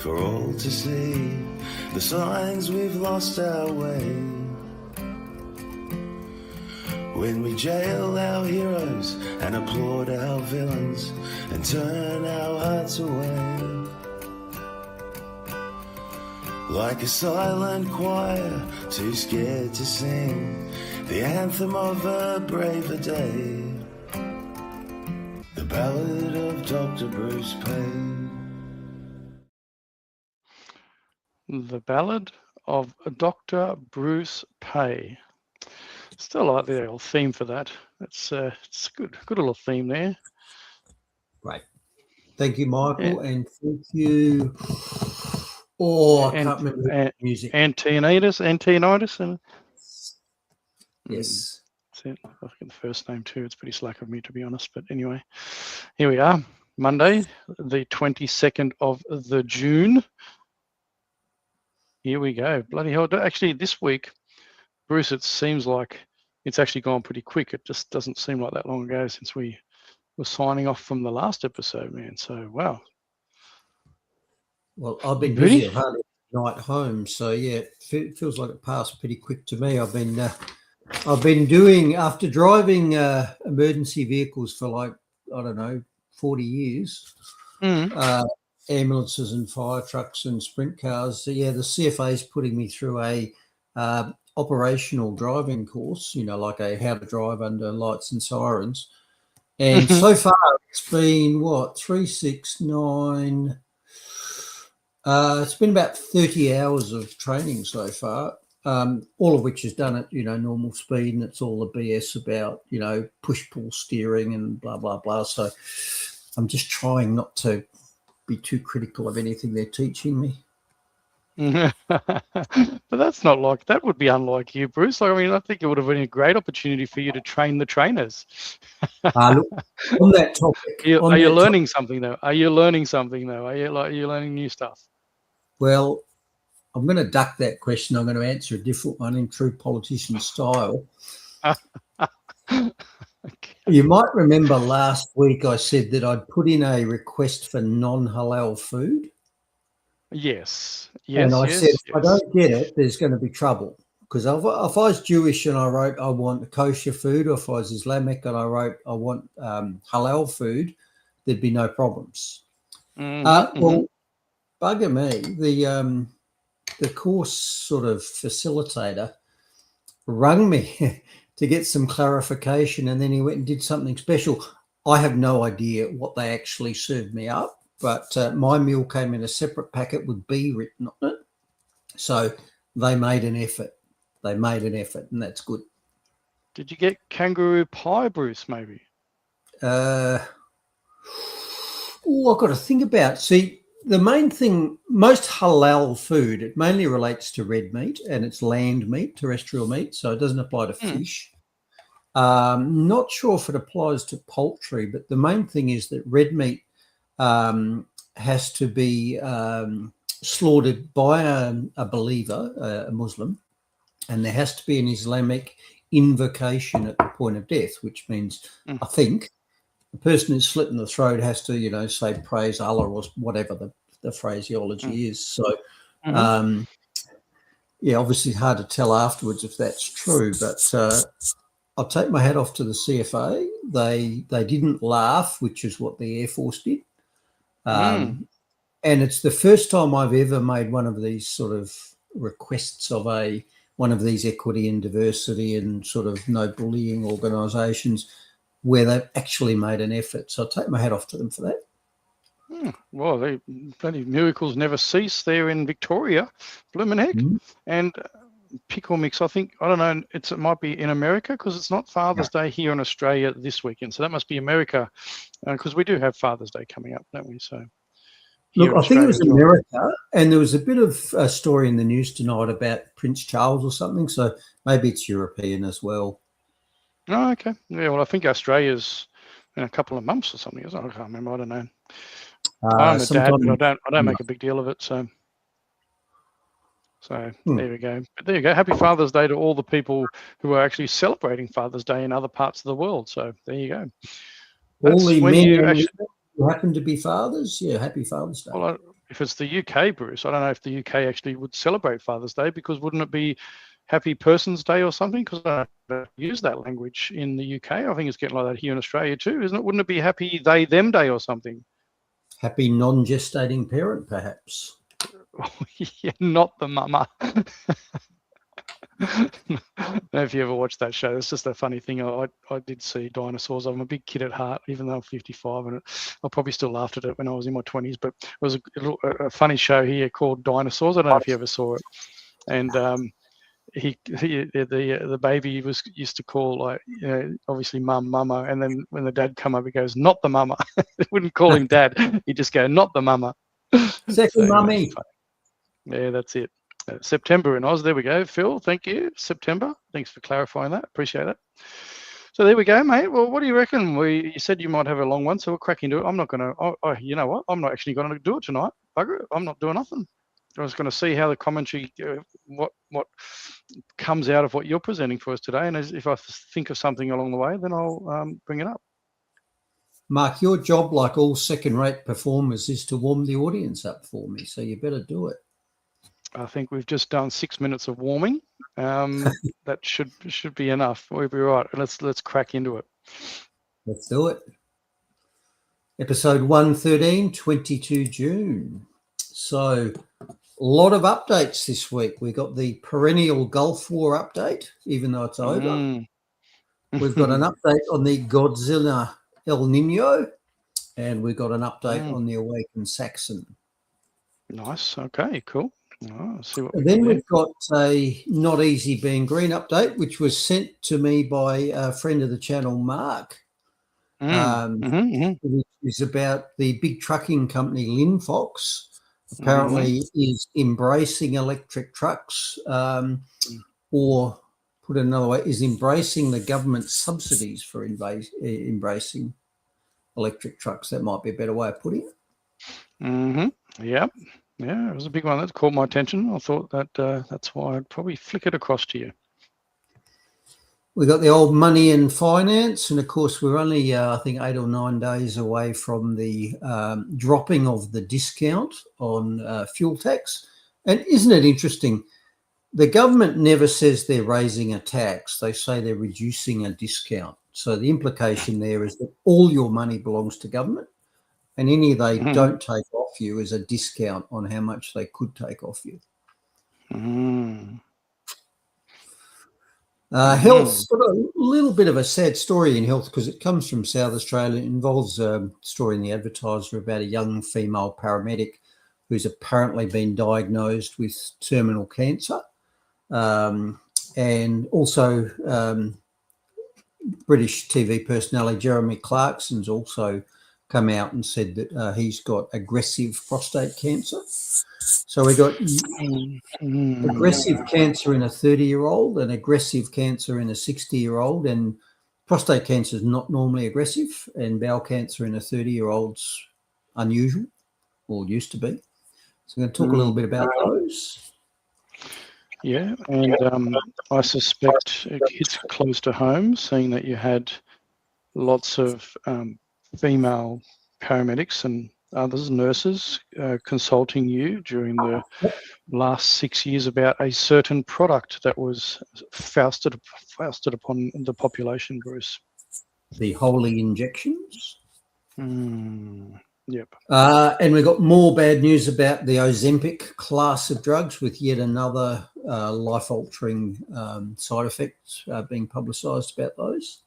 for all to see, the signs we've lost our way. When we jail our heroes and applaud our villains and turn our hearts away. Like a silent choir, too scared to sing the anthem of a braver day. The Ballad of Dr. Bruce Paix. The Ballad of Dr. Bruce Paix. Still like the old theme for that. It's good little theme there. Right. Thank you, Michael, and thank you. Oh, I can't remember the music. Antonitis, and yes. That's it. I think the first name too. It's pretty slack of me, to be honest. But anyway, here we are. Monday, the 22nd of the June. Here we go. Bloody hell! Actually, this week, Bruce, it seems like it's actually gone pretty quick. It just doesn't seem like that long ago since we were signing off from the last episode, man. So wow. Well, I've been busy. I've had a night home, so yeah, it feels like it passed pretty quick to me. I've been doing, after driving emergency vehicles for like, I don't know, 40 years, ambulances and fire trucks and sprint cars. So yeah, the CFA is putting me through a operational driving course, like a how to drive under lights and sirens. And so far it's been 3, 6, 9. It's been about 30 hours of training so far, all of which is done at, normal speed, and it's all the BS about, push-pull steering and blah, blah, blah. So I'm just trying not to be too critical of anything they're teaching me. But that would be unlike you, Bruce. I think it would have been a great opportunity for you to train the trainers. Look, on that topic. Are you learning something though? Are you learning new stuff? Well, I'm going to duck that question. I'm going to answer a different one in true politician style. Okay. You might remember last week I said that I'd put in a request for non-halal food. Yes. And I said, if I don't get it, there's going to be trouble. Because if I was Jewish and I wrote I want kosher food, or if I was Islamic and I wrote I want halal food, there'd be no problems. Well, bugger me, the course sort of facilitator rang me to get some clarification, and then he went and did something special. I have no idea what they actually served me up, but my meal came in a separate packet with B written on it. So they made an effort. And that's good. Did you get kangaroo pie, Bruce, maybe? I've got to think about. See, the main thing, most halal food, it mainly relates to red meat, and it's land meat, terrestrial meat, so it doesn't apply to fish. Not sure if it applies to poultry, but the main thing is that red meat has to be slaughtered by a believer, a Muslim, and there has to be an Islamic invocation at the point of death, which means, I think, the person who's slit in the throat has to, say praise Allah or whatever the phraseology is. So, obviously hard to tell afterwards if that's true, but I'll take my hat off to the CFA. They didn't laugh, which is what the Air Force did. And it's the first time I've ever made one of these sort of requests of one of these equity and diversity and sort of no bullying organisations where they've actually made an effort. So I'll take my hat off to them for that. Well, bloody miracles never cease there in Victoria, bloomin' heck. And pickle mix, I don't know, it might be in America because it's not Father's Day here in Australia this weekend. So that must be America because we do have Father's Day coming up, don't we? So look, I think it was America, and there was a bit of a story in the news tonight about Prince Charles or something. So maybe it's European as well. Oh, okay. Yeah, well, I think Australia's in a couple of months or something, isn't it? I can't remember. I don't know. I'm a dad, but I don't make a big deal of it. So there we go. But there you go. Happy Father's Day to all the people who are actually celebrating Father's Day in other parts of the world. So there you go. All the men who happen to be fathers, happy Father's Day. Well, if it's the UK, Bruce, I don't know if the UK actually would celebrate Father's Day, because wouldn't it be Happy Person's Day or something? Because I don't use that language in the UK. I think it's getting like that here in Australia too, isn't it? Wouldn't it be Happy They Them Day or something? Happy non-gestating parent, perhaps. Yeah, not the mama. I don't know if you ever watched that show. It's just a funny thing. I did see Dinosaurs. I'm a big kid at heart, even though I'm 55, and I probably still laughed at it when I was in my 20s. But it was a funny show here called Dinosaurs. I don't know if you ever saw it. And the baby used to call, like, obviously mama, and then when the dad come up, he goes, not the mama. He wouldn't call him dad. He'd just go, not the mama. Second mummy. Yeah, that's it. September in Oz. There we go. Phil, thank you. September. Thanks for clarifying that. Appreciate it. So there we go, mate. Well, what do you reckon? You said you might have a long one, so we'll crack into it. I'm not going to, you know what? I'm not actually going to do it tonight. Bugger it. I'm not doing nothing. I was going to see how the commentary, what comes out of what you're presenting for us today. And if I think of something along the way, then I'll bring it up. Mark, your job, like all second-rate performers, is to warm the audience up for me. So you better do it. I think we've just done 6 minutes of warming. That should be enough. We'll be right. Let's crack into it. Let's do it. Episode 113, 22 June. So a lot of updates this week. We got the perennial Gulf War update, even though it's over. We've got an update on the Godzilla El Nino, and we've got an update on the awakened Saxon. Nice. Okay, cool. See what then we've got a Not Easy Being Green update, which was sent to me by a friend of the channel, Mark, which is about the big trucking company Linfox. Apparently is embracing electric trucks, or put it another way, is embracing the government subsidies for embracing electric trucks. That might be a better way of putting it. Yep. Yeah, it was a big one that caught my attention. I thought that that's why I'd probably flick it across to you. We got the old money and finance, and of course we're only I think 8 or 9 days away from the dropping of the discount on fuel tax. And isn't it interesting? The government never says they're raising a tax. They say they're reducing a discount. So the implication there is that all your money belongs to government, and any they don't take off you is a discount on how much they could take off you. Health's got a little bit of a sad story in health because it comes from South Australia. It involves a story in the Advertiser about a young female paramedic who's apparently been diagnosed with terminal cancer. And also British TV personality Jeremy Clarkson's also come out and said that he's got aggressive prostate cancer. So we got aggressive cancer in a 30-year-old and aggressive cancer in a 60-year-old, and prostate cancer is not normally aggressive, and bowel cancer in a 30-year-old's unusual, or used to be. So I'm going to talk a little bit about those. Yeah, and I suspect it hits close to home, seeing that you had lots of female paramedics and others, nurses, consulting you during the last 6 years about a certain product that was foisted upon the population, Bruce. The holy injections. Yep. And we've got more bad news about the Ozempic class of drugs, with yet another life-altering side effects being publicised about those.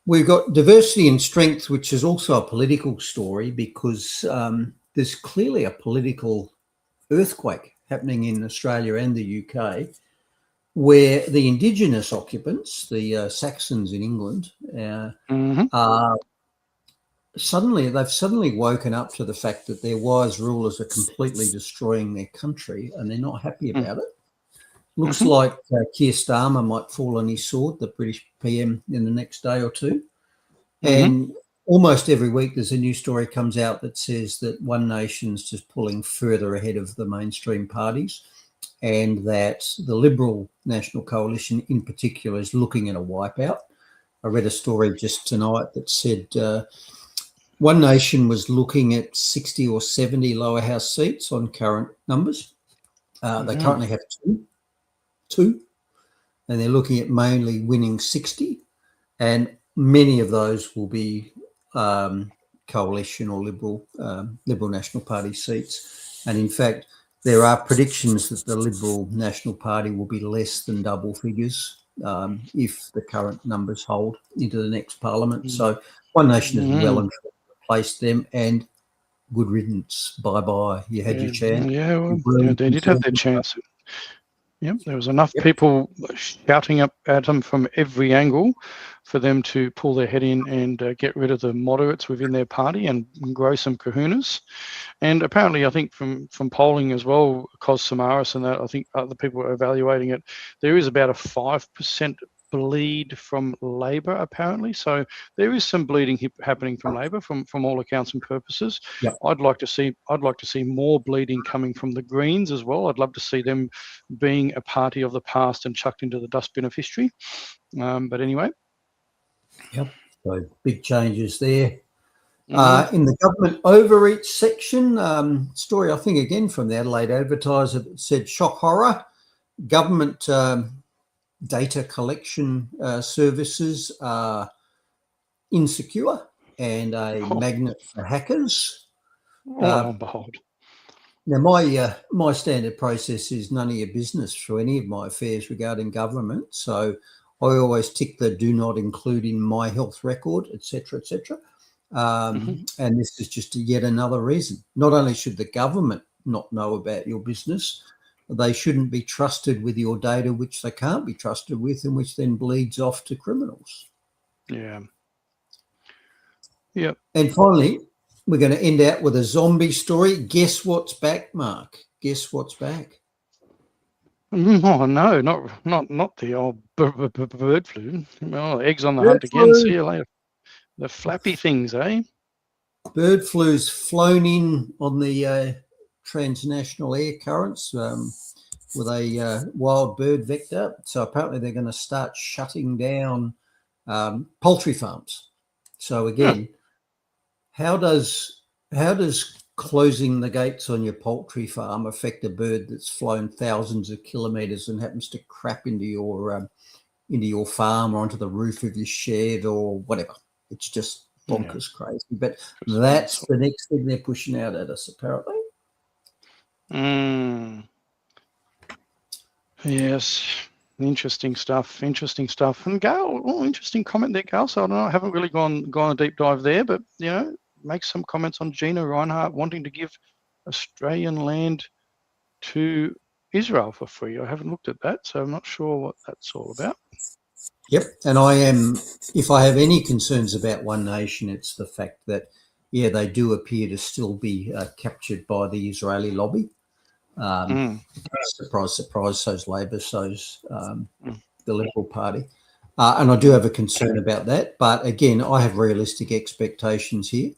We've got diversity and strength, which is also a political story because there's clearly a political earthquake happening in Australia and the UK, where the Indigenous occupants, the Saxons in England, they've suddenly woken up to the fact that their wise rulers are completely destroying their country, and they're not happy about it. Looks like Keir Starmer might fall on his sword, the British PM, in the next day or two. And almost every week there's a new story comes out that says that One Nation's just pulling further ahead of the mainstream parties, and that the Liberal National Coalition in particular is looking at a wipeout. I read a story just tonight that said One Nation was looking at 60 or 70 lower house seats on current numbers. They currently have two, and they're looking at mainly winning 60, and many of those will be coalition or Liberal National Party seats. And in fact, there are predictions that the Liberal National Party will be less than double figures if the current numbers hold into the next parliament. So One Nation has well and truly replaced them, and good riddance. Bye-bye. You had your chance. Yeah, well, they did have their chance. Yep, there was enough people shouting up at them from every angle for them to pull their head in and get rid of the moderates within their party and grow some kahunas. And apparently, I think from polling as well, Cos Samaris and that, I think other people are evaluating it, there is about a 5% bleed from Labor apparently. So there is some bleeding happening from Labor from all accounts and purposes. Yep. I'd like to see more bleeding coming from the Greens as well. I'd love to see them being a party of the past and chucked into the dustbin of history. But anyway. Yep. So big changes there. In the government overreach section, story I think again from the Adelaide Advertiser said shock horror. Government data collection services are insecure and a magnet for hackers. Behold. Now, my standard process is none of your business for any of my affairs regarding government. So I always tick the do not include in my health record, etc., etc. And this is just yet another reason. Not only should the government not know about your business, they shouldn't be trusted with your data, which they can't be trusted with, and which then bleeds off to criminals. Yeah. And finally, we're going to end out with a zombie story. Guess what's back, Mark? Guess what's back? Oh no, not the old bird flu. Oh, eggs on the Bird hunt again. flu. See you later. The flappy things, eh? Bird flu's flown in on the transnational air currents with a wild bird vector. So apparently they're going to start shutting down poultry farms. So again, how does closing the gates on your poultry farm affect a bird that's flown thousands of kilometres and happens to crap into your farm or onto the roof of your shed or whatever? It's just bonkers crazy. But that's the next thing they're pushing out at us, apparently. Yes. Interesting stuff. And Gail, interesting comment there, Gail. So I don't know, I haven't really gone a deep dive there, but make some comments on Gina Reinhardt wanting to give Australian land to Israel for free. I haven't looked at that, so I'm not sure what that's all about. Yep. And if I have any concerns about One Nation, it's the fact that, they do appear to still be captured by the Israeli lobby. Surprise, surprise, so's Labor, so's the Liberal Party. And I do have a concern about that. But again, I have realistic expectations here.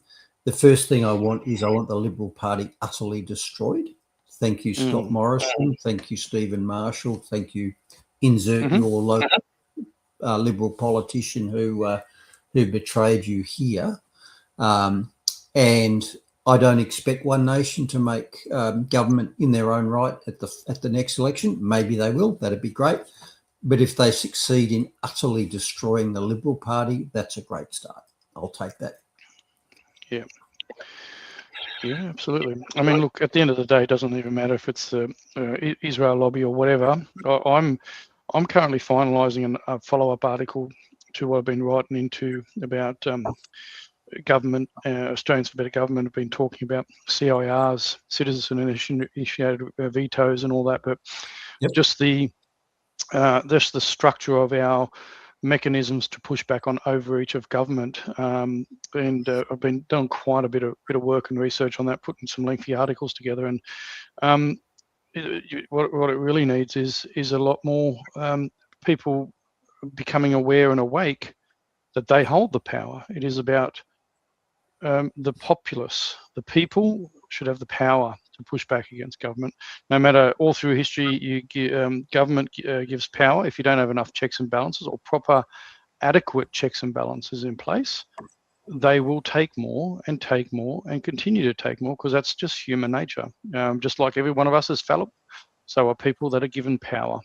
The first thing I want the Liberal Party utterly destroyed. Thank you, Scott Morrison. Thank you, Stephen Marshall. Thank you, insert your local Liberal politician who betrayed you here. And I don't expect One Nation to make government in their own right at the next election. Maybe they will. That'd be great. But if they succeed in utterly destroying the Liberal Party, that's a great start. I'll take that. Yeah. Yeah, absolutely. I mean, look, at the end of the day, it doesn't even matter if it's the Israel lobby or whatever. I'm currently finalising a follow-up article to what I've been writing into about government. Australians for Better Government have been talking about CIRs, citizen-initiated vetoes, and all that. But just the structure of our mechanisms to push back on overreach of government, and I've been doing quite a bit of work and research on that, putting some lengthy articles together. And what it really needs is a lot more people becoming aware and awake that they hold the power. It is about the populace. The people should have the power to push back against government. No matter, all through history, government gives power. If you don't have enough checks and balances or proper adequate checks and balances in place, they will take more and continue to take more, because that's just human nature. Just like every one of us is fallible, so are people that are given power.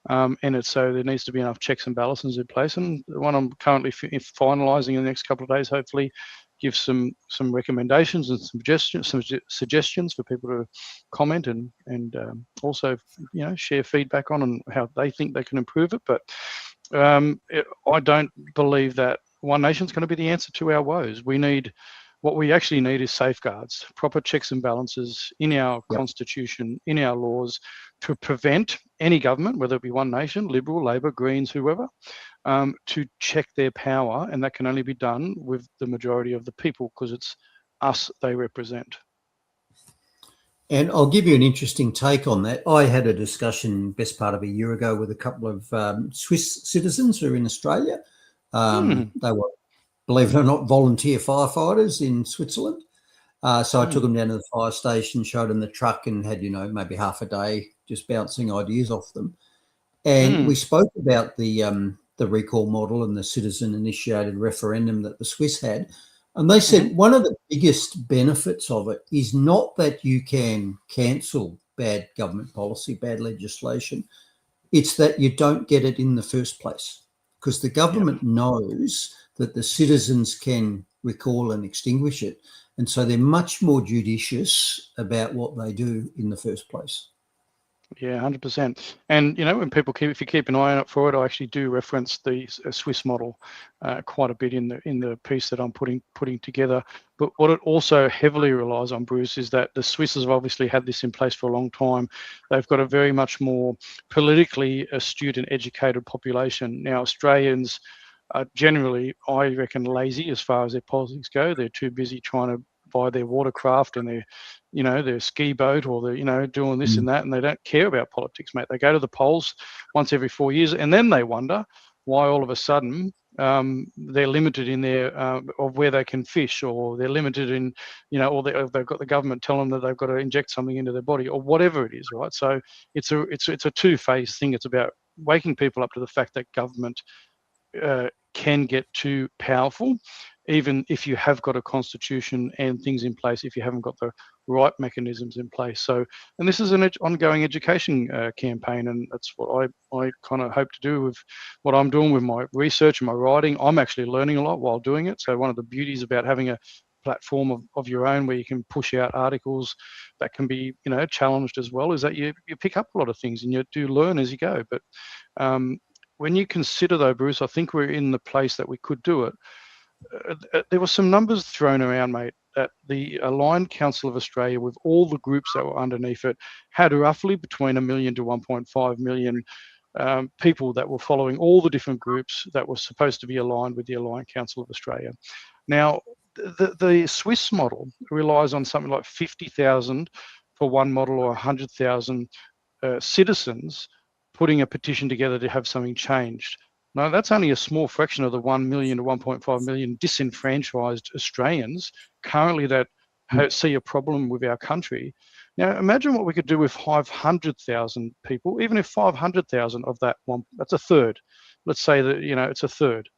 And so there needs to be enough checks and balances in place. And the one I'm currently finalising in the next couple of days, hopefully, gives some recommendations and suggestions for people to comment and also share feedback on and how they think they can improve it. But I don't believe that one nation's going to be the answer to our woes. What we actually need is safeguards, proper checks and balances in our constitution, in our laws, to prevent any government, whether it be one nation, Liberal, Labor, Greens, whoever, to check their power. And that can only be done with the majority of the people, because it's us they represent. And I'll give you an interesting take on that. I had a discussion best part of a year ago with a couple of Swiss citizens who are in Australia. They were, believe it or not, volunteer firefighters in Switzerland. So I took them down to the fire station, showed them the truck, and had, maybe half a day just bouncing ideas off them. And we spoke about the recall model and the citizen-initiated referendum that the Swiss had. And they said one of the biggest benefits of it is not that you can cancel bad government policy, bad legislation. It's that you don't get it in the first place, because the government knows that the citizens can recall and extinguish it. And so they're much more judicious about what they do in the first place. Yeah, 100%. And, when people if you keep an eye out for it, I actually do reference the Swiss model quite a bit in the piece that I'm putting together. But what it also heavily relies on, Bruce, is that the Swiss have obviously had this in place for a long time. They've got a very much more politically astute and educated population. Now, Australians are generally, I reckon, lazy as far as their politics go. They're too busy trying to buy their watercraft and their ski boat, or they're doing this and that, and they don't care about politics, mate. They go to the polls once every 4 years, and then they wonder why all of a sudden they're limited in their of where they can fish, or they're limited in or they've got the government telling them that they've got to inject something into their body, or whatever it is, right? So it's a two-phase thing. It's about waking people up to the fact that government can get too powerful, even if you have got a constitution and things in place, if you haven't got the right mechanisms in place. So, and this is an ongoing education campaign, and that's what I kind of hope to do with what I'm doing with my research and my writing. I'm actually learning a lot while doing it. So one of the beauties about having a platform of your own, where you can push out articles that can be challenged as well, is that you pick up a lot of things and you do learn as you go. But when you consider, though, Bruce, I think we're in the place that we could do it. There were some numbers thrown around, mate, that the Aligned Council of Australia, with all the groups that were underneath it, had roughly between 1 million to 1.5 million people that were following all the different groups that were supposed to be aligned with the Aligned Council of Australia. Now, the Swiss model relies on something like 50,000 for one model, or 100,000 citizens putting a petition together to have something changed. Now, that's only a small fraction of the 1 million to 1.5 million disenfranchised Australians currently that see a problem with our country. Now, imagine what we could do with 500,000 people. Even if 500,000 of that one, that's a third. Let's say that, it's a third.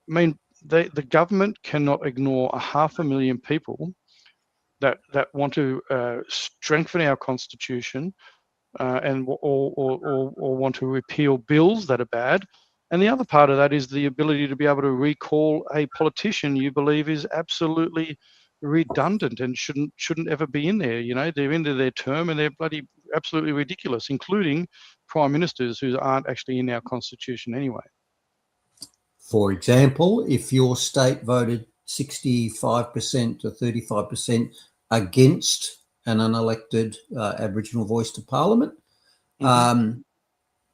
I mean, the government cannot ignore 500,000 people that want to strengthen our constitution and or want to repeal bills that are bad. And the other part of that is the ability to be able to recall a politician you believe is absolutely redundant and shouldn't ever be in there. They're into their term and they're bloody absolutely ridiculous, including prime ministers who aren't actually in our constitution anyway. For example, if your state voted 65% to 35% against an unelected Aboriginal voice to Parliament,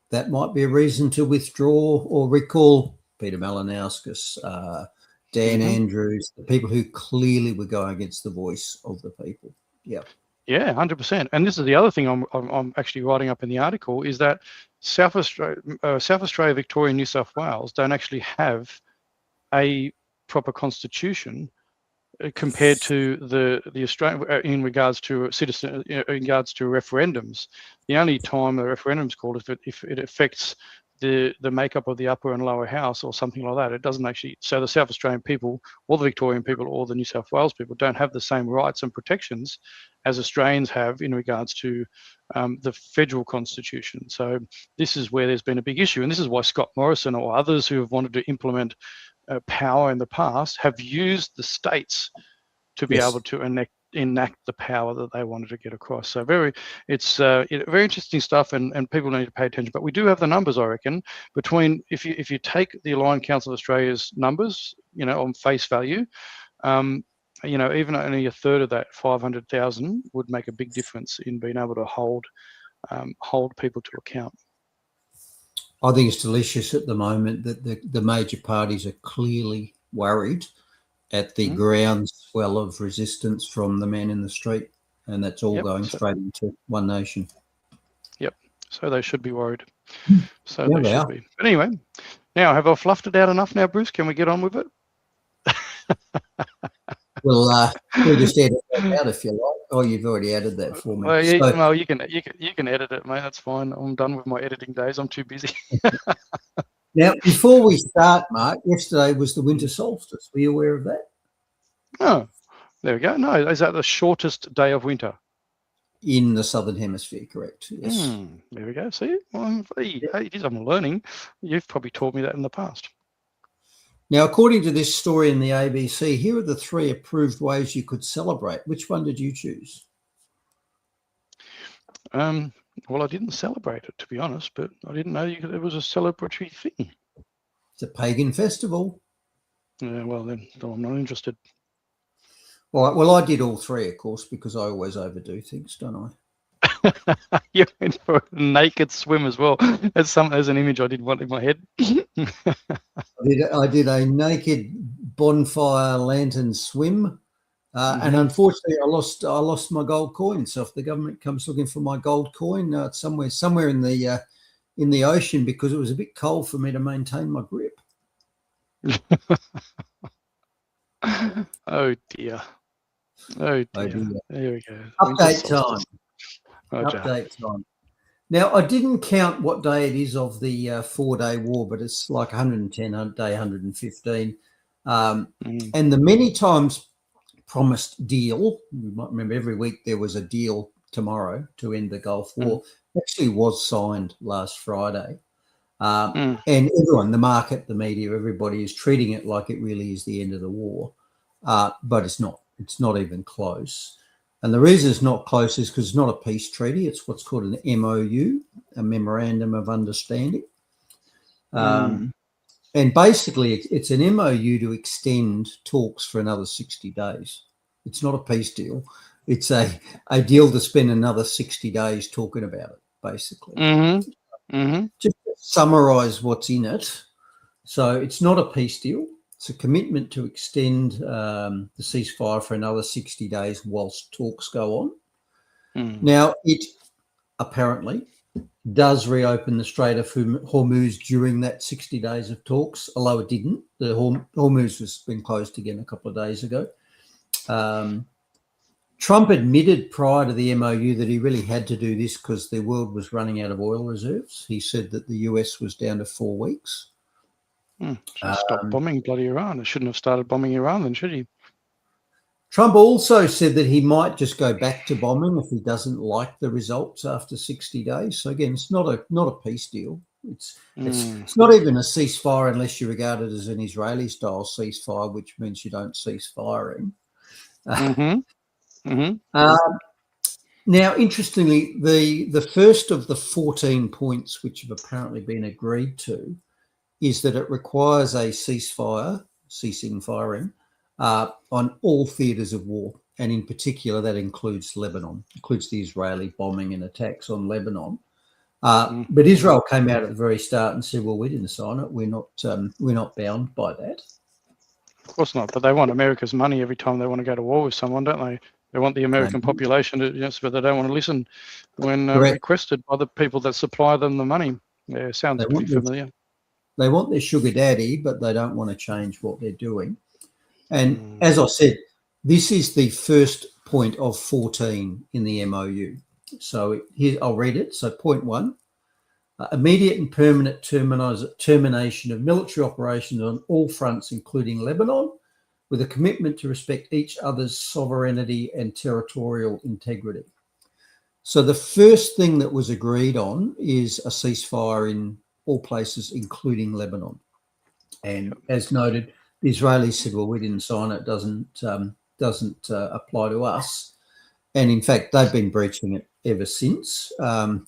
that might be a reason to withdraw or recall Peter Malinauskas, Dan Andrews, the people who clearly were going against the voice of the people. Yeah. Yeah, 100%. And this is the other thing I'm actually writing up in the article, is that South Australia, Victoria, New South Wales don't actually have a proper constitution compared to the Australian in regards to regards to referendums. The only time a referendum's called if it affects the makeup of the upper and lower house or something like that. It doesn't actually. So the South Australian people, or the Victorian people, or the New South Wales people don't have the same rights and protections as Australians have in regards to the federal constitution. So this is where there's been a big issue, and this is why Scott Morrison or others who have wanted to implement power in the past have used the states to be able to enact the power that they wanted to get across. So it's very interesting stuff, and people need to pay attention. But we do have the numbers, I reckon, between if you take the Aligned Council of Australia's numbers, on face value, even only a third of that 500,000 would make a big difference in being able to hold people to account. I think it's delicious at the moment that the major parties are clearly worried at the groundswell of resistance from the man in the street, and that's all going straight into One Nation. Yep. So they should be worried. So they should be. But anyway, now have I fluffed it out enough now, Bruce? Can we get on with it? Well, we'll just edit that out if you like. Oh, you've already added that for me. Well, you can edit it, mate. That's fine. I'm done with my editing days. I'm too busy. Now, before we start, Mark, yesterday was the winter solstice. Were you aware of that? Oh, there we go. No, is that the shortest day of winter? In the Southern Hemisphere, correct. Yes. There we go. See? Well, it is. I'm learning. You've probably taught me that in the past. Now, according to this story in the ABC, here are the 3 approved ways you could celebrate. Which one did you choose? Well, I didn't celebrate it, to be honest, but I didn't know it was a celebratory thing. It's a pagan festival. Yeah, well, then I'm not interested. All right. Well, I did all 3, of course, because I always overdo things, don't I? You went for a naked swim as well. There's an image I did want in my head. I did a naked bonfire lantern swim, and unfortunately, I lost my gold coin. So if the government comes looking for my gold coin, it's somewhere in the ocean, because it was a bit cold for me to maintain my grip. Oh dear. There we go. Update time. Update time. Now, I didn't count what day it is of the 4-day war, but it's like 110, day 115. And the many times promised deal, you might remember every week there was a deal tomorrow to end the Gulf War, actually was signed last Friday. And everyone, the market, the media, everybody is treating it like it really is the end of the war. But it's not. It's not even close. And the reason it's not close is because it's not a peace treaty. It's what's called an MOU, a Memorandum of Understanding. And basically, it's an MOU to extend talks for another 60 days. It's not a peace deal. It's a deal to spend another 60 days talking about it, basically. Just to summarise what's in it. So it's not a peace deal. It's a commitment to extend the ceasefire for another 60 days whilst talks go on. Now, it apparently does reopen the Strait of Hormuz during that 60 days of talks, although it didn't. The Hormuz has been closed again a couple of days ago. Trump admitted prior to the MOU that he really had to do this because the world was running out of oil reserves. He said that the US was down to 4 weeks. Stop bombing bloody Iran. It shouldn't have started bombing Iran then, should he? Trump also said that he might just go back to bombing if he doesn't like the results after 60 days. So again, it's not a peace deal. It's not even a ceasefire unless you regard it as an Israeli-style ceasefire, which means you don't cease firing. Now, interestingly, the first of the 14 points which have apparently been agreed to is that it requires a ceasefire, ceasing firing, on all theatres of war. And in particular, that includes Lebanon, includes the Israeli bombing and attacks on Lebanon. But Israel came out at the very start and said, well, we didn't sign it. We're not bound by that. Of course not, but they want America's money every time they want to go to war with someone, don't they? They want the American population to, yes, but they don't want to listen when requested by the people that supply them the money. Yeah, sounds pretty familiar. They want their sugar daddy, but they don't want to change what they're doing. And as I said, this is the first point of 14 in the MOU. So here, I'll read it. So point 1, immediate and permanent termination of military operations on all fronts, including Lebanon, with a commitment to respect each other's sovereignty and territorial integrity. So the first thing that was agreed on is a ceasefire in all places, including Lebanon. And as noted, the Israelis said, well, we didn't sign it, doesn't apply to us. And in fact, they've been breaching it ever since. I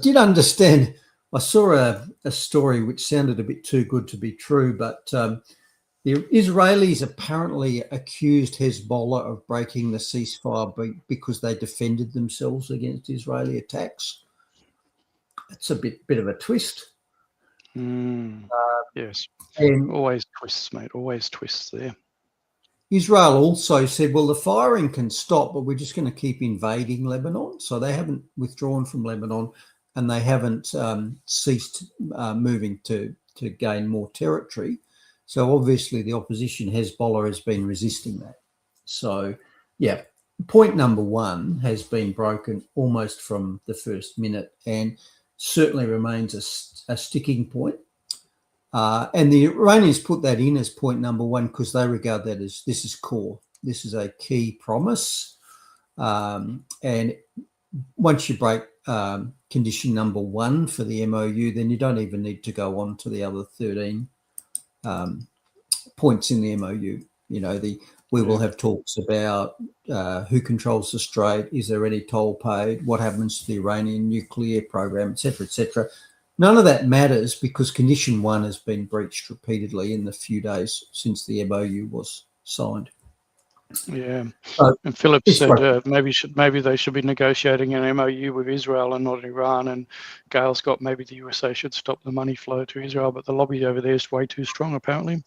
did understand, I saw a story which sounded a bit too good to be true, but the Israelis apparently accused Hezbollah of breaking the ceasefire because they defended themselves against Israeli attacks. That's a bit of a twist. Yes. And always twists, mate. Always twists there. Israel also said, well, the firing can stop, but we're just going to keep invading Lebanon. So they haven't withdrawn from Lebanon, and they haven't ceased moving to gain more territory. So obviously the opposition, Hezbollah, has been resisting that. So, yeah, point number one has been broken almost from the first minute and certainly remains a sticking point. And the Iranians put that in as point number one because they regard that as this is core. This is a key promise. And once you break condition number one for the MOU, then you don't even need to go on to the other 13 points in the MOU. You know, we will have talks about who controls the strait, is there any toll paid, what happens to the Iranian nuclear program, etc., etc. None of that matters because condition one has been breached repeatedly in the few days since the MOU was signed. Yeah, and Philip said maybe they should be negotiating an MOU with Israel and not Iran. And Gail Scott, maybe the USA should stop the money flow to Israel, but the lobby over there is way too strong, apparently.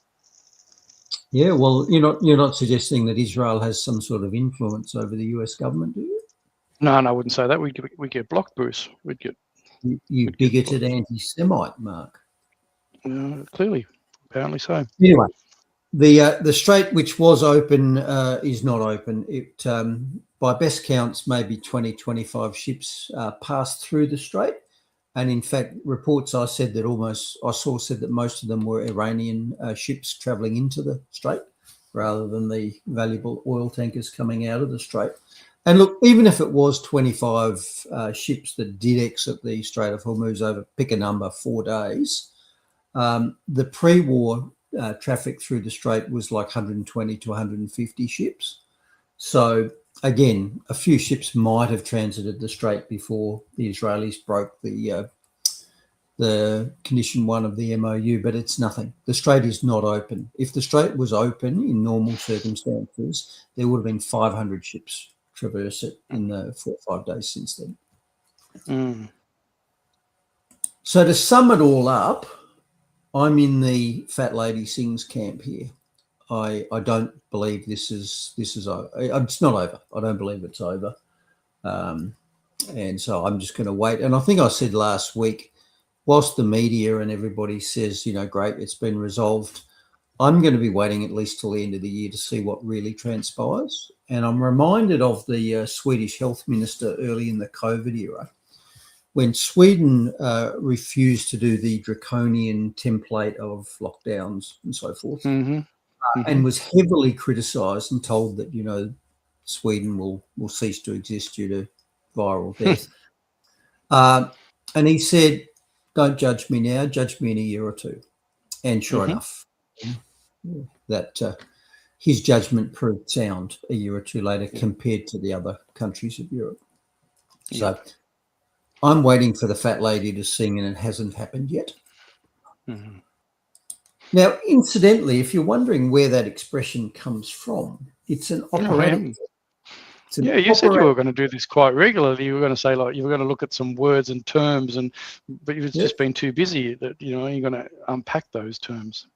Yeah, well, you're not suggesting that Israel has some sort of influence over the US government, do you? No, I wouldn't say that. We get blocked, Bruce. We'd get you bigoted anti-Semite, Mark. Clearly, apparently so. Anyway. The strait, which was open, is not open. It, by best counts, maybe 20, 25 ships passed through the strait. And in fact, reports I saw said that most of them were Iranian ships travelling into the strait rather than the valuable oil tankers coming out of the strait. And look, even if it was 25 ships that did exit the Strait of Hormuz over, pick a number, 4 days, the pre-war traffic through the strait was like 120 to 150 ships. So again, a few ships might have transited the strait before the Israelis broke the condition one of the MOU, but it's nothing. The strait is not open. If the strait was open in normal circumstances, there would have been 500 ships traverse it in the 4 or 5 days since then. So to sum it all up, I'm in the fat lady sings camp here. I don't believe this is over. It's not over. I don't believe it's over. And so I'm just going to wait. And I think I said last week, whilst the media and everybody says, great, it's been resolved, I'm going to be waiting at least till the end of the year to see what really transpires. And I'm reminded of the Swedish health minister early in the COVID era, when Sweden refused to do the draconian template of lockdowns and so forth, and was heavily criticised and told that, Sweden will cease to exist due to viral death. And he said, don't judge me now, judge me in a year or two. And sure enough, that his judgment proved sound a year or two later compared to the other countries of Europe. So I'm waiting for the fat lady to sing, and it hasn't happened yet. Now, incidentally, if you're wondering where that expression comes from, it's an operatic. You said you were going to do this quite regularly. You were going to say, you were going to look at some words and terms, but you've just been too busy that you're going to unpack those terms.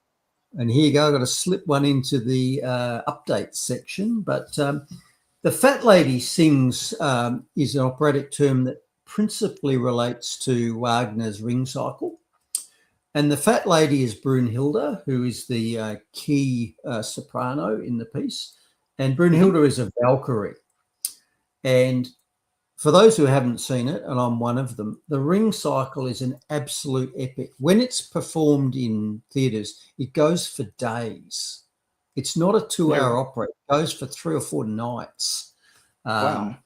And here you go. I've got to slip one into the update section. But the fat lady sings is an operatic term that principally relates to Wagner's Ring Cycle. And the fat lady is Brunhilde, who is the key soprano in the piece. And Brunhilde is a Valkyrie. And for those who haven't seen it, and I'm one of them, the Ring Cycle is an absolute epic. When it's performed in theatres, it goes for days. It's not a 2-hour opera. It goes for 3 or 4 nights. Wow.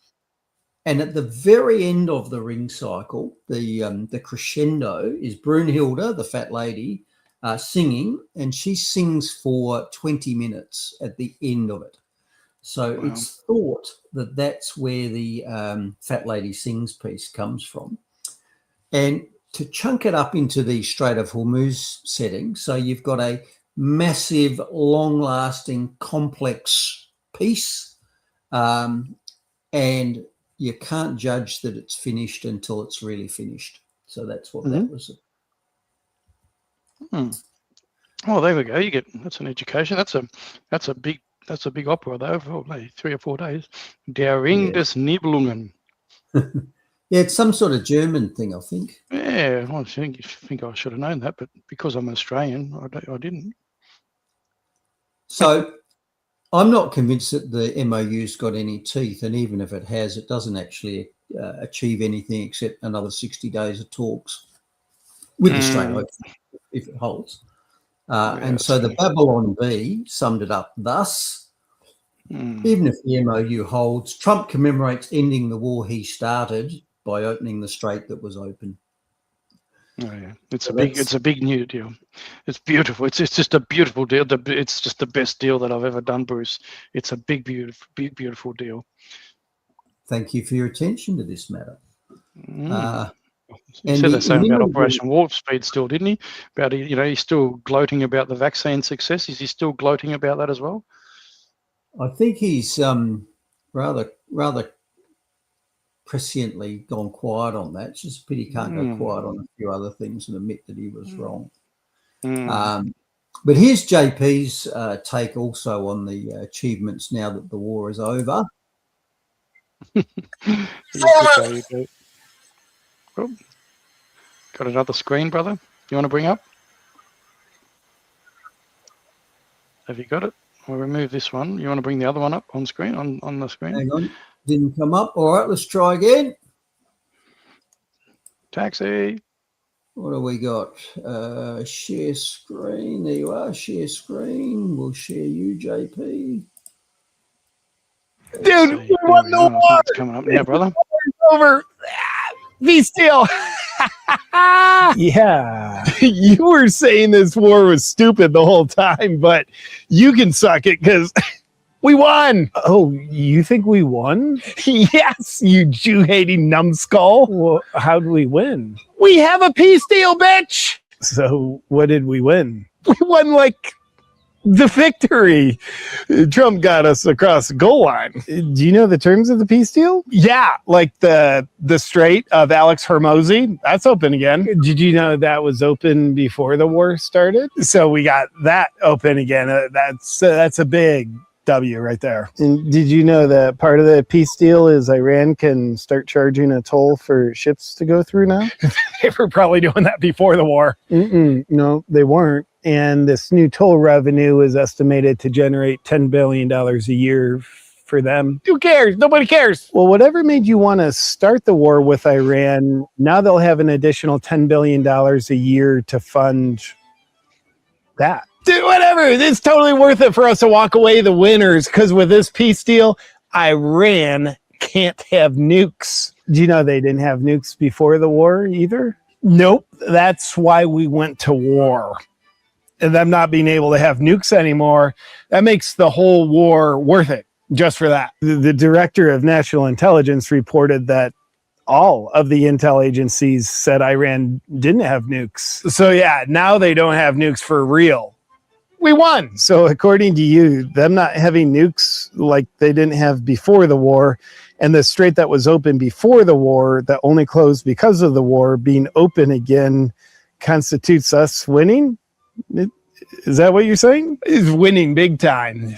And at the very end of the Ring Cycle, the crescendo is Brunhilde, the fat lady, singing, and she sings for 20 minutes at the end of it. So it's thought that that's where the Fat Lady Sings piece comes from. And to chunk it up into the Strait of Hormuz setting, so you've got a massive, long-lasting, complex piece, and you can't judge that it's finished until it's really finished. So that's what that was. Oh, there we go. You get that's an education. That's a big opera though for 3 or 4 days. Der Ring des Nibelungen. Yeah, it's some sort of German thing, I think. Yeah, I think I should have known that, but because I'm Australian, I didn't. So I'm not convinced that the MOU's got any teeth, and even if it has, it doesn't actually achieve anything except another 60 days of talks with the Strait Open if it holds. And so the Babylon Bee summed it up thus. Even if the MOU holds, Trump commemorates ending the war he started by opening the strait that was open. Oh yeah, it's a big new deal. It's beautiful. It's just a beautiful deal. It's just the best deal that I've ever done, Bruce. It's a big, beautiful deal. Thank you for your attention to this matter. He said the same about Operation Warp Speed still, didn't he? About he's still gloating about the vaccine success. Is he still gloating about that as well? I think he's rather presciently gone quiet on that. It's just a pity he can't go quiet on a few other things and admit that he was wrong. But here's JP's take also on the achievements now that the war is over. Oh, got another screen, brother? You want to bring up? Have you got it? We'll remove this one. You want to bring the other one up on screen, on the screen? Hang on. Didn't come up. All right, let's try again. Taxi. What do we got? Share screen. There you are. Share screen. We'll share you, JP. Dude, we won the war. It's coming up now, brother. Over. Be still. Yeah. You were saying this war was stupid the whole time, but you can suck it because we won. Oh, you think we won? Yes, you Jew-hating numbskull. Well, how did we win? We have a peace deal, bitch. So what did we win? We won like the victory. Trump got us across the goal line. Do you know the terms of the peace deal? Yeah, like the Strait of Alex Hormozzi. That's open again. Did you know that was open before the war started? So we got that open again. That's a big W right there. And did you know that part of the peace deal is Iran can start charging a toll for ships to go through now? They were probably doing that before the war. No, they weren't. And this new toll revenue is estimated to generate $10 billion a year for them. Who cares? Nobody cares. Well, whatever made you want to start the war with Iran, now they'll have an additional $10 billion a year to fund that. Dude, whatever. It's totally worth it for us to walk away the winners, because with this peace deal, Iran can't have nukes. Do you know they didn't have nukes before the war either? Nope. That's why we went to war. And them not being able to have nukes anymore, that makes the whole war worth it, just for that. The director of national intelligence reported that all of the intel agencies said Iran didn't have nukes. So yeah, now they don't have nukes for real. We won. So according to you, them not having nukes like they didn't have before the war, and the strait that was open before the war that only closed because of the war being open again constitutes us winning? Is that what you're saying? Is winning big time.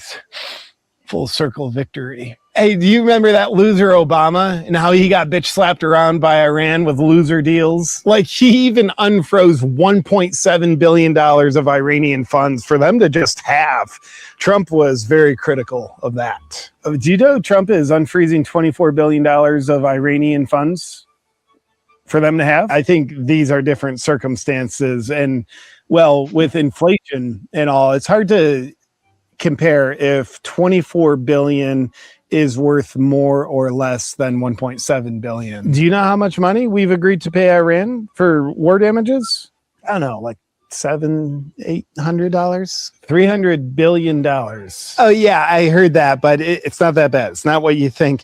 Full circle victory. Hey, do you remember that loser Obama and how he got bitch slapped around by Iran with loser deals? Like, he even unfroze $1.7 billion of Iranian funds for them to just have. Trump was very critical of that. Do you know Trump is unfreezing $24 billion of Iranian funds for them to have? I think these are different circumstances. And well, with inflation and all, it's hard to compare if 24 billion is worth more or less than 1.7 billion. Do you know how much money we've agreed to pay Iran for war damages? I don't know, like $700-800, $300 billion. Oh yeah, I heard that, but it's not that bad. It's not what you think.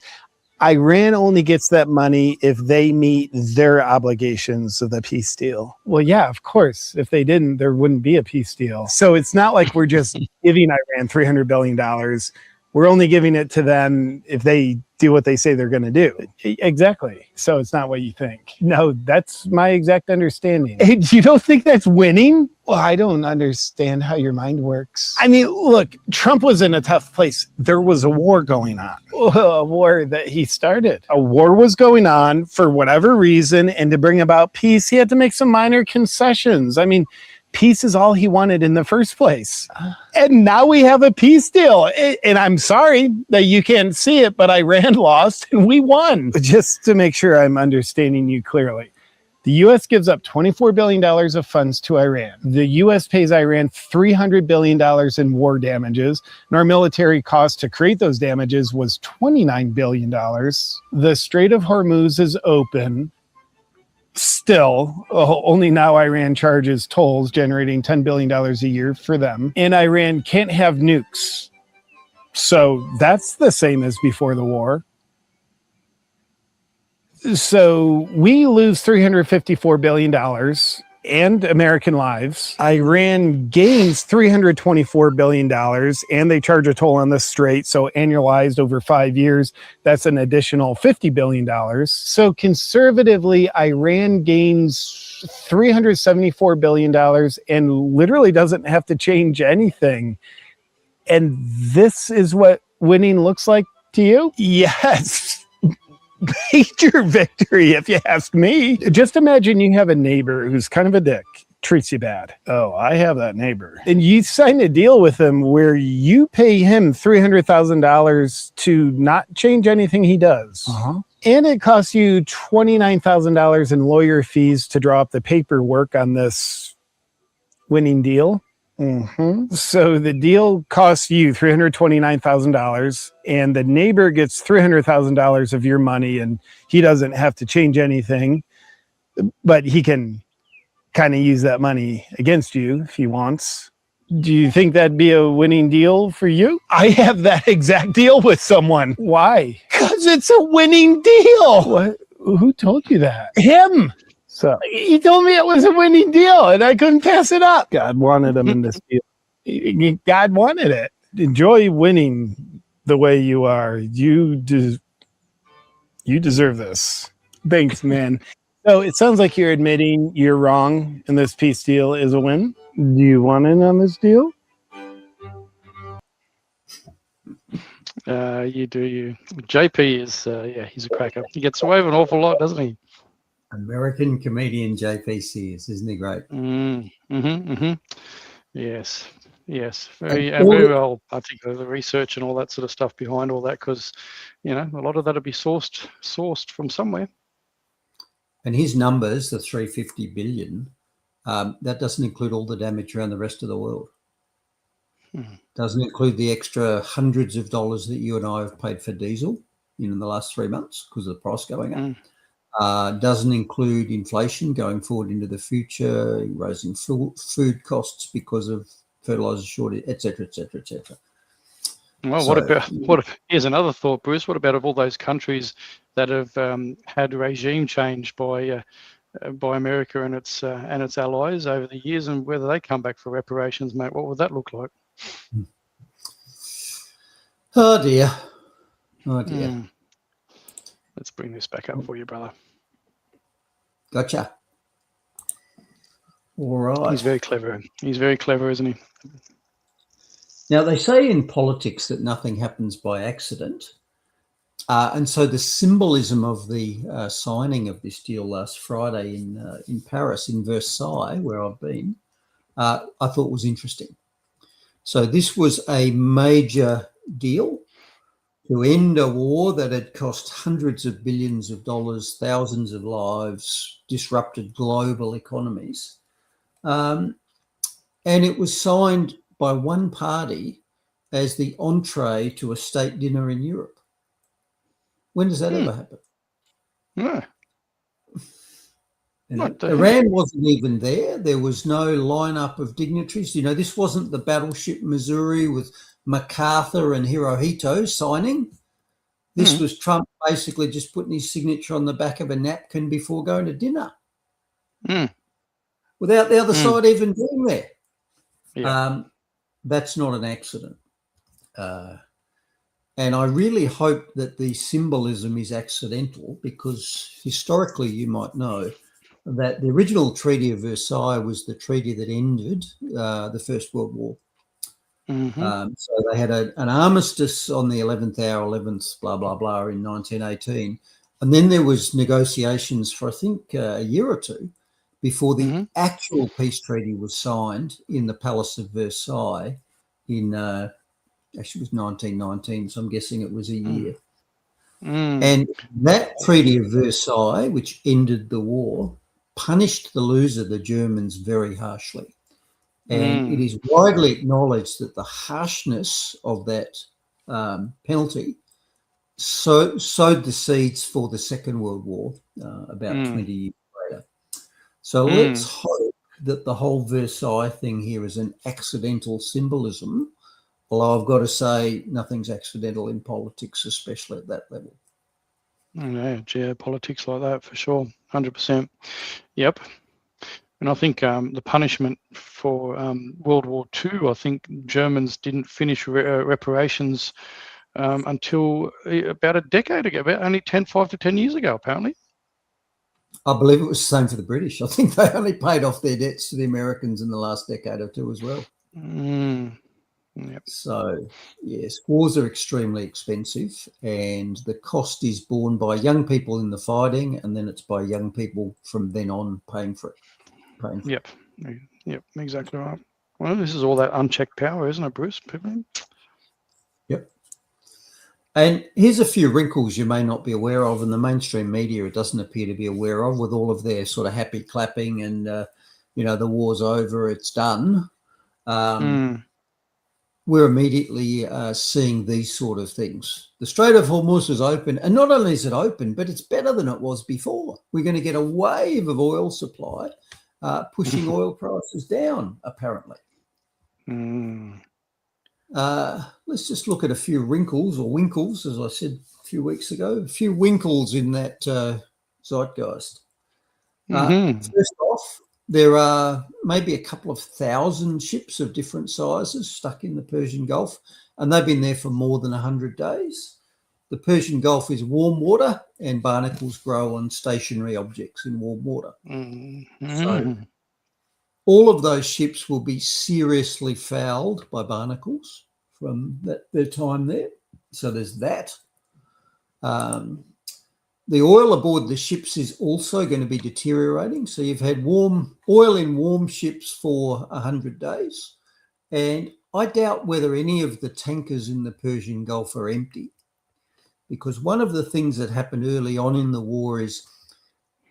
Iran only gets that money if they meet their obligations of the peace deal. Well, yeah, of course. If they didn't, there wouldn't be a peace deal. So it's not like we're just giving Iran $300 billion. We're only giving it to them if they do what they say they're going to do. Exactly. So it's not what you think. No, that's my exact understanding. Hey, you don't think that's winning? Well, I don't understand how your mind works. I mean, look, Trump was in a tough place. There was a war going on. A war that he started. A war was going on for whatever reason, and to bring about peace, he had to make some minor concessions. I mean, peace is all he wanted in the first place. And now we have a peace deal. And I'm sorry that you can't see it, but Iran lost and we won. Just to make sure I'm understanding you clearly. The U.S. gives up $24 billion of funds to Iran. The U.S. pays Iran $300 billion in war damages, and our military cost to create those damages was $29 billion. The Strait of Hormuz is open. Still, only now Iran charges tolls, generating $10 billion a year for them. And Iran can't have nukes. So that's the same as before the war. So we lose $354 billion and American lives. Iran gains $324 billion, and they charge a toll on the strait. So annualized over 5 years, that's an additional $50 billion. So conservatively, Iran gains $374 billion and literally doesn't have to change anything. And this is what winning looks like to you? Yes. Major victory, if you ask me. Just imagine you have a neighbor who's kind of a dick, treats you bad. Oh, I have that neighbor. And you sign a deal with him where you pay him $300,000 to not change anything he does. And it costs you $29,000 in lawyer fees to draw up the paperwork on this winning deal. So the deal costs you $329,000 and the neighbor gets $300,000 of your money, and he doesn't have to change anything, but he can kind of use that money against you if he wants. Do you think that'd be a winning deal for you? I have that exact deal with someone. Why? Because it's a winning deal. What? Who told you that? Him. So he told me it was a winning deal and I couldn't pass it up. God wanted him in this deal. God wanted it. Enjoy winning the way you are. You deserve this. Thanks, man. So it sounds like you're admitting you're wrong and this peace deal is a win. Do you want in on this deal? You do you. JP is, yeah, he's a cracker. He gets away with an awful lot, doesn't he? American comedian JP Sears, isn't he great? Yes, yes, very well. I think the research and all that sort of stuff behind all that, because you know a lot of that'll be sourced from somewhere. And his numbers, the 350 billion, that doesn't include all the damage around the rest of the world. Doesn't include the extra hundreds of dollars that you and I have paid for diesel in the last 3 months because of the price going up. Doesn't include inflation going forward into the future, rising food costs because of fertilizer shortage, etc., etc., etc. Well, so, here's another thought, Bruce. What about all those countries that have had regime change by America and its allies over the years, and whether they come back for reparations, mate? What would that look like? Oh dear. Oh dear. Let's bring this back up for you, brother. Gotcha. All right. He's very clever. He's very clever, isn't he? Now, they say in politics that nothing happens by accident. And so the symbolism of the signing of this deal last Friday in Paris, in Versailles, where I've been, I thought was interesting. So this was a major deal to end a war that had cost hundreds of billions of dollars, thousands of lives, disrupted global economies. And it was signed by one party as the entree to a state dinner in Europe. When does that ever happen? No. Iran wasn't even there. There was no lineup of dignitaries. This wasn't the battleship Missouri with MacArthur and Hirohito signing. This was Trump basically just putting his signature on the back of a napkin before going to dinner, without the other side even being there. Yeah. That's not an accident. And I really hope that the symbolism is accidental, because historically you might know that the original Treaty of Versailles was the treaty that ended the First World War. So they had an armistice on the 11th hour, 11th, blah, blah, blah, in 1918. And then there was negotiations for, I think, a year or two before the actual peace treaty was signed in the Palace of Versailles in, actually it was 1919, so I'm guessing it was a year. And that Treaty of Versailles, which ended the war, punished the loser, the Germans, very harshly. And it is widely acknowledged that the harshness of that penalty sowed the seeds for the Second World War about 20 years later. So let's hope that the whole Versailles thing here is an accidental symbolism, although I've got to say nothing's accidental in politics, especially at that level. Yeah, geopolitics like that, for sure, 100%. Yep. And I think the punishment for World War II, I think Germans didn't finish reparations until about a decade ago, about only 5 to 10 years ago, apparently. I believe it was the same for the British. I think they only paid off their debts to the Americans in the last decade or two as well. Yep. So, yes, wars are extremely expensive, and the cost is borne by young people in the fighting, and then it's by young people from then on paying for it. Yep, exactly right. Well, this is all that unchecked power, isn't it, Bruce? Yep. And here's a few wrinkles you may not be aware of, and the mainstream media doesn't appear to be aware of, with all of their sort of happy clapping and, the war's over, it's done. We're immediately seeing these sort of things. The Strait of Hormuz is open, and not only is it open, but it's better than it was before. We're going to get a wave of oil supply pushing oil prices down, apparently. Let's just look at a few wrinkles, or winkles, as I said a few weeks ago, a few winkles in that zeitgeist. First off, there are maybe a couple of thousand ships of different sizes stuck in the Persian Gulf, and they've been there for more than 100 days. The Persian Gulf is warm water, and barnacles grow on stationary objects in warm water. So all of those ships will be seriously fouled by barnacles from their time there. So there's that. The oil aboard the ships is also going to be deteriorating. So you've had oil in warm ships for 100 days. And I doubt whether any of the tankers in the Persian Gulf are empty, because one of the things that happened early on in the war is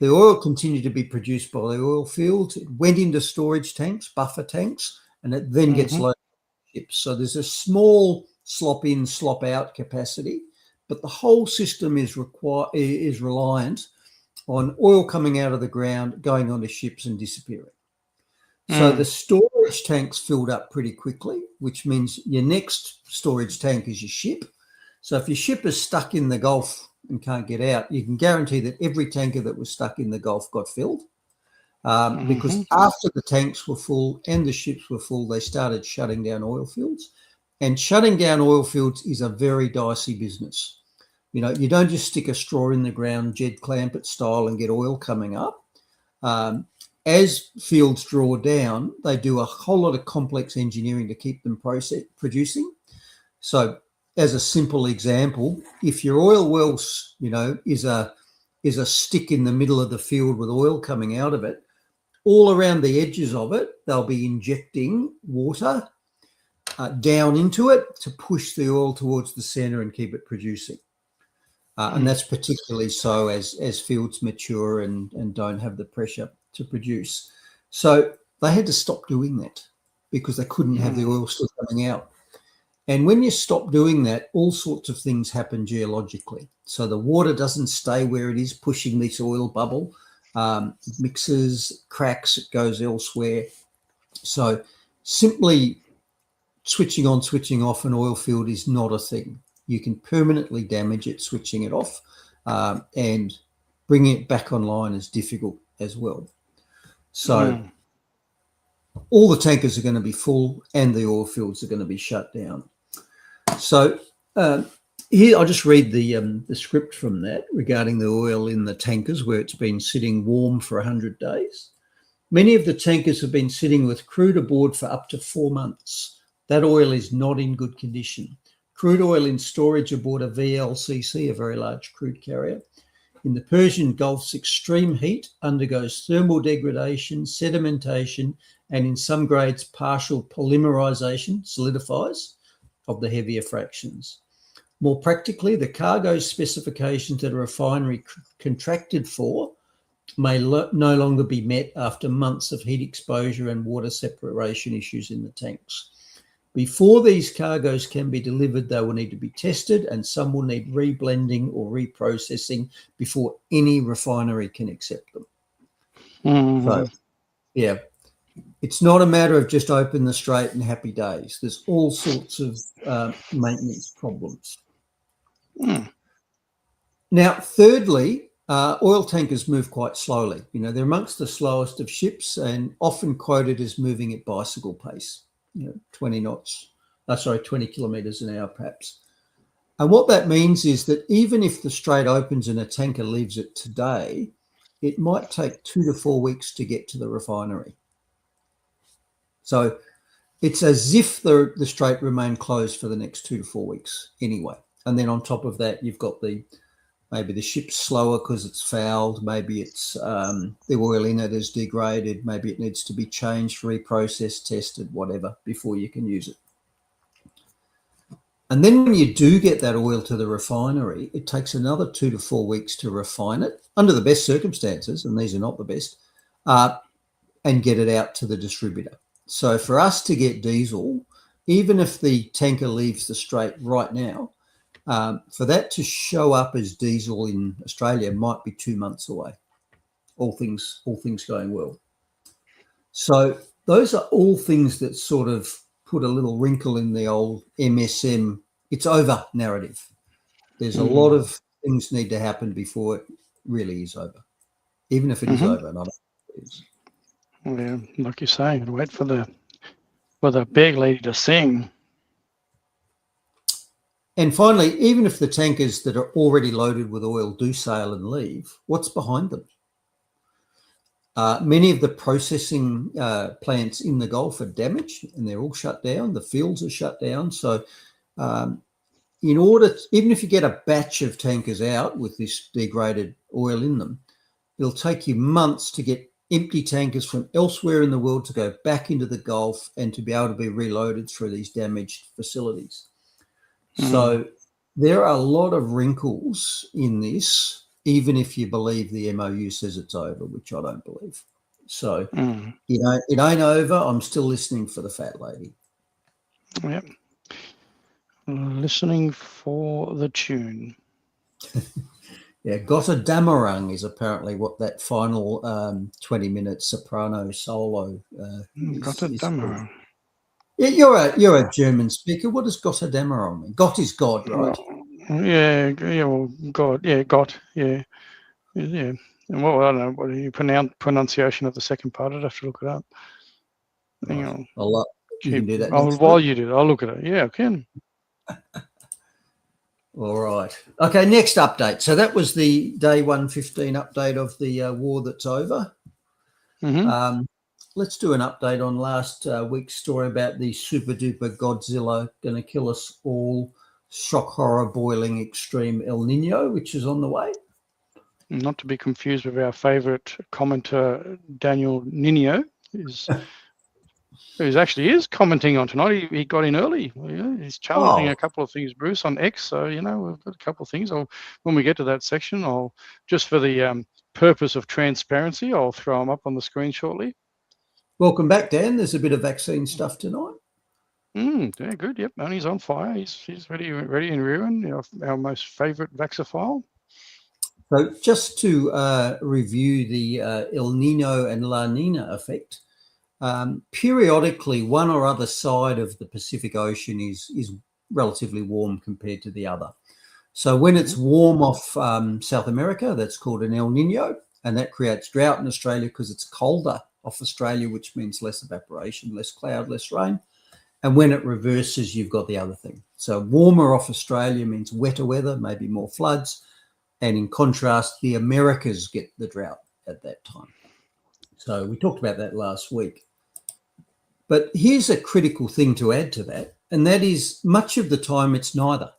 the oil continued to be produced by the oil fields. It went into storage tanks, buffer tanks, and it then gets loaded on ships. So there's a small slop in, slop out capacity, but the whole system is reliant on oil coming out of the ground, going onto ships and disappearing. So the storage tanks filled up pretty quickly, which means your next storage tank is your ship. So if your ship is stuck in the Gulf and can't get out, you can guarantee that every tanker that was stuck in the Gulf got filled, because after the tanks were full and the ships were full, they started shutting down oil fields. And shutting down oil fields is a very dicey business. You don't just stick a straw in the ground, Jed Clampett style, and get oil coming up. As fields draw down, they do a whole lot of complex engineering to keep them producing. So as a simple example, if your oil well, is a stick in the middle of the field with oil coming out of it, all around the edges of it, they'll be injecting water down into it to push the oil towards the center and keep it producing. And that's particularly so as fields mature and don't have the pressure to produce. So they had to stop doing that because they couldn't have the oil still coming out. And when you stop doing that, all sorts of things happen geologically. So the water doesn't stay where it is, pushing this oil bubble. It mixes, cracks, it goes elsewhere. So simply switching on, switching off an oil field is not a thing. You can permanently damage it, switching it off, and bringing it back online is difficult as well. So all the tankers are going to be full and the oil fields are going to be shut down. So here I'll just read the script from that regarding the oil in the tankers where it's been sitting warm for 100 days. Many of the tankers have been sitting with crude aboard for up to 4 months. That oil is not in good condition. Crude oil in storage aboard a VLCC, a very large crude carrier, in the Persian Gulf's extreme heat undergoes thermal degradation, sedimentation, and in some grades partial polymerization, solidifies, of the heavier fractions. More practically, the cargo specifications that a refinery contracted for may no longer be met after months of heat exposure and water separation issues in the tanks. Before these cargoes can be delivered, they will need to be tested, and some will need reblending or reprocessing before any refinery can accept them. So, yeah, it's not a matter of just open the strait and happy days. There's all sorts of maintenance problems. Now, thirdly, oil tankers move quite slowly. You know, they're amongst the slowest of ships and often quoted as moving at bicycle pace. 20 kilometres an hour perhaps. And what that means is that even if the strait opens and a tanker leaves it today, it might take 2 to 4 weeks to get to the refinery. So it's as if the strait remained closed for the next 2 to 4 weeks anyway. And then on top of that, you've got maybe the ship's slower because it's fouled. Maybe it's the oil in it is degraded. Maybe it needs to be changed, reprocessed, tested, whatever, before you can use it. And then when you do get that oil to the refinery, it takes another 2 to 4 weeks to refine it under the best circumstances, and these are not the best, and get it out to the distributor. So for us to get diesel, even if the tanker leaves the strait right now, for that to show up as diesel in Australia might be 2 months away, all things going well. So those are all things that sort of put a little wrinkle in the old MSM, it's over narrative. There's a lot of things need to happen before it really is over, even if it is over, not it is. Yeah, like you're saying, wait for the big lady to sing. And finally, even if the tankers that are already loaded with oil do sail and leave, what's behind them? Many of the processing plants in the Gulf are damaged and they're all shut down. The fields are shut down. So even if you get a batch of tankers out with this degraded oil in them, it'll take you months to get empty tankers from elsewhere in the world to go back into the Gulf and to be able to be reloaded through these damaged facilities. So there are a lot of wrinkles in this, even if you believe the MOU says it's over, which I don't believe. So, it ain't over. I'm still listening for the fat lady. Yep. Listening for the tune. Yeah, Gotta Damarung is apparently what that final 20-minute soprano solo Gotta Damarung. Yeah, you're a German speaker. What does Gotta Damarung mean? Gott is God, right? Yeah, well, God, yeah, Gott, yeah. And well, I don't know what you pronunciation of the second part. I'd have to look it up. Hang on. You can do that. While you do it, I'll look at it. Yeah, I can. All right. Okay, next update. So that was the day 115 update of the war that's over. Let's do an update on last week's story about the super duper Godzilla going to kill us all, shock horror boiling extreme El Nino, which is on the way. Not to be confused with our favourite commenter, Daniel Nino, is He actually is commenting on tonight. He got in early. Yeah, he's challenging Oh. a couple of things, Bruce, on X. So, we've got a couple of things. When we get to that section, I'll just for the purpose of transparency, I'll throw them up on the screen shortly. Welcome back, Dan. There's a bit of vaccine stuff tonight. Yeah, good. Yep, and he's on fire. He's ready and rearing. Our most favourite Vaxophile. So just to review the El Nino and La Nina effect, periodically one or other side of the Pacific Ocean is relatively warm compared to the other. So when it's warm off South America, that's called an El Nino, and that creates drought in Australia because it's colder off Australia, which means less evaporation, less cloud, less rain. And when it reverses, you've got the other thing. So warmer off Australia means wetter weather, maybe more floods. And in contrast, the Americas get the drought at that time. So we talked about that last week. But here's a critical thing to add to that, and that is much of the time it's neither.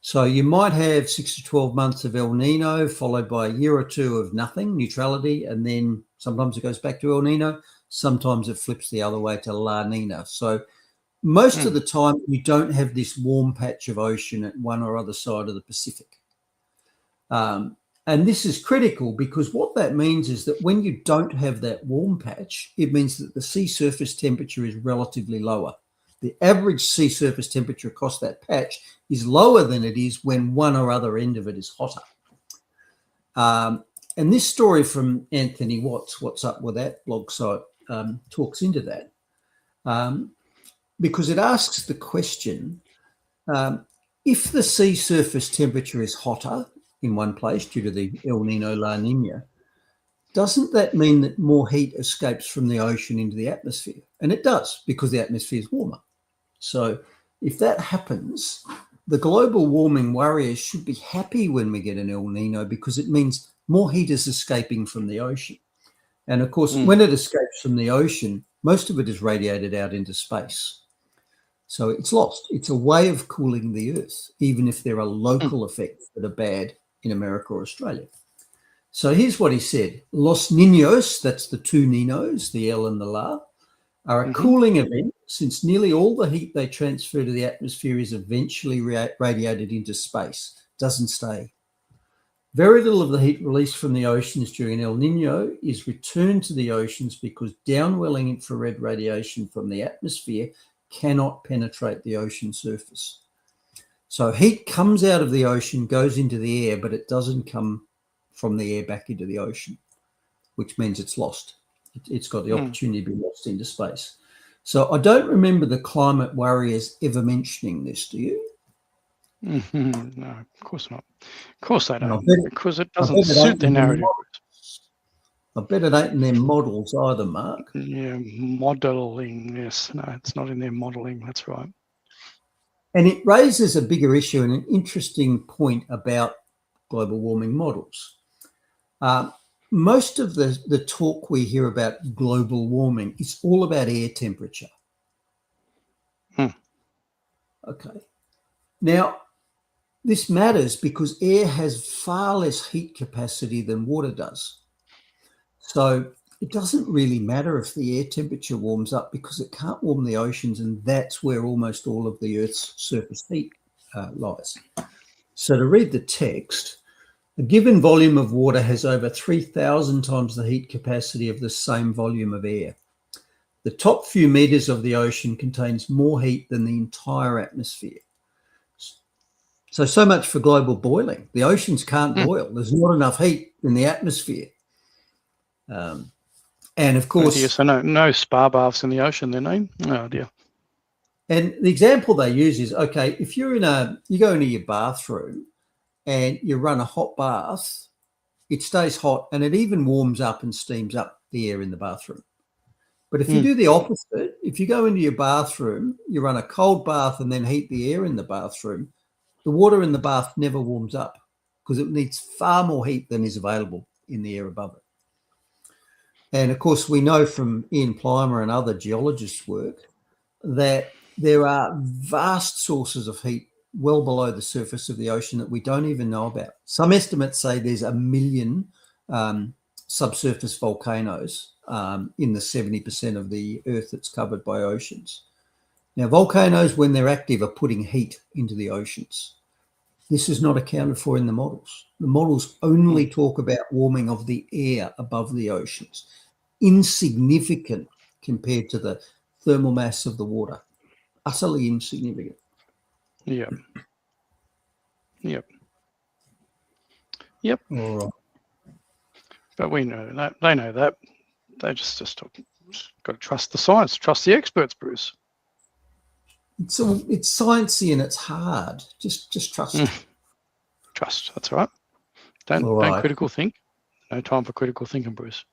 So you might have 6 to 12 months of El Nino, followed by a year or two of nothing, neutrality, and then sometimes it goes back to El Nino, sometimes it flips the other way to La Nina. So most of the time you don't have this warm patch of ocean at one or other side of the Pacific. And this is critical because what that means is that when you don't have that warm patch, it means that the sea surface temperature is relatively lower. The average sea surface temperature across that patch is lower than it is when one or other end of it is hotter. And this story from Anthony Watts, What's Up With That blog site, talks into that because it asks the question, if the sea surface temperature is hotter in one place due to the El Nino La Nina, doesn't that mean that more heat escapes from the ocean into the atmosphere? And it does, because the atmosphere is warmer. So if that happens, the global warming warriors should be happy when we get an El Nino because it means more heat is escaping from the ocean. And of course, when it escapes from the ocean, most of it is radiated out into space. So it's lost. It's a way of cooling the Earth, even if there are local effects that are bad in America or Australia. So here's what he said. Los Niños, that's the two Ninos, the El and the La, are a cooling event since nearly all the heat they transfer to the atmosphere is eventually radiated into space, doesn't stay. Very little of the heat released from the oceans during El Nino is returned to the oceans because downwelling infrared radiation from the atmosphere cannot penetrate the ocean surface. So heat comes out of the ocean, goes into the air, but it doesn't come from the air back into the ocean, which means it's lost. It's got the opportunity to be lost into space. So I don't remember the climate warriors ever mentioning this, do you? No, of course not. Of course they don't, bet because it doesn't suit their narrative. I bet it ain't in their models either, Mark. Yeah, modelling. Yes, no, it's not in their modelling. That's right. And it raises a bigger issue and an interesting point about global warming models. Most of the talk we hear about global warming is all about air temperature. Okay. Now, this matters because air has far less heat capacity than water does. So it doesn't really matter if the air temperature warms up because it can't warm the oceans, and that's where almost all of the Earth's surface heat lies. So to read the text, a given volume of water has over 3,000 times the heat capacity of the same volume of air. The top few meters of the ocean contains more heat than the entire atmosphere. So much for global boiling. The oceans can't boil. There's not enough heat in the atmosphere. And of course, yes, I know. No spa baths in the ocean, then, eh? Oh dear. And the example they use is, okay, if you're you go into your bathroom and you run a hot bath, it stays hot and it even warms up and steams up the air in the bathroom. But if you do the opposite, if you go into your bathroom, you run a cold bath and then heat the air in the bathroom, the water in the bath never warms up because it needs far more heat than is available in the air above it. And of course, we know from Ian Plimer and other geologists' work that there are vast sources of heat well below the surface of the ocean that we don't even know about. Some estimates say there's 1 million subsurface volcanoes in the 70% of the Earth that's covered by oceans. Now, volcanoes, when they're active, are putting heat into the oceans. This is not accounted for in the models. The models only talk about warming of the air above the oceans, insignificant compared to the thermal mass of the water, utterly insignificant. Yep. All right. But we know that. They know that. They just got to trust the science, trust the experts, Bruce. It's sciencey and it's hard. Just trust. Trust. That's right. Don't critical think. No time for critical thinking, Bruce.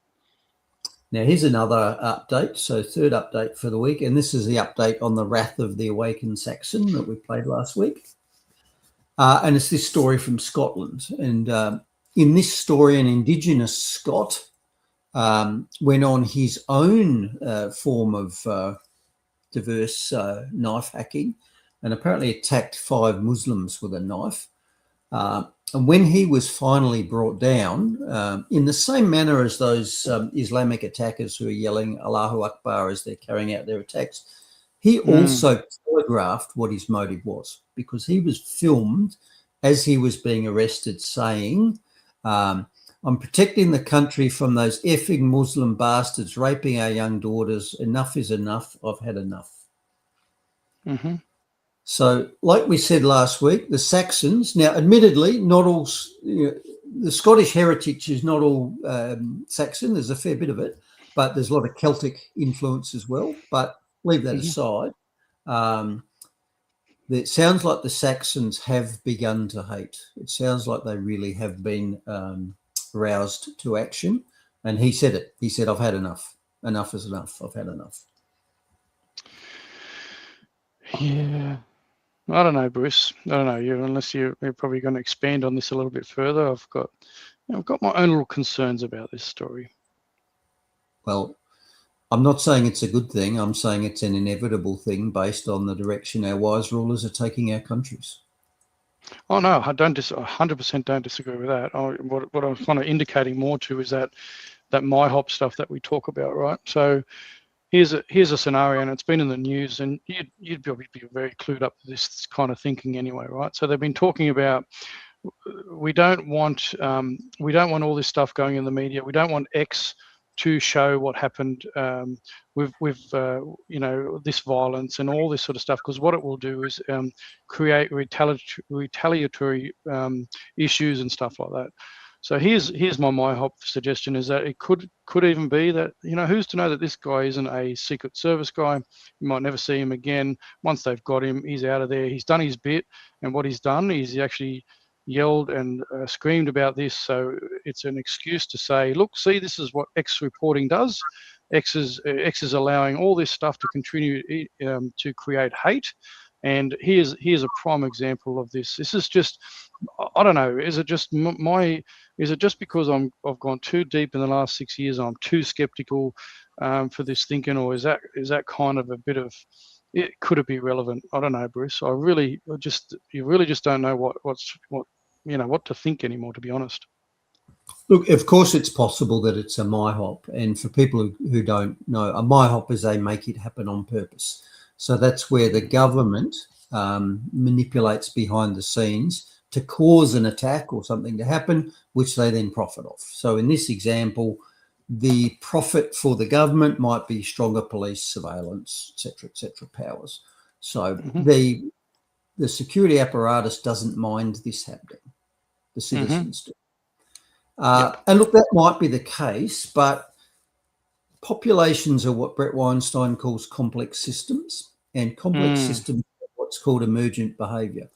Now, here's another update. So, third update for the week. And this is the update on the Wrath of the Awakened Saxon that we played last week. And it's this story from Scotland. And in this story, an Indigenous Scot went on his own form of diverse knife hacking and apparently attacked 5 Muslims with a knife. And when he was finally brought down, in the same manner as those Islamic attackers who are yelling Allahu Akbar as they're carrying out their attacks, he also telegraphed what his motive was, because he was filmed as he was being arrested saying, I'm protecting the country from those effing Muslim bastards raping our young daughters. Enough is enough. I've had enough. Mm-hmm. So, like we said last week, the Saxons, now admittedly, not all, the Scottish heritage is not all Saxon. There's a fair bit of it, but there's a lot of Celtic influence as well. But leave that aside. It sounds like the Saxons have begun to hate. It sounds like they really have been roused to action. And he said it. He said, I've had enough. Enough is enough. I've had enough. Yeah. I don't know, Bruce. I don't know. Unless you're probably going to expand on this a little bit further. I've got my own little concerns about this story. Well, I'm not saying it's a good thing. I'm saying it's an inevitable thing based on the direction our wise rulers are taking our countries. Oh no, I 100% don't disagree with that. What I was kind of indicating more to is that MyHop stuff that we talk about, right? So here's a scenario, and it's been in the news, and you'd probably be very clued up to this kind of thinking anyway, right? So they've been talking about we don't want all this stuff going in the media. We don't want X to show what happened with this violence and all this sort of stuff, because what it will do is create retaliatory issues and stuff like that. So here's my MyHop suggestion, is that it could even be that, who's to know that this guy isn't a Secret Service guy. You might never see him again. Once they've got him, he's out of there. He's done his bit, and what he's done is he actually yelled and screamed about this. So it's an excuse to say, look, see, this is what X reporting does. X is allowing all this stuff to continue to create hate. And here's a prime example of this. This is just, I don't know. Is it just because I've gone too deep in the last 6 years? I'm too skeptical for this thinking, or is that kind of a bit of it? Could it be relevant? I don't know, Bruce. You really just don't know what to think anymore, to be honest. Look, of course, it's possible that it's a MyHop, and for people who don't know, a MyHop is a make it happen on purpose. So that's where the government manipulates behind the scenes to cause an attack or something to happen, which they then profit off. So in this example, the profit for the government might be stronger police surveillance, et cetera, powers. So the security apparatus doesn't mind this happening. The citizens do. And look, that might be the case, but populations are what Brett Weinstein calls complex systems, and complex systems are what's called emergent behaviour.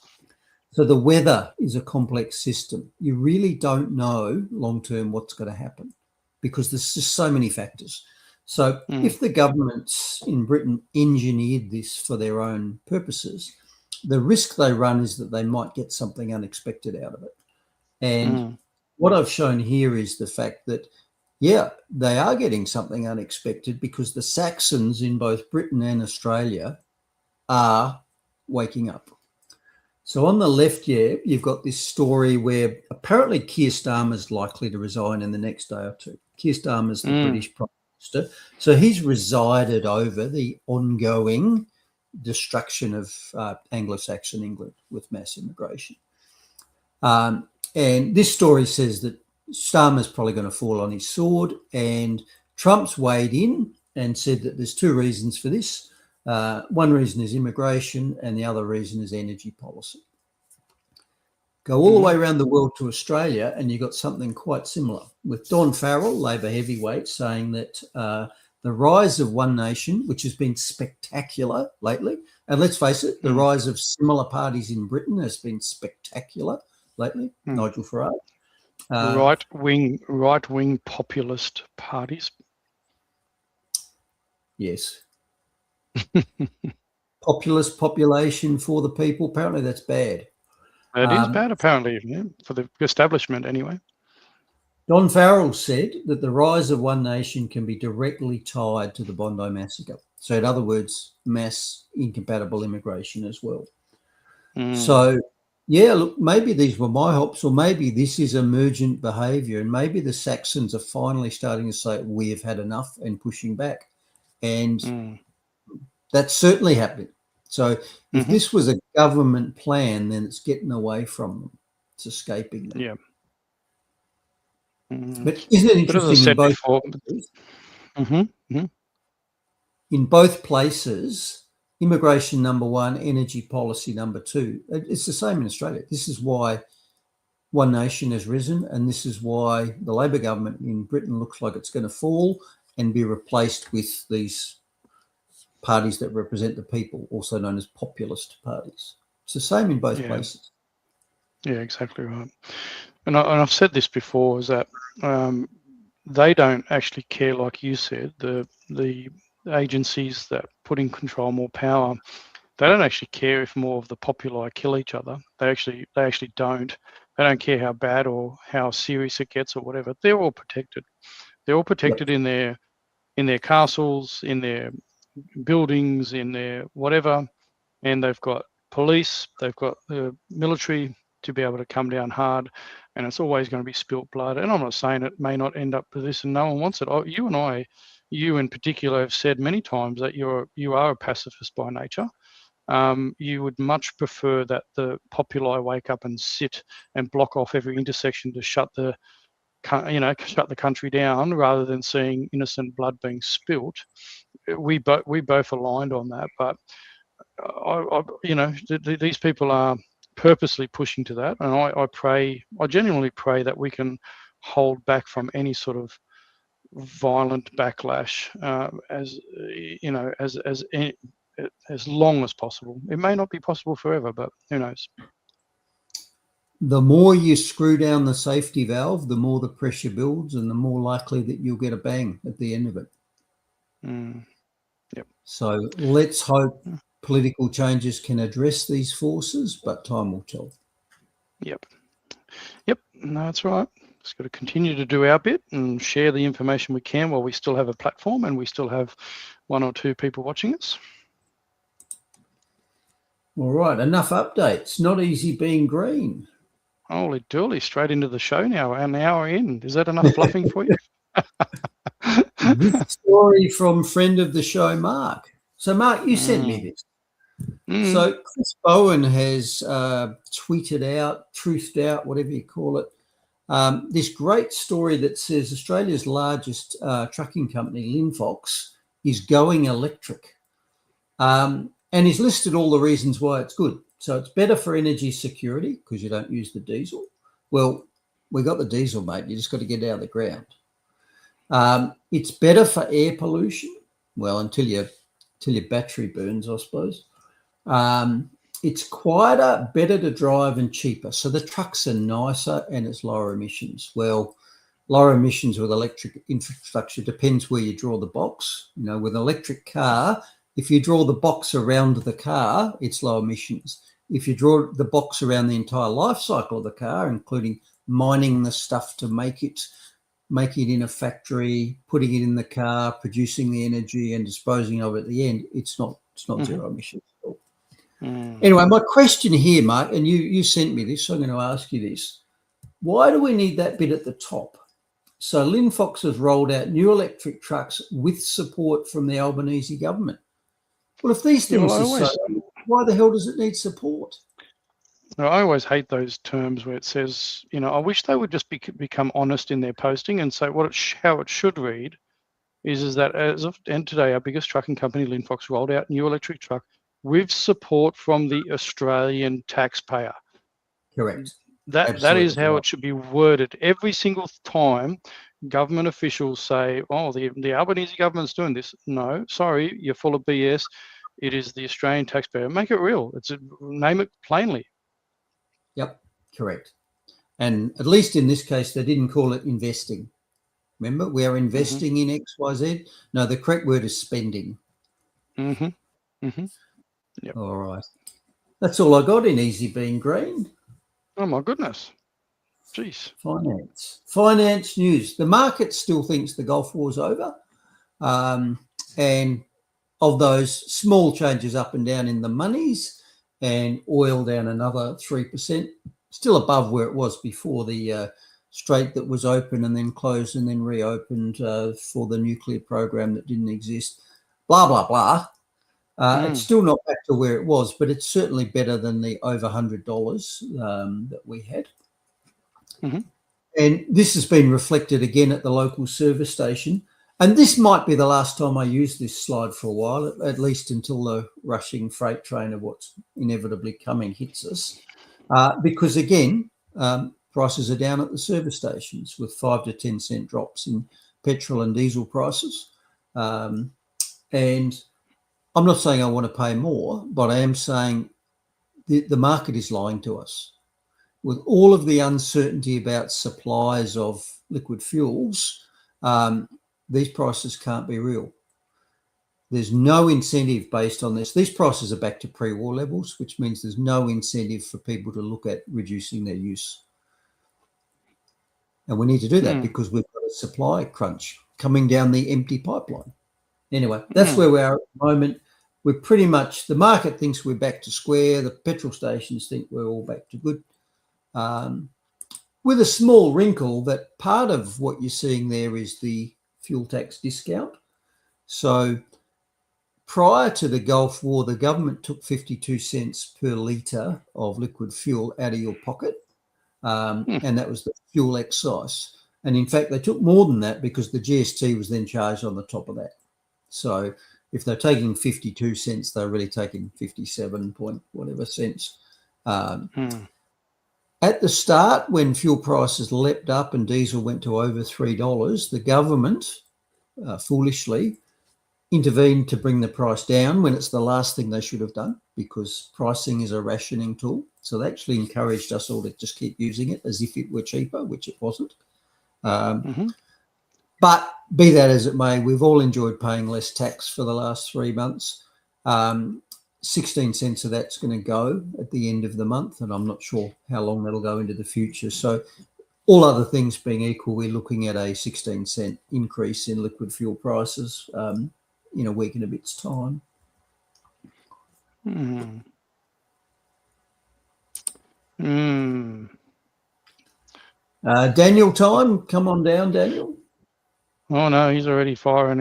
So the weather is a complex system. You really don't know long-term what's going to happen because there's just so many factors. So if the governments in Britain engineered this for their own purposes, the risk they run is that they might get something unexpected out of it. And what I've shown here is the fact that, they are getting something unexpected because the Saxons in both Britain and Australia are waking up. So on the left here, you've got this story where apparently Keir Starmer's likely to resign in the next day or two. Keir Starmer's the British Prime Minister. So he's resided over the ongoing destruction of Anglo-Saxon England with mass immigration. And this story says that Starmer's probably going to fall on his sword, and Trump's weighed in and said that there's two reasons for this. One reason is immigration, and the other reason is energy policy. Go all the way around the world to Australia, and you got something quite similar with Don Farrell, Labor heavyweight, saying that the rise of One Nation, which has been spectacular lately, and let's face it, the rise of similar parties in Britain has been spectacular lately. Nigel Farage. Right-wing populist parties. Yes. Populist population for the people. Apparently that's bad. It is bad, apparently, for the establishment anyway. Don Farrell said that the rise of One Nation can be directly tied to the Bondi massacre. So in other words, mass incompatible immigration as well. So, yeah, look, maybe these were my hopes, or maybe this is emergent behaviour, and maybe the Saxons are finally starting to say we have had enough and pushing back. And that's certainly happening. So if this was a government plan, then it's getting away from them. It's escaping them. Yeah. But isn't it interesting in both places, immigration number one, energy policy number two, it's the same in Australia. This is why One Nation has risen, and this is why the Labor government in Britain looks like it's going to fall and be replaced with these parties that represent the people, also known as populist parties. It's the same in both places. Yeah, exactly right. And I've said this before, is that they don't actually care, like you said, the agencies that put in control more power, they don't actually care if more of the populi kill each other. They actually don't. They don't care how bad or how serious it gets or whatever. They're all protected. They're all protected in their castles, in their buildings, in their whatever, and they've got police, they've got the military to be able to come down hard, and it's always going to be spilt blood. And I'm not saying it may not end up with this and no one wants it. You in particular have said many times that you are a pacifist by nature. You would much prefer that the populi wake up and sit and block off every intersection to shut the country down, rather than seeing innocent blood being spilt. We both aligned on that, but these people are purposely pushing to that, and I genuinely pray that we can hold back from any sort of violent backlash as long as possible. It may not be possible forever, but who knows? The more you screw down the safety valve, the more the pressure builds, and the more likely that you'll get a bang at the end of it. Yep. So let's hope political changes can address these forces, but time will tell. Yep. No, that's right. Just got to continue to do our bit and share the information we can while we still have a platform and we still have one or two people watching us. All right, enough updates. Not easy being green. Holy dooly, straight into the show now, an hour in. Is that enough bluffing for you? This story from friend of the show, Mark. So, Mark, you sent me this. So Chris Bowen has tweeted out, truthed out, whatever you call it, this great story that says Australia's largest trucking company, Linfox, is going electric. And he's listed all the reasons why it's good. So it's better for energy security because you don't use the diesel. Well, we got the diesel, mate. You just got to get it out of the ground. It's better for air pollution. Well, until your battery burns, I suppose. It's quieter, better to drive, and cheaper. So the trucks are nicer and it's lower emissions. Well, lower emissions with electric infrastructure depends where you draw the box. With an electric car, if you draw the box around the car, it's low emissions. If you draw the box around the entire life cycle of the car, including mining the stuff to make it in a factory, putting it in the car, producing the energy and disposing of it at the end, it's not zero emissions at all. Anyway, my question here, Mark, and you sent me this, so I'm going to ask you this. Why do we need that bit at the top? So Linfox has rolled out new electric trucks with support from the Albanese government. Well, if these things are so, why the hell does it need support? I always hate those terms where it says, I wish they would just become honest in their posting and say how it should read is that as of and today, our biggest trucking company, Linfox, rolled out new electric truck with support from the Australian taxpayer. Correct. That is how it should be worded. Every single time government officials say, oh, the Albanese government's doing this. No, sorry, you're full of BS. It is the Australian taxpayer. Make it real. Name it plainly. Yep, correct. And at least in this case, they didn't call it investing. Remember, we are investing in XYZ. No, the correct word is spending. Yep. All right. That's all I got in Easy Being Green. Oh, my goodness. Jeez. Finance news. The market still thinks the Gulf War's over. And of those small changes up and down in the monies, and oil down another 3%, still above where it was before the strait that was open and then closed and then reopened for the nuclear program that didn't exist, blah, blah, blah. It's still not back to where it was, but it's certainly better than the over $100 that we had. And this has been reflected again at the local service station. And this might be the last time I use this slide for a while, at least until the rushing freight train of what's inevitably coming hits us. Because again, prices are down at the service stations with 5 to 10 cent drops in petrol and diesel prices. And I'm not saying I want to pay more, but I am saying the market is lying to us. With all of the uncertainty about supplies of liquid fuels, these prices can't be real. There's no incentive based on this. These prices are back to pre-war levels, which means there's no incentive for people to look at reducing their use. And we need to do that because we've got a supply crunch coming down the empty pipeline. Anyway, that's where we are at the moment. We're pretty much, the market thinks we're back to square. The petrol stations think we're all back to good. With a small wrinkle that part of what you're seeing there is the fuel tax discount. So prior to the Gulf War, the government took 52 cents per litre of liquid fuel out of your pocket. And that was the fuel excise. And in fact, they took more than that because the GST was then charged on the top of that. So if they're taking 52 cents, they're really taking 57 point whatever cents. At the start, when fuel prices leapt up and diesel went to over $3, the government foolishly intervened to bring the price down when it's the last thing they should have done, because pricing is a rationing tool. So they actually encouraged us all to just keep using it as if it were cheaper, which it wasn't. But be that as it may, we've all enjoyed paying less tax for the last 3 months. 16 cents of that's going to go at the end of the month, and I'm not sure how long that'll go into the future. So all other things being equal, we're looking at a 16 cent increase in liquid fuel prices in a week and a bit's time. Daniel time, come on down, Daniel. Oh no, he's already firing.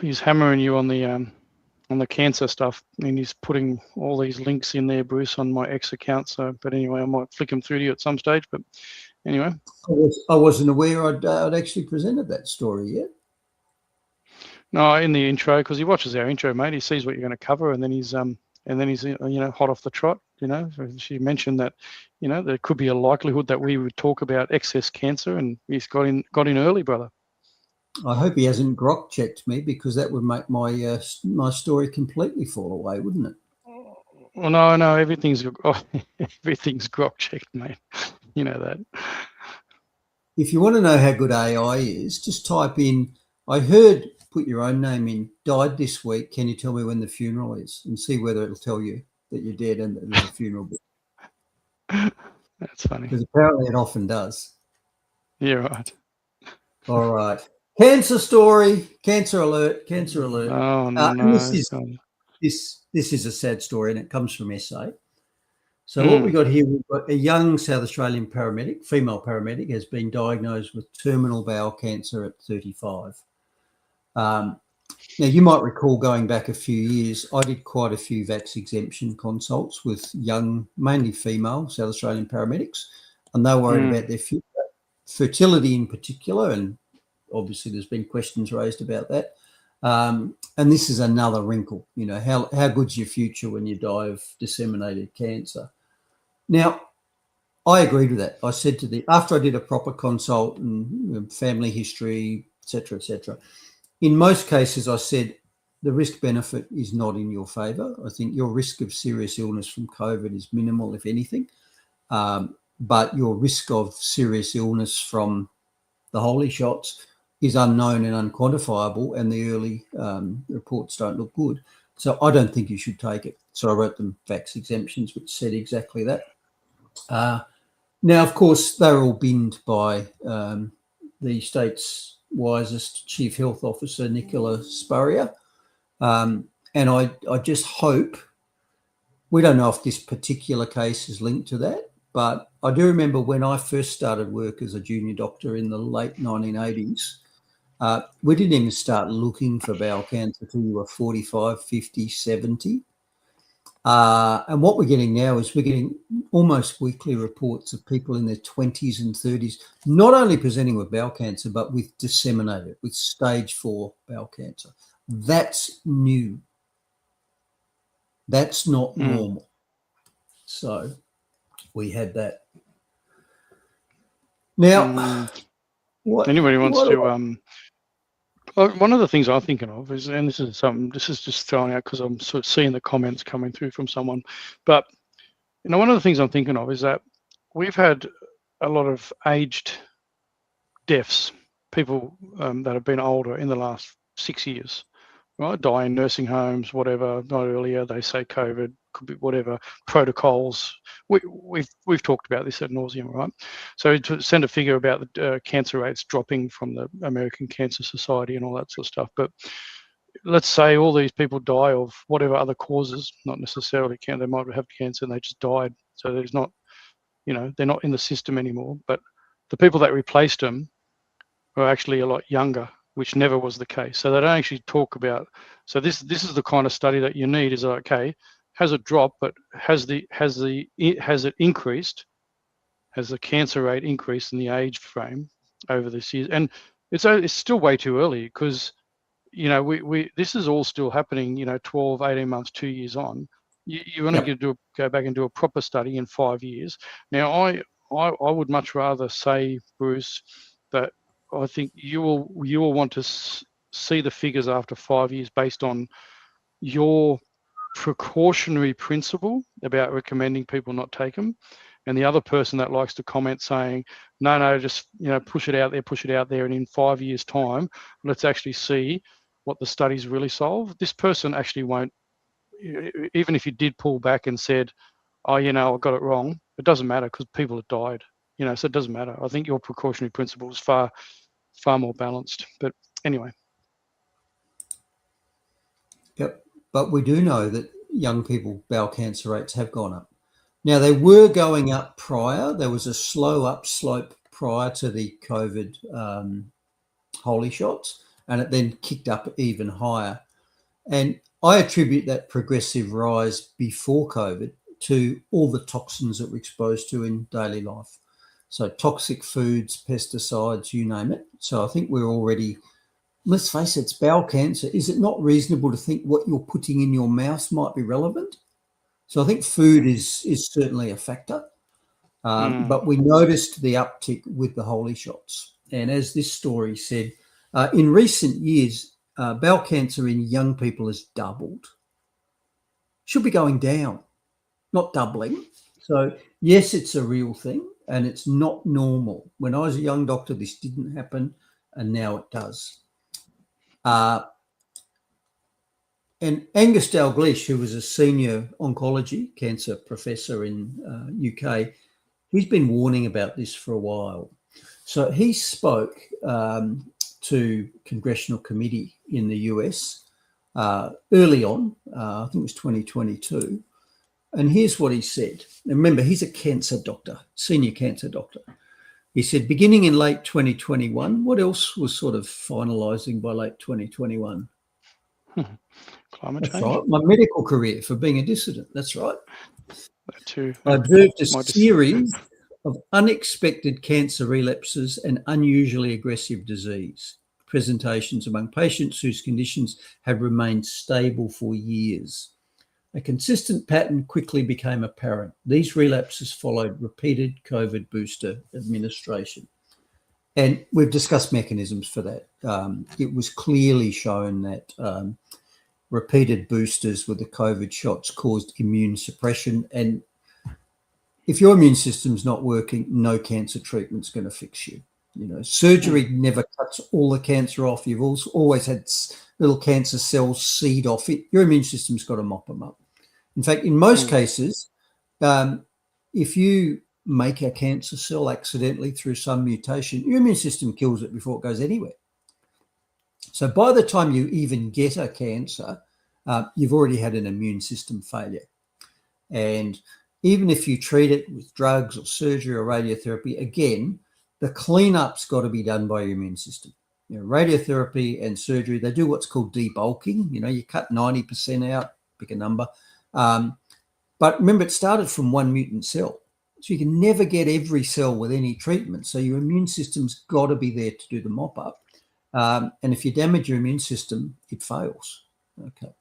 He's hammering you on the cancer stuff, and he's putting all these links in there, Bruce, on my X account. So, but anyway, I might flick them through to you at some stage. But anyway, I wasn't aware I'd actually presented that story yet. No, in the intro, because he watches our intro, mate. He sees what you're going to cover, and then he's hot off the trot. She mentioned that there could be a likelihood that we would talk about excess cancer, and he's got in early, brother. I hope he hasn't grok checked me, because that would make my story completely fall away, wouldn't it? Well, no, everything's grok checked, mate. You know that. If you want to know how good AI is, just type in, I heard, put your own name in, died this week, can you tell me when the funeral is? And see whether it'll tell you that you're dead and that there's a funeral. That's funny. Because apparently it often does. Yeah, right. All right. Cancer story, cancer alert. Oh, no. This is a sad story, and it comes from SA. So what we got here, we've got a young South Australian paramedic, female paramedic, has been diagnosed with terminal bowel cancer at 35. Now, you might recall going back a few years, I did quite a few VAX exemption consults with young, mainly female South Australian paramedics, and they were worried about their future, fertility in particular, and obviously there's been questions raised about that. And this is another wrinkle, you know, how good's your future when you die of disseminated cancer? Now, I agreed with that. I said after I did a proper consult and family history, et cetera, in most cases, I said the risk benefit is not in your favour. I think your risk of serious illness from COVID is minimal, if anything. But your risk of serious illness from the holy shots is unknown and unquantifiable, and the early reports don't look good. So I don't think you should take it. So I wrote them VAX exemptions, which said exactly that. Now, of course, they're all binned by the state's wisest Chief Health Officer, Nicola Spurrier. And I just hope, we don't know if this particular case is linked to that, but I do remember when I first started work as a junior doctor in the late 1980s, we didn't even start looking for bowel cancer until you were 45, 50, 70. And what we're getting now is we're getting almost weekly reports of people in their 20s and 30s, not only presenting with bowel cancer, but with disseminated, with stage 4 bowel cancer. That's new. That's not normal. So we had that. Now, anybody wants to... Well, one of the things I'm thinking of is, and this is just thrown out because I'm sort of seeing the comments coming through from someone, but you know, one of the things I'm thinking of is that we've had a lot of aged deaths, people that have been older in the last 6 years, right? Die in nursing homes, whatever. Not earlier, they say COVID, could be whatever protocols. We've talked about this ad nauseum, right? So to send a figure about the cancer rates dropping from the American Cancer Society and all that sort of stuff, but let's say all these people die of whatever other causes, not necessarily cancer. They might have cancer and they just died. So there's not, you know, they're not in the system anymore. But the people that replaced them are actually a lot younger, which never was the case. So they don't actually talk about. So this is the kind of study that you need. Is like, okay, has it dropped, but has it increased? Has the cancer rate increased in the age frame over this year? And it's still way too early because, you know, we this is all still happening, you know, 12, 18 months, 2 years on. You want to go back and do a proper study in 5 years. Now, I would much rather say, Bruce, that I think you will want to see the figures after 5 years based on your precautionary principle about recommending people not take them, and the other person that likes to comment saying, no, just, you know, push it out there, and in 5 years' time, let's actually see what the studies really solve. This person actually won't, even if you did pull back and said, oh, you know, I got it wrong, it doesn't matter because people have died, you know, so it doesn't matter. I think your precautionary principle is far more balanced. But anyway. Yep. But we do know that young people bowel cancer rates have gone up. Now, they were going up prior. There was a slow upslope prior to the COVID holy shots, and it then kicked up even higher. And I attribute that progressive rise before COVID to all the toxins that we're exposed to in daily life. So toxic foods, pesticides, you name it. So I think we're already, let's face it, it's bowel cancer. Is it not reasonable to think what you're putting in your mouth might be relevant? So I think food is certainly a factor. But we noticed the uptick with the holy shots. And as this story said, in recent years, bowel cancer in young people has doubled. Should be going down, not doubling. So yes, it's a real thing and it's not normal. When I was a young doctor, this didn't happen, and now it does. And Angus Dalgleish, who was a senior oncology cancer professor in UK, he's been warning about this for a while. So he spoke to congressional committee in the US early on, I think it was 2022, And here's what he said. Remember, he's a cancer doctor, senior cancer doctor. He said, beginning in late 2021, what else was sort of finalising by late 2021? Climate That's change. right. My medical career for being a dissident. That's right. That too. I observed a series of unexpected cancer relapses and unusually aggressive disease presentations among patients whose conditions had remained stable for years. A consistent pattern quickly became apparent. These relapses followed repeated COVID booster administration. And we've discussed mechanisms for that. It was clearly shown that repeated boosters with the COVID shots caused immune suppression. And if your immune system's not working, no cancer treatment's going to fix you. You know, surgery never cuts all the cancer off. You've also always had little cancer cells seed off it. Your immune system's got to mop them up. In fact, in most cases, if you make a cancer cell accidentally through some mutation, your immune system kills it before it goes anywhere. So by the time you even get a cancer, you've already had an immune system failure. And even if you treat it with drugs or surgery or radiotherapy, again, the cleanup's got to be done by your immune system. You know, radiotherapy and surgery, they do what's called debulking. You know, you cut 90% out, pick a number. But remember, it started from one mutant cell. So you can never get every cell with any treatment. So your immune system's got to be there to do the mop up. And if you damage your immune system, it fails. Okay.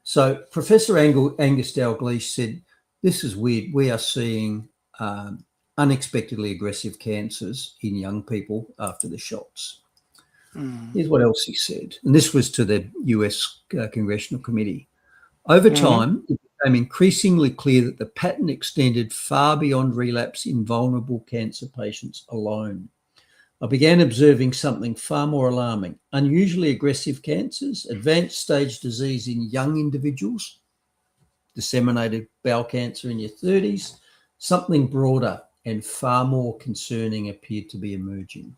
So Professor Angus Dalgleish said, this is weird. We are seeing unexpectedly aggressive cancers in young people after the shots. Here's what else he said. And this was to the US Congressional Committee. Over time, it became increasingly clear that the pattern extended far beyond relapse in vulnerable cancer patients alone. I began observing something far more alarming: unusually aggressive cancers, advanced stage disease in young individuals, disseminated bowel cancer in your 30s. Something broader and far more concerning appeared to be emerging.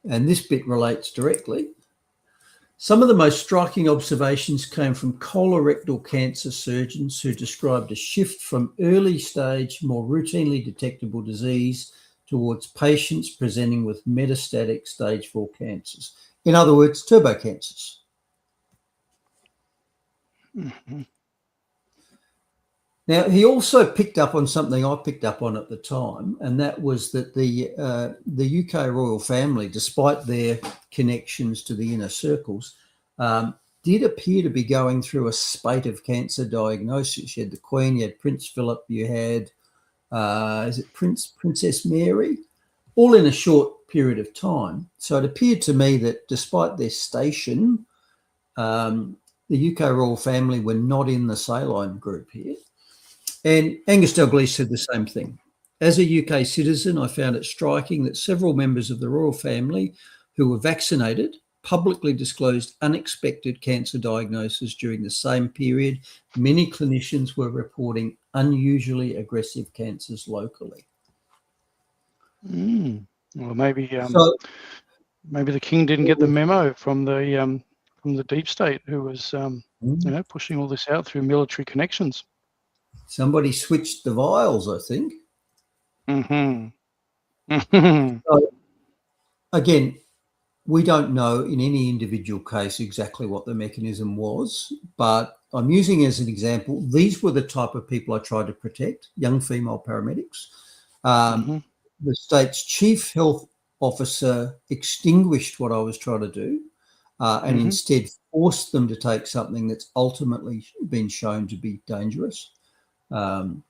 And this bit relates directly. Some of the most striking observations came from colorectal cancer surgeons who described a shift from early stage, more routinely detectable disease towards patients presenting with metastatic stage 4 cancers. In other words, turbo cancers. Now, he also picked up on something I picked up on at the time, and that was that the UK royal family, despite their connections to the inner circles, did appear to be going through a spate of cancer diagnosis. You had the Queen, you had Prince Philip, you had, Princess Mary, all in a short period of time. So it appeared to me that despite their station, the UK royal family were not in the saline group here. And Angus Dalgleish said the same thing. As a UK citizen, I found it striking that several members of the royal family who were vaccinated publicly disclosed unexpected cancer diagnosis during the same period. Many clinicians were reporting unusually aggressive cancers locally. Well, maybe maybe the king didn't get the memo from the deep state, who was pushing all this out through military connections. Somebody switched the vials, I think. So, again, we don't know in any individual case exactly what the mechanism was, but I'm using as an example, these were the type of people I tried to protect, young female paramedics. The state's chief health officer extinguished what I was trying to do and instead forced them to take something that's ultimately been shown to be dangerous. And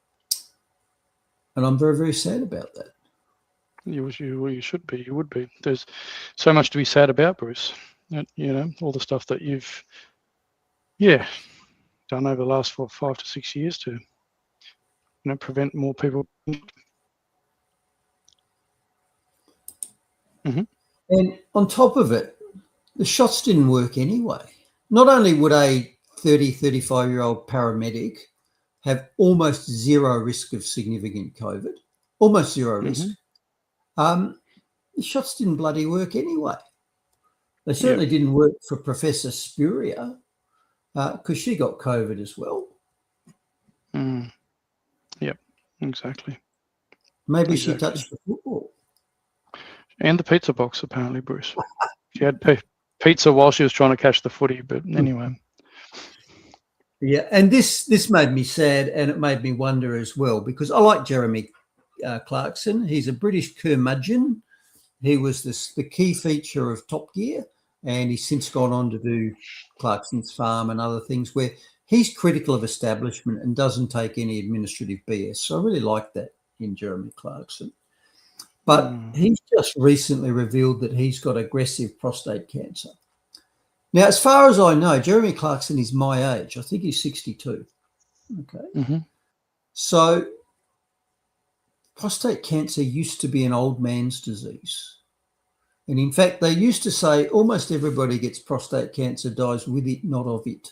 I'm very, very sad about that. You should be. You would be. There's so much to be sad about, Bruce. You know, all the stuff that you've, done over the last 5 to 6 years to, prevent more people. And on top of it, the shots didn't work anyway. Not only would a 30, 35-year-old paramedic have almost zero risk of significant COVID, almost zero risk. The shots didn't bloody work anyway. They certainly didn't work for Professor Spurrier because she got COVID as well. Mm. Yep, exactly. Maybe she Exactly. touched the football. And the pizza box, apparently, Bruce. She had pizza while she was trying to catch the footy, but anyway. Yeah, and this made me sad, and it made me wonder as well, because I like Jeremy Clarkson. He's a British curmudgeon. He was the key feature of Top Gear, and he's since gone on to do Clarkson's Farm and other things where he's critical of establishment and doesn't take any administrative BS. So I really like that in Jeremy Clarkson. But he's just recently revealed that he's got aggressive prostate cancer. Now, as far as I know, Jeremy Clarkson is my age. I think he's 62. Okay. Mm-hmm. So prostate cancer used to be an old man's disease. And in fact, they used to say almost everybody gets prostate cancer, dies with it, not of it.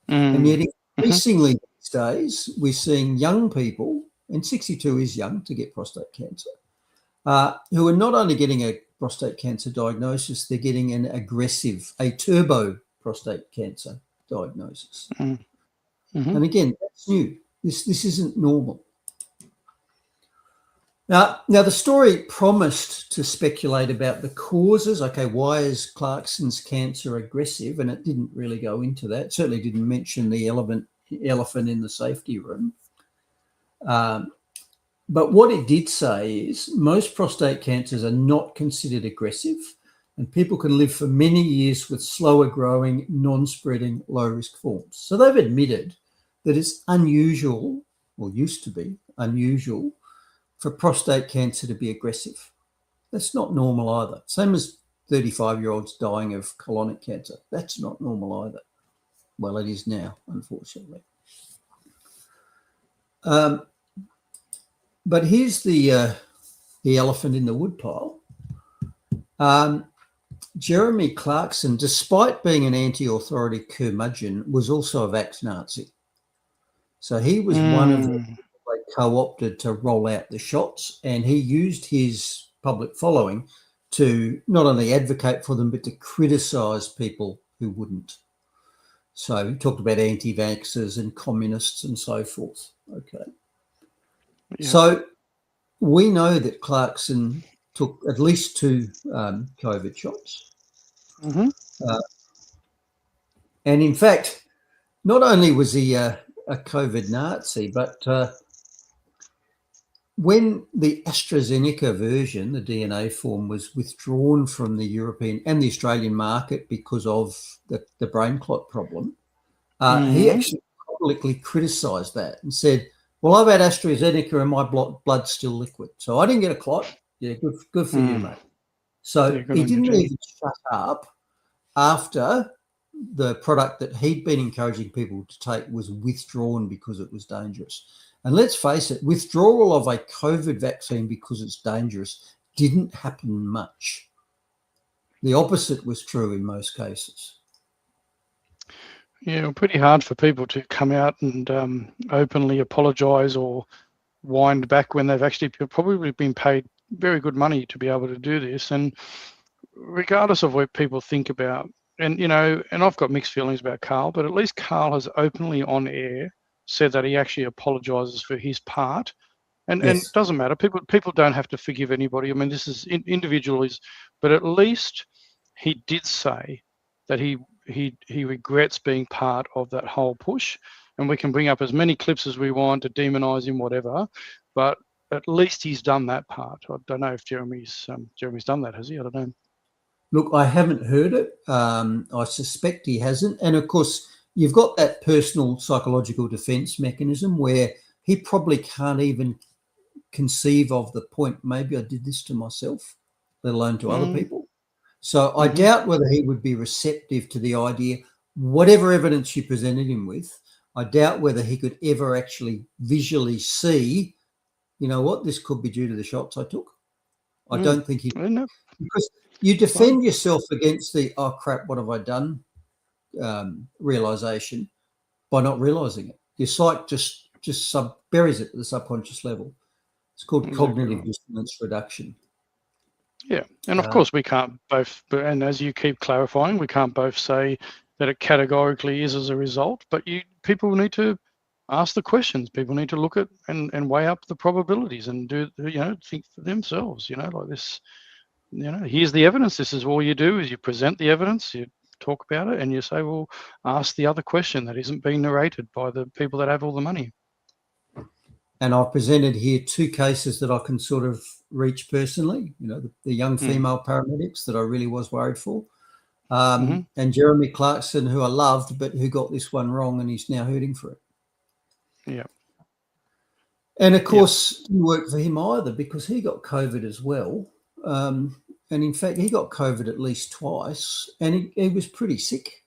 And yet increasingly these days, we're seeing young people, and 62 is young to get prostate cancer, who are not only getting a prostate cancer diagnosis, they're getting a turbo prostate cancer diagnosis. Mm-hmm. And again, that's new. This isn't normal. Now, the story promised to speculate about the causes. Okay, why is Clarkson's cancer aggressive? And it didn't really go into that. It certainly didn't mention the elephant in the safety room. But what it did say is most prostate cancers are not considered aggressive, and people can live for many years with slower growing, non-spreading, low-risk forms. So they've admitted that it's unusual, or used to be unusual, for prostate cancer to be aggressive. That's not normal either. Same as 35-year-olds dying of colonic cancer. That's not normal either. Well, it is now, unfortunately. But here's the elephant in the woodpile. Jeremy Clarkson, despite being an anti-authority curmudgeon, was also a vax Nazi. So he was one of the co-opted to roll out the shots, and he used his public following to not only advocate for them, but to criticise people who wouldn't. So he talked about anti-vaxxers and communists and so forth. Okay. Yeah. So we know that Clarkson took at least 2 COVID shots. Mm-hmm. And in fact, not only was he a COVID Nazi, but when the AstraZeneca version, the DNA form, was withdrawn from the European and the Australian market because of the brain clot problem, he actually publicly criticised that and said, well, I've had AstraZeneca and my blood's still liquid. So I didn't get a clot. Yeah, good for you, mate. So he didn't even shut up after the product that he'd been encouraging people to take was withdrawn because it was dangerous. And let's face it, withdrawal of a COVID vaccine because it's dangerous didn't happen much. The opposite was true in most cases. Yeah, pretty hard for people to come out and openly apologise or wind back when they've actually probably been paid very good money to be able to do this. And regardless of what people think about, and I've got mixed feelings about Carl, but at least Carl has openly on air said that he actually apologises for his part. And it doesn't matter. People don't have to forgive anybody. I mean, this is individuals, but at least he did say that he regrets being part of that whole push. And we can bring up as many clips as we want to demonise him, whatever. But at least he's done that part. I don't know if Jeremy's done that, has he? I don't know. Look, I haven't heard it. I suspect he hasn't. And of course, you've got that personal psychological defense mechanism where he probably can't even conceive of the point, maybe I did this to myself, let alone to other people. So I doubt whether he would be receptive to the idea, whatever evidence you presented him with, I doubt whether he could ever actually visually see, you know what, this could be due to the shots I took. I don't think he would. Because you defend yourself against the, oh crap, what have I done? Realization by not realizing it. Your psyche just buries it at the subconscious level. It's called cognitive dissonance reduction. Yeah, and of course we can't both, and as you keep clarifying, we can't both say that it categorically is as a result, but people need to ask the questions. People need to look at and weigh up the probabilities and do, think for themselves, like this, here's the evidence. This is all you do is you present the evidence, you talk about it, and you say, well, ask the other question that isn't being narrated by the people that have all the money. And I've presented here 2 cases that I can sort of reach personally, the young female paramedics that I really was worried for. And Jeremy Clarkson, who I loved, but who got this one wrong and he's now hurting for it. Yeah. And of course, didn't work for him either because he got COVID as well. And in fact, he got COVID at least twice and he was pretty sick.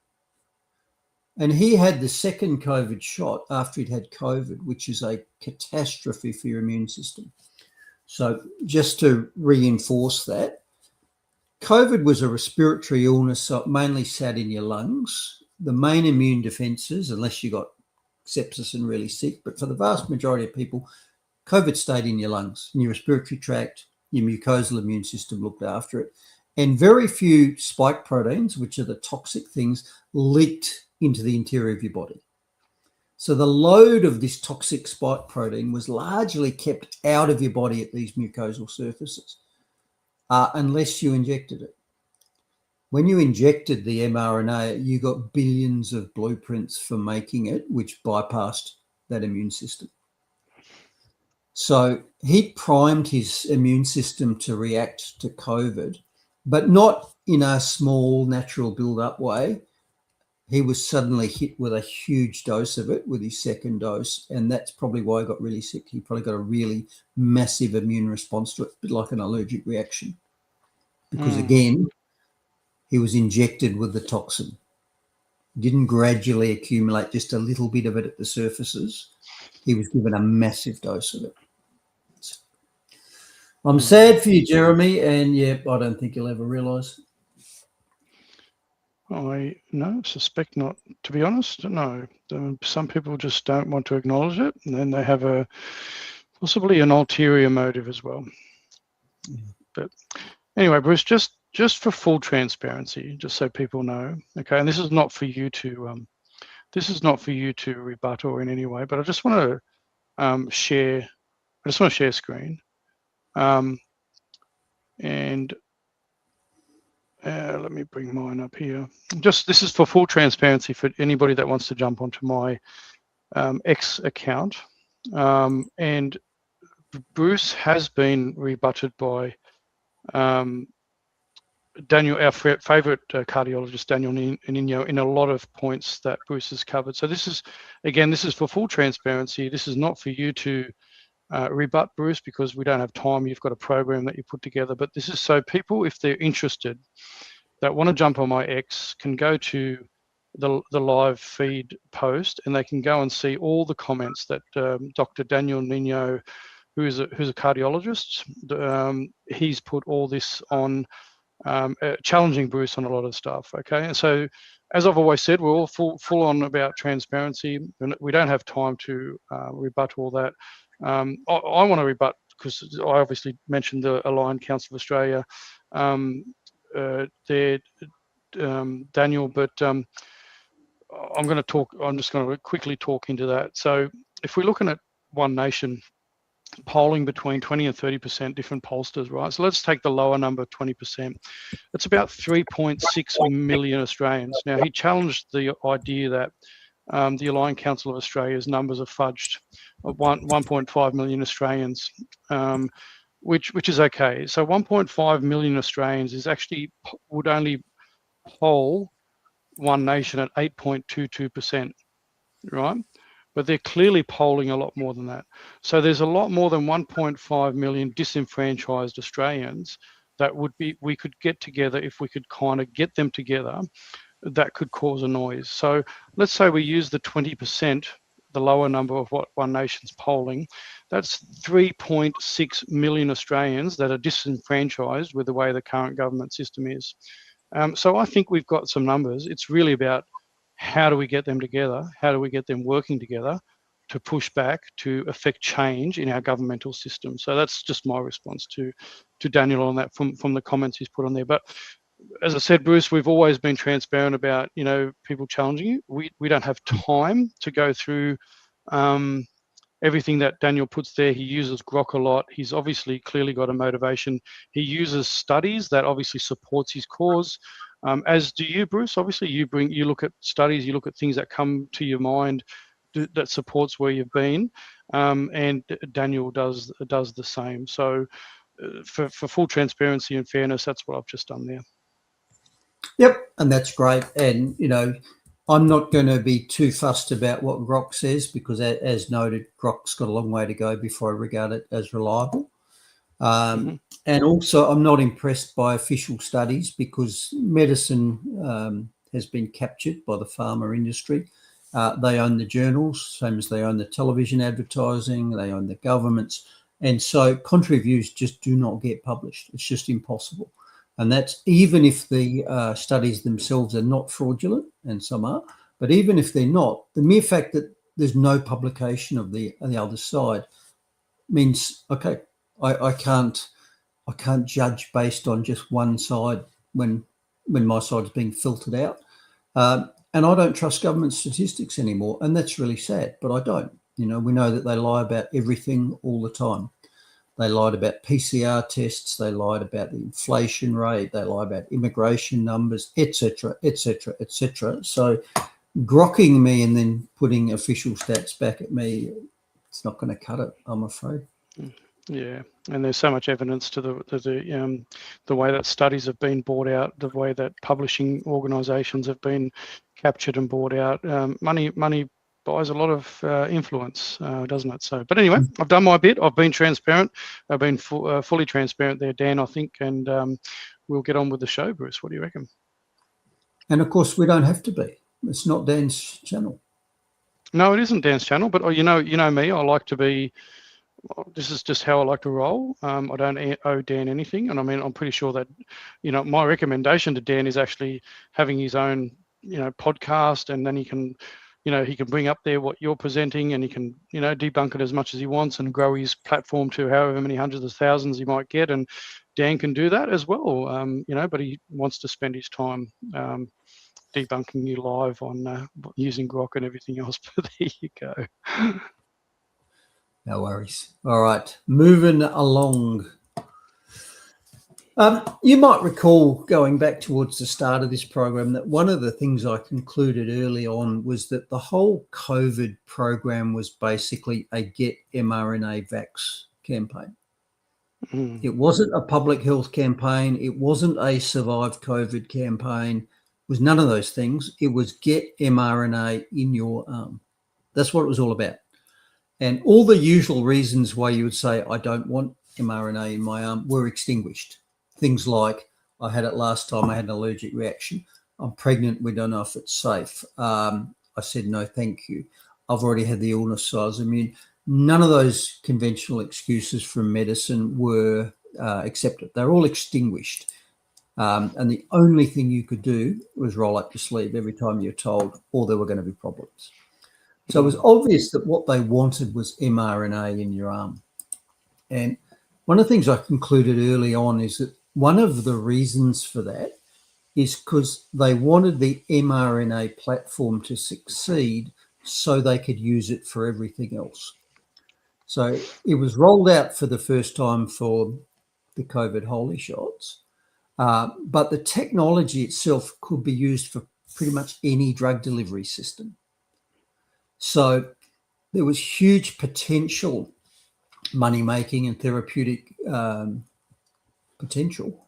And he had the second COVID shot after he'd had COVID, which is a catastrophe for your immune system. So just to reinforce that, COVID was a respiratory illness, so it mainly sat in your lungs. The main immune defences, unless you got sepsis and really sick, but for the vast majority of people, COVID stayed in your lungs, in your respiratory tract, your mucosal immune system looked after it. And very few spike proteins, which are the toxic things, leaked into the interior of your body. So the load of this toxic spike protein was largely kept out of your body at these mucosal surfaces, unless you injected it. When you injected the mRNA, you got billions of blueprints for making it, which bypassed that immune system. So he primed his immune system to react to COVID, but not in a small natural build-up way. He was suddenly hit with a huge dose of it with his second dose, and that's probably why he got really sick. He probably got a really massive immune response to it, a bit like an allergic reaction. Because again, he was injected with the toxin. Didn't gradually accumulate just a little bit of it at the surfaces. He was given a massive dose of it. I'm sad for you, Jeremy, and I don't think you'll ever realise. I suspect not, to be honest. No, some people just don't want to acknowledge it, and then they have possibly an ulterior motive as well. But anyway, Bruce, just for full transparency, just so people know, okay, and this is not for you to rebut or in any way, but I just want to share. I just want to share screen, and. Let me bring mine up here. This is for full transparency for anybody that wants to jump onto my X account. And Bruce has been rebutted by Daniel, our favourite cardiologist, Daniel Nino, in a lot of points that Bruce has covered. So this is for full transparency. This is not for you to rebut Bruce because we don't have time. You've got a program that you put together, but this is so people, if they're interested, that want to jump on my X, can go to the live feed post and they can go and see all the comments that Dr. Daniel Nino, who's a cardiologist, he's put all this on, challenging Bruce on a lot of stuff. Okay, and so as I've always said, we're all full on about transparency, and we don't have time to rebut all that. I want to rebut because I obviously mentioned the Aligned Council of Australia there, Daniel, but I'm just going to quickly talk into that. So if we're looking at One Nation polling between 20 and 30% different pollsters, right? So let's take the lower number, 20%. It's about 3.6 million Australians. Now, he challenged the idea that the Aligned Council of Australia's numbers are fudged, 1.5 million Australians, which is okay. So 1.5 million Australians is actually would only poll One Nation at 8.22%, right? But they're clearly polling a lot more than that. So there's a lot more than 1.5 million disenfranchised Australians that we could get together if we could kind of get them together. That could cause a noise. So let's say we use the 20%, the lower number of what One Nation's polling. That's 3.6 million Australians that are disenfranchised with the way the current government system is. So I think we've got some numbers. It's really about how do we get them together? How do we get them working together to push back, to affect change in our governmental system? So that's just my response to Daniel on that from the comments he's put on there. But as I said, Bruce, we've always been transparent about, people challenging you. We don't have time to go through Everything that Daniel puts there, he uses grok a lot. He's obviously clearly got a motivation. He uses studies that obviously supports his cause. As do you, Bruce. Obviously, you look at studies, you look at things that come to your mind that supports where you've been, and Daniel does the same. So, for full transparency and fairness, that's what I've just done there. Yep, and that's great. And I'm not going to be too fussed about what grok says because, as noted, grok's got a long way to go before I regard it as reliable. And also, I'm not impressed by official studies because medicine has been captured by the pharma industry. They own the journals, same as they own the television advertising, they own the governments. And so contrary views just do not get published. It's just impossible. And that's even if the studies themselves are not fraudulent, and some are, but even if they're not, the mere fact that there's no publication of the other side means, okay, I can't judge based on just one side when my side is being filtered out. And I don't trust government statistics anymore. And that's really sad, but I don't. We know that they lie about everything all the time. They lied about PCR tests. They lied about the inflation rate. They lie about immigration numbers, etc., etc., etc. So grokking me and then putting official stats back at me, it's not going to cut it, I'm afraid. Yeah, and there's so much evidence to the way that studies have been bought out, the way that publishing organisations have been captured and bought out. Money buys a lot of influence, doesn't it? So, but anyway, I've done my bit. I've been transparent. I've been fully transparent there, Dan, I think, and we'll get on with the show, Bruce. What do you reckon? And of course, we don't have to be. It's not Dan's channel. No, it isn't Dan's channel, but you know me. I like to be. This is just how I like to roll. I don't owe Dan anything, and I mean, I'm pretty sure that my recommendation to Dan is actually having his own podcast, and then he can bring up there what you're presenting, and he can debunk it as much as he wants and grow his platform to however many hundreds of thousands he might get, and Dan can do that as well. But he wants to spend his time debunking you live on using grok and everything else. But there you go. No worries. All right, moving along. You might recall, going back towards the start of this program, that one of the things I concluded early on was that the whole COVID program was basically a get mRNA vax campaign. It wasn't a public health campaign. It wasn't a survive COVID campaign. It was none of those things. It was get mRNA in your arm. That's what it was all about. And all the usual reasons why you would say, I don't want mRNA in my arm, were extinguished. Things like, I had it last time, I had an allergic reaction. I'm pregnant, we don't know if it's safe. I said, no, thank you. I've already had the illness, so I was immune. None of those conventional excuses from medicine were accepted. They're all extinguished. And the only thing you could do was roll up your sleeve every time you're told, or there were going to be problems. So it was obvious that what they wanted was mRNA in your arm. And one of the things I concluded early on is that one of the reasons for that is because they wanted the mRNA platform to succeed so they could use it for everything else. So it was rolled out for the first time for the COVID holy shots, but the technology itself could be used for pretty much any drug delivery system. So there was huge potential money-making and therapeutic potential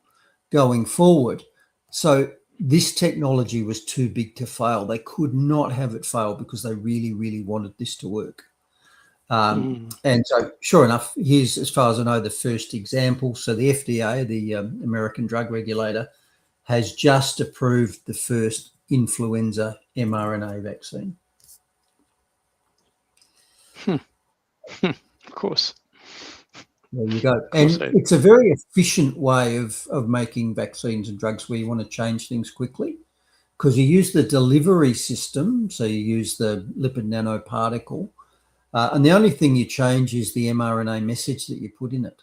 going forward. So this technology was too big to fail. They could not have it fail because they really, really wanted this to work. And so sure enough, here's, as far as I know, the first example. So the FDA, the American drug regulator, has just approved the first influenza mRNA vaccine. Of course. There you go. And it's a very efficient way of making vaccines and drugs where you want to change things quickly, because you use the delivery system. So you use the lipid nanoparticle. And the only thing you change is the mRNA message that you put in it.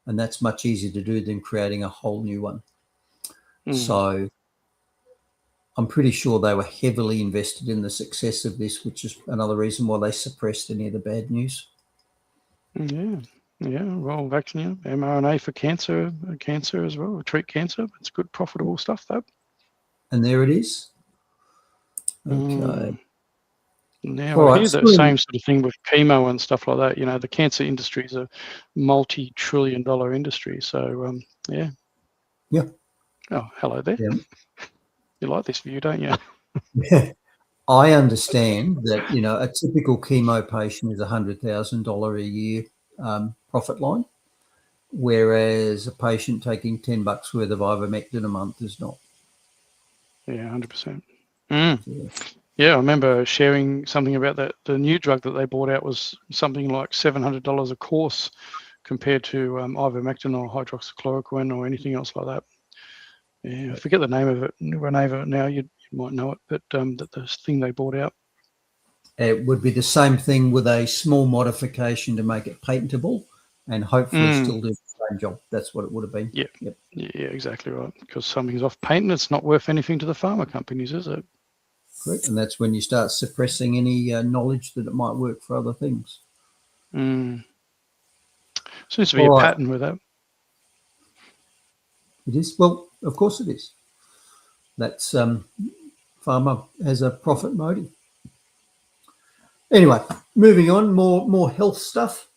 And that's much easier to do than creating a whole new one. So I'm pretty sure they were heavily invested in the success of this, which is another reason why they suppressed any of the bad news. Yeah. Well, vaccine, mRNA for cancer as well, treat cancer. It's good, profitable stuff, though. And there it is. Okay. Now, I hear the same sort of thing with chemo and stuff like that. You know, the cancer industry is a multi-trillion-dollar industry. So, yeah. Yeah. Oh, hello there. Yeah. You like this view, don't you? Yeah. I understand that, you know, a typical chemo patient is $100,000 a year profit line, whereas a patient taking $10 worth of ivermectin a month is not. Yeah, 100%. Yeah, I remember sharing something about that. The new drug that they bought out was something like $700 a course compared to ivermectin or hydroxychloroquine or anything else like that. Yeah, I forget the name of it. Now you might know it, but the thing they bought out. It would be the same thing with a small modification to make it patentable and hopefully still do the same job. That's what it would have been. Yeah. Yep. Yeah, exactly right. Because something's off patent, it's not worth anything to the pharma companies, is it? Correct. And that's when you start suppressing any knowledge that it might work for other things. Seems to be a pattern with that. It is. Well, of course it is. That's pharma has a profit motive. Anyway, moving on, more health stuff.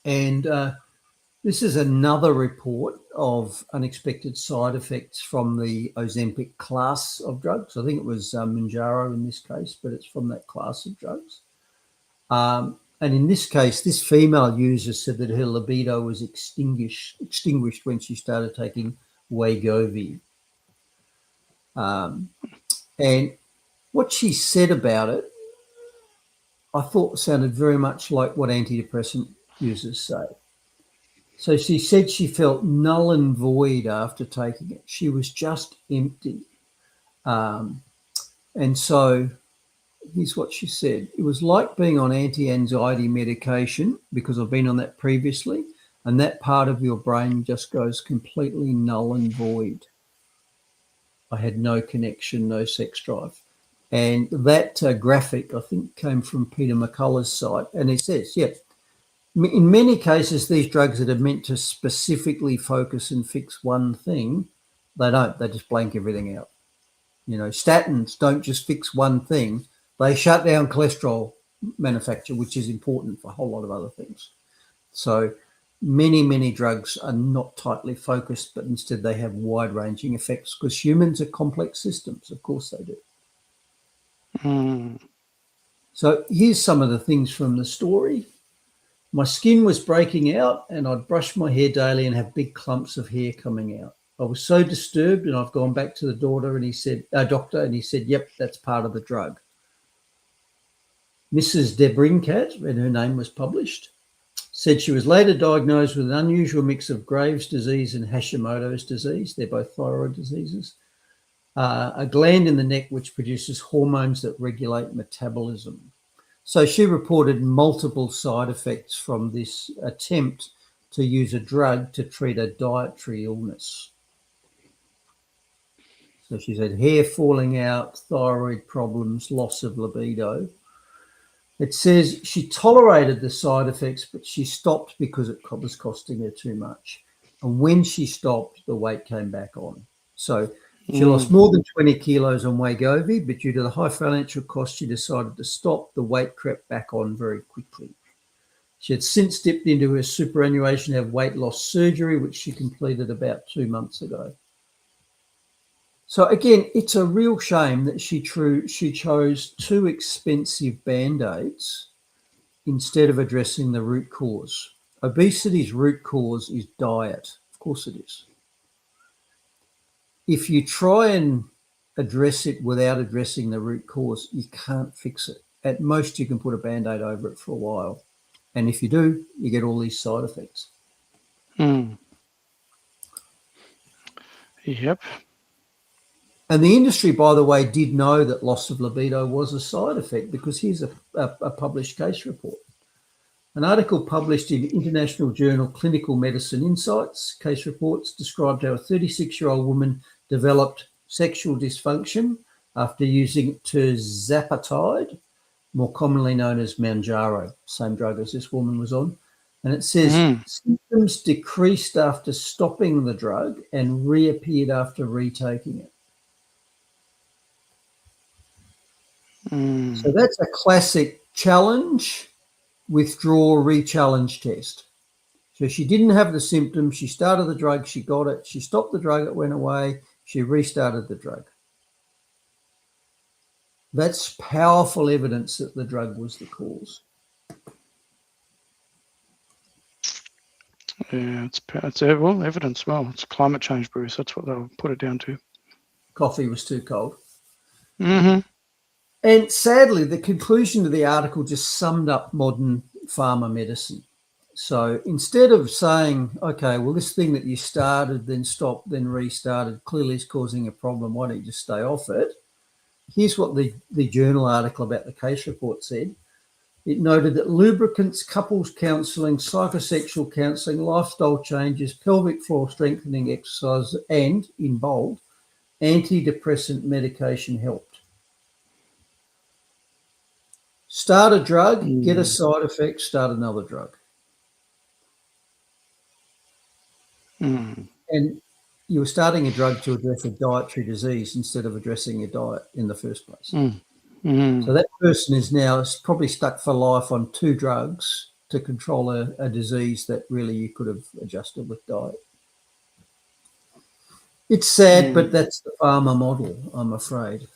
And this is another report of unexpected side effects from the Ozempic class of drugs. I think it was Mounjaro in this case, but it's from that class of drugs. And in this case, this female user said that her libido was extinguished when she started taking Wegovy. And what she said about it, I thought sounded very much like what antidepressant users say. So she said she felt null and void after taking it. She was just empty. And so here's what she said. It was like being on anti-anxiety medication, because I've been on that previously, and that part of your brain just goes completely null and void. I had no connection, no sex drive. And that graphic, I think, came from Peter McCullough's site. And it says, in many cases, these drugs that are meant to specifically focus and fix one thing, they don't. They just blank everything out. You know, statins don't just fix one thing. They shut down cholesterol manufacture, which is important for a whole lot of other things. So many drugs are not tightly focused, but instead they have wide-ranging effects because humans are complex systems. Of course they do. So here's some of the things from the story. My skin was breaking out and I'd brush my hair daily and have big clumps of hair coming out. I was so disturbed and I've gone back to the doctor and he said, yep, that's part of the drug. Mrs. Debrincat, and her name was published, said she was later diagnosed with an unusual mix of Graves' disease and Hashimoto's disease. They're both thyroid diseases. A gland in the neck which produces hormones that regulate metabolism. So she reported multiple side effects from this attempt to use a drug to treat a dietary illness. So she said hair falling out, thyroid problems, loss of libido. It says she tolerated the side effects, but she stopped because it was costing her too much. And when she stopped, the weight came back on. So she lost more than 20 kilos on Wegovy, but due to the high financial cost, she decided to stop. The weight crept back on very quickly. She had since dipped into her superannuation to have weight loss surgery, which she completed about 2 months ago. So again, it's a real shame that she chose too expensive Band-Aids instead of addressing the root cause. Obesity's root cause is diet. Of course it is. If you try and address it without addressing the root cause, you can't fix it. At most, you can put a Band-Aid over it for a while. And if you do, you get all these side effects. Yep. And the industry, by the way, did know that loss of libido was a side effect, because here's a published case report. An article published in International Journal Clinical Medicine Insights case reports described how a 36-year-old woman developed sexual dysfunction after using tirzepatide, more commonly known as Mounjaro, same drug as this woman was on. And it says symptoms decreased after stopping the drug and reappeared after retaking it. So that's a classic challenge, withdraw, re-challenge test. So she didn't have the symptoms. She started the drug. She got it. She stopped the drug. It went away. She restarted the drug. That's powerful evidence that the drug was the cause. Yeah, it's evidence. Well, it's climate change, Bruce. That's what they'll put it down to. Coffee was too cold. Mm-hmm. And sadly, the conclusion of the article just summed up modern pharma medicine. So instead of saying, okay, well, this thing that you started, then stopped, then restarted, clearly is causing a problem, why don't you just stay off it? Here's what the journal article about the case report said. It noted that lubricants, couples counselling, psychosexual counselling, lifestyle changes, pelvic floor strengthening exercise, and, in bold, antidepressant medication helped. Start a drug, get a side effect, start another drug. And you were starting a drug to address a dietary disease instead of addressing your diet in the first place. So that person is now probably stuck for life on 2 drugs to control a disease that really you could have adjusted with diet. It's sad, but that's the pharma model, I'm afraid.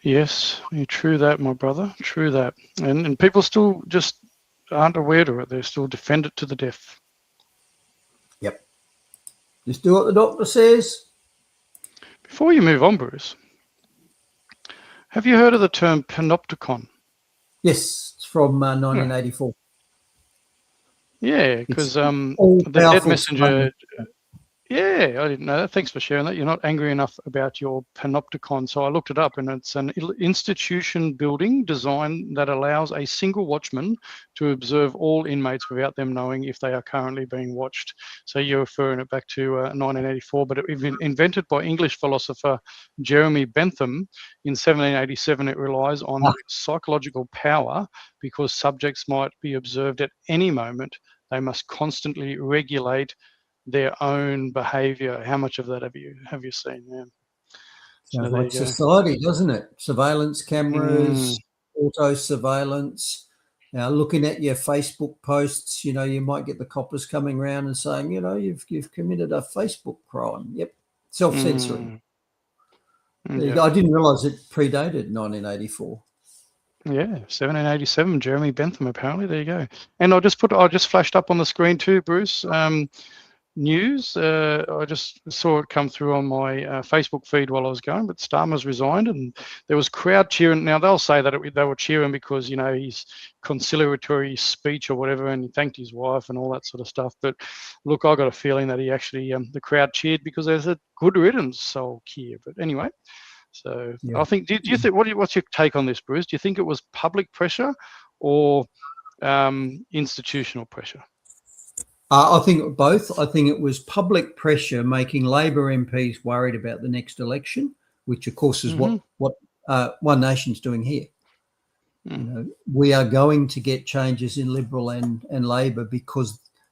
Yes, true that, my brother. True that. And people still just aren't aware of it. They still defend it to the death. Yep. Just do what the doctor says. Before you move on, Bruce, have you heard of the term panopticon? Yes, it's from 1984. Yeah, because the dead messenger. Yeah, I didn't know that. Thanks for sharing that. You're not angry enough about your panopticon. So I looked it up, and it's an institution building design that allows a single watchman to observe all inmates without them knowing if they are currently being watched. So you're referring it back to 1984, but it was invented by English philosopher Jeremy Bentham in 1787. It relies on psychological power because subjects might be observed at any moment. They must constantly regulate their own behaviour. How much of that have you seen? Yeah. Sounds like society, doesn't it? Surveillance cameras, auto surveillance. Now, looking at your Facebook posts, you might get the coppers coming around and saying, you've committed a Facebook crime. Yep, self-censoring. There you go. I didn't realise it predated 1984. Yeah, 1787, Jeremy Bentham, apparently. There you go. And I just flashed up on the screen too, Bruce. News. I just saw it come through on my Facebook feed while I was going, but Starmer's resigned and there was crowd cheering. Now they'll say that they were cheering because, his conciliatory speech or whatever, and he thanked his wife and all that sort of stuff. But look, I got a feeling that he actually, the crowd cheered because there's a good riddance, so Keir. But anyway, so yeah. I think, do you think, what's your take on this, Bruce? Do you think it was public pressure or institutional pressure? I think both. I think it was public pressure making Labor MPs worried about the next election, which of course is what One Nation's doing here. We are going to get changes in Liberal and Labor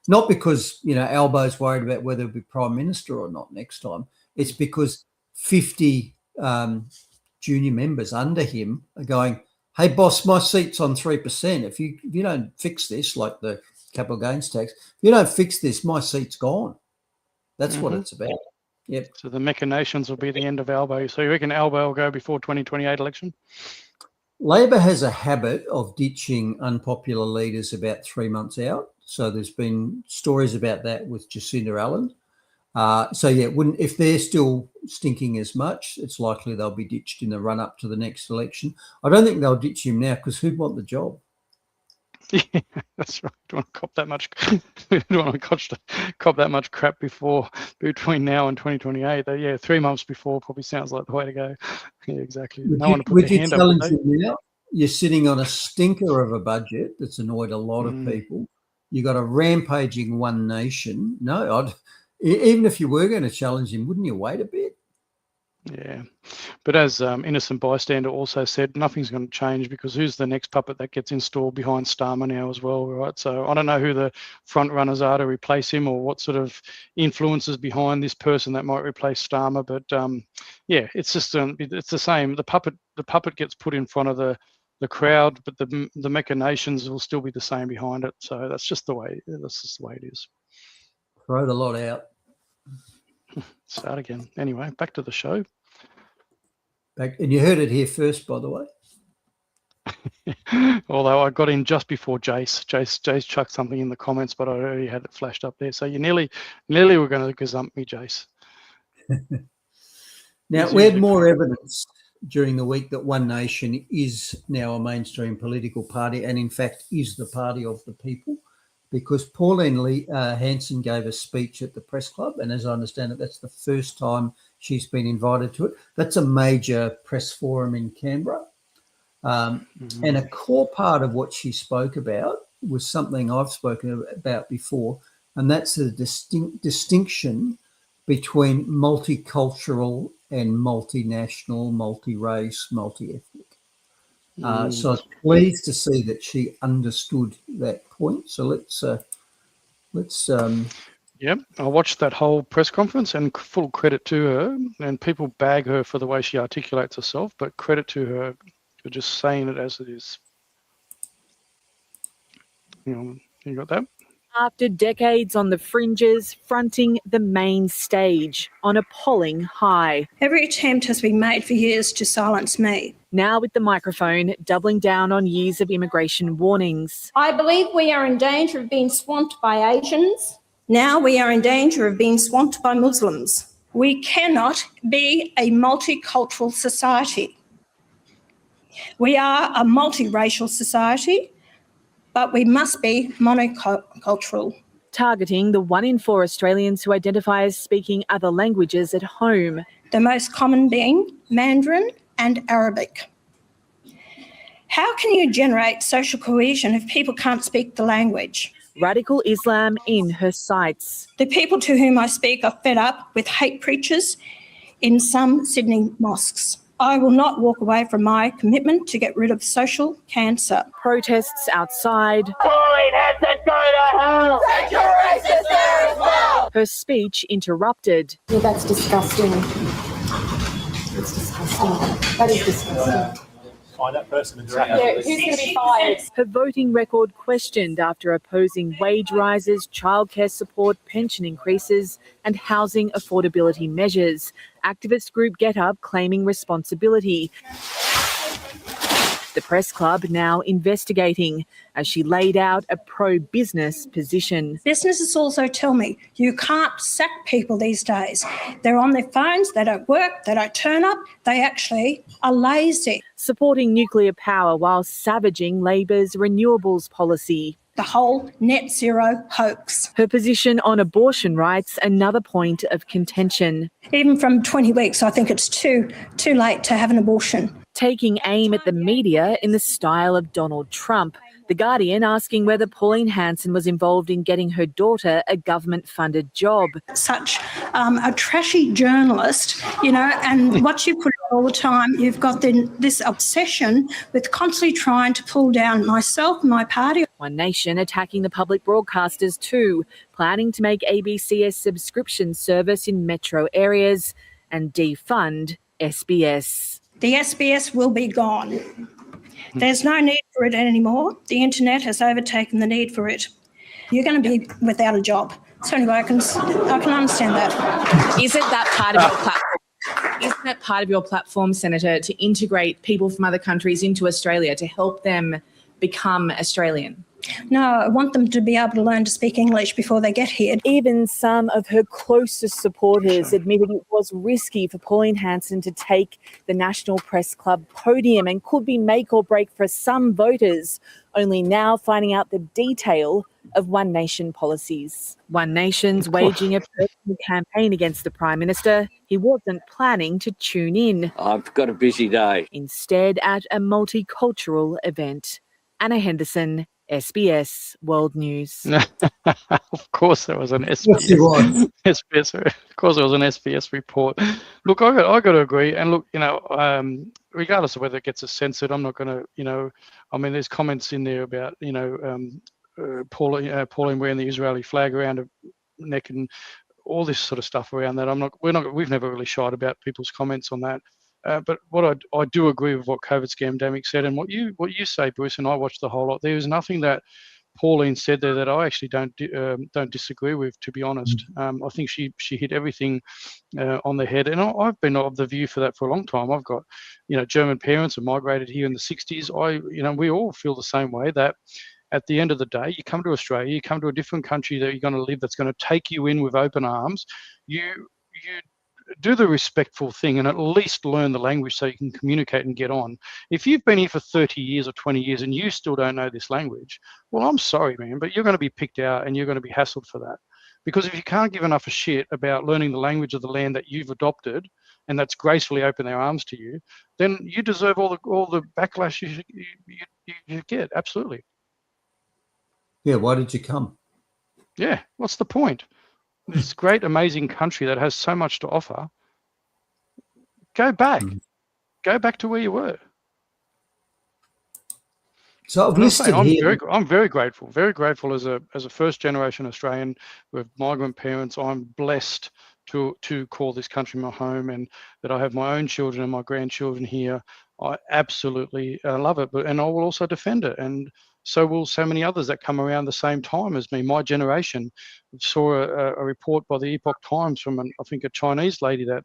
not because Albo's worried about whether he'll be Prime Minister or not next time. It's because 50 junior members under him are going, hey, boss, my seat's on 3%. If you don't fix this, like the capital gains tax, if you don't fix this, my seat's gone. That's what it's about. Yep. So the machinations will be the end of Albo. So you reckon Albo will go before 2028 election? Labor has a habit of ditching unpopular leaders about 3 months out. So there's been stories about that with Jacinda Allen. If they're still stinking as much, it's likely they'll be ditched in the run up to the next election. I don't think they'll ditch him now because who'd want the job? Yeah, that's right. Don't want to cop that much. Don't want to cop that much crap between now and 2028. 3 months before probably sounds like the way to go. Yeah, exactly. No one to put their hand up. Now, you're sitting on a stinker of a budget that's annoyed a lot of people. You got a rampaging One Nation. No, Even if you were going to challenge him, wouldn't you wait a bit? Yeah, but as innocent bystander also said, nothing's going to change because who's the next puppet that gets installed behind Starmer now as well, right? So I don't know who the front runners are to replace him or what sort of influences behind this person that might replace Starmer. But yeah, it's just it's the same. The puppet gets put in front of the crowd, but the machinations will still be the same behind it. So that's just the way. That's just the way it is. Throw the lot out. Start again. Anyway, back to the show. And you heard it here first, by the way. Although I got in just before Jace. Jace chucked something in the comments, but I already had it flashed up there. So you nearly were going to gazump me, Jace. Now, we had more evidence during the week that One Nation is now a mainstream political party and, in fact, is the party of the people, because Pauline Hanson gave a speech at the press club, and as I understand it, that's the first time she's been invited to it. That's a major press forum in Canberra. And a core part of what she spoke about was something I've spoken about before, and that's the distinction between multicultural and multinational, multi-race, multi-ethnic. So I was pleased to see that she understood that point. So let's. Yeah, I watched that whole press conference, and full credit to her. And people bag her for the way she articulates herself, but credit to her for just saying it as it is. You got that? After decades on the fringes, fronting the main stage on a polling high. Every attempt has been made for years to silence me. Now with the microphone, doubling down on years of immigration warnings. I believe we are in danger of being swamped by Asians. Now we are in danger of being swamped by Muslims. We cannot be a multicultural society. We are a multiracial society, but we must be monocultural. Targeting the 1 in 4 Australians who identify as speaking other languages at home. The most common being Mandarin and Arabic. How can you generate social cohesion if people can't speak the language? Radical Islam in her sights. The people to whom I speak are fed up with hate preachers in some Sydney mosques. I will not walk away from my commitment to get rid of social cancer. Protests outside. Pauline Hanson, go to hell! Take your racist there as well! Her speech interrupted. Yeah, that's disgusting. It's disgusting. That is disgusting. Find that person and Yeah, who's going to be fired? Her voting record questioned after opposing wage rises, childcare support, pension increases and housing affordability measures. Activist group Get Up claiming responsibility. The press club now investigating as she laid out a pro-business position. Businesses also tell me you can't sack people these days. They're on their phones, they don't work, they don't turn up, they actually are lazy. Supporting nuclear power while savaging Labor's renewables policy. The whole net zero hoax. Her position on abortion rights, another point of contention. Even from 20 weeks, I think it's too late to have an abortion. Taking aim at the media in the style of Donald Trump. The Guardian asking whether Pauline Hanson was involved in getting her daughter a government-funded job. Such a trashy journalist, and what you put out all the time, you've got this obsession with constantly trying to pull down myself and my party. One Nation attacking the public broadcasters too, planning to make ABC a subscription service in metro areas and defund SBS. The SBS will be gone. There's no need for it anymore. The internet has overtaken the need for it. You're going to be without a job. So anyway, I can understand that. Isn't that part of your platform? Isn't that part of your platform, Senator, to integrate people from other countries into Australia to help them become Australian? No, I want them to be able to learn to speak English before they get here. Even some of her closest supporters admitted it was risky for Pauline Hanson to take the National Press Club podium and could be make or break for some voters, only now finding out the detail of One Nation policies. One Nation's waging a personal campaign against the Prime Minister. He wasn't planning to tune in. I've got a busy day. Instead, at a multicultural event. Anna Henderson, SBS World News. Of course, there was an Yes, it was. SBS. Of course, there was an SBS report. Look, I got to agree. And look, regardless of whether it gets us censored, I'm not going to, I mean, there's comments in there about, Pauline wearing the Israeli flag around her neck and all this sort of stuff around that. We've never really shied about people's comments on that. But what I do agree with what COVID Scamdemic said, and what you say, Bruce, and I watched the whole lot. There was nothing that Pauline said there that I actually don't disagree with, to be honest. I think she hit everything on the head, and I've been of the view for that for a long time. I've got, German parents who migrated here in the 60s. We all feel the same way, that at the end of the day, you come to Australia, you come to a different country that you're going to live, that's going to take you in with open arms. You do the respectful thing and at least learn the language so you can communicate and get on. If you've been here for 30 years or 20 years and you still don't know this language, well, I'm sorry, man, but you're going to be picked out and you're going to be hassled for that. Because if you can't give enough a shit about learning the language of the land that you've adopted and that's gracefully opened their arms to you, then you deserve all the backlash you get. Absolutely. Yeah, why did you come? Yeah, what's the point? This great, amazing country that has so much to offer. Go back. Go back to where you were. So I've listed here. I'm very grateful as a first generation Australian with migrant parents. I'm blessed to call this country my home, and that I have my own children and my grandchildren here. I absolutely love it, and I will also defend it. And so will so many others that come around the same time as me. My generation saw a report by the Epoch Times from, I think, a Chinese lady that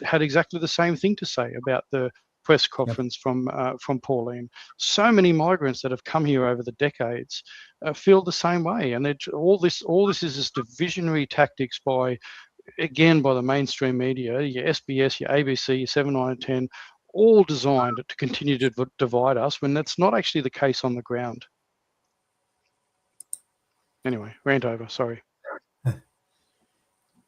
had exactly the same thing to say about the press conference from Pauline. So many migrants that have come here over the decades feel the same way, and all this is just divisionary tactics by the mainstream media, your SBS, your ABC, your 7, 9 and 10, all designed to continue to divide us when that's not actually the case on the ground. Anyway, rant over, sorry.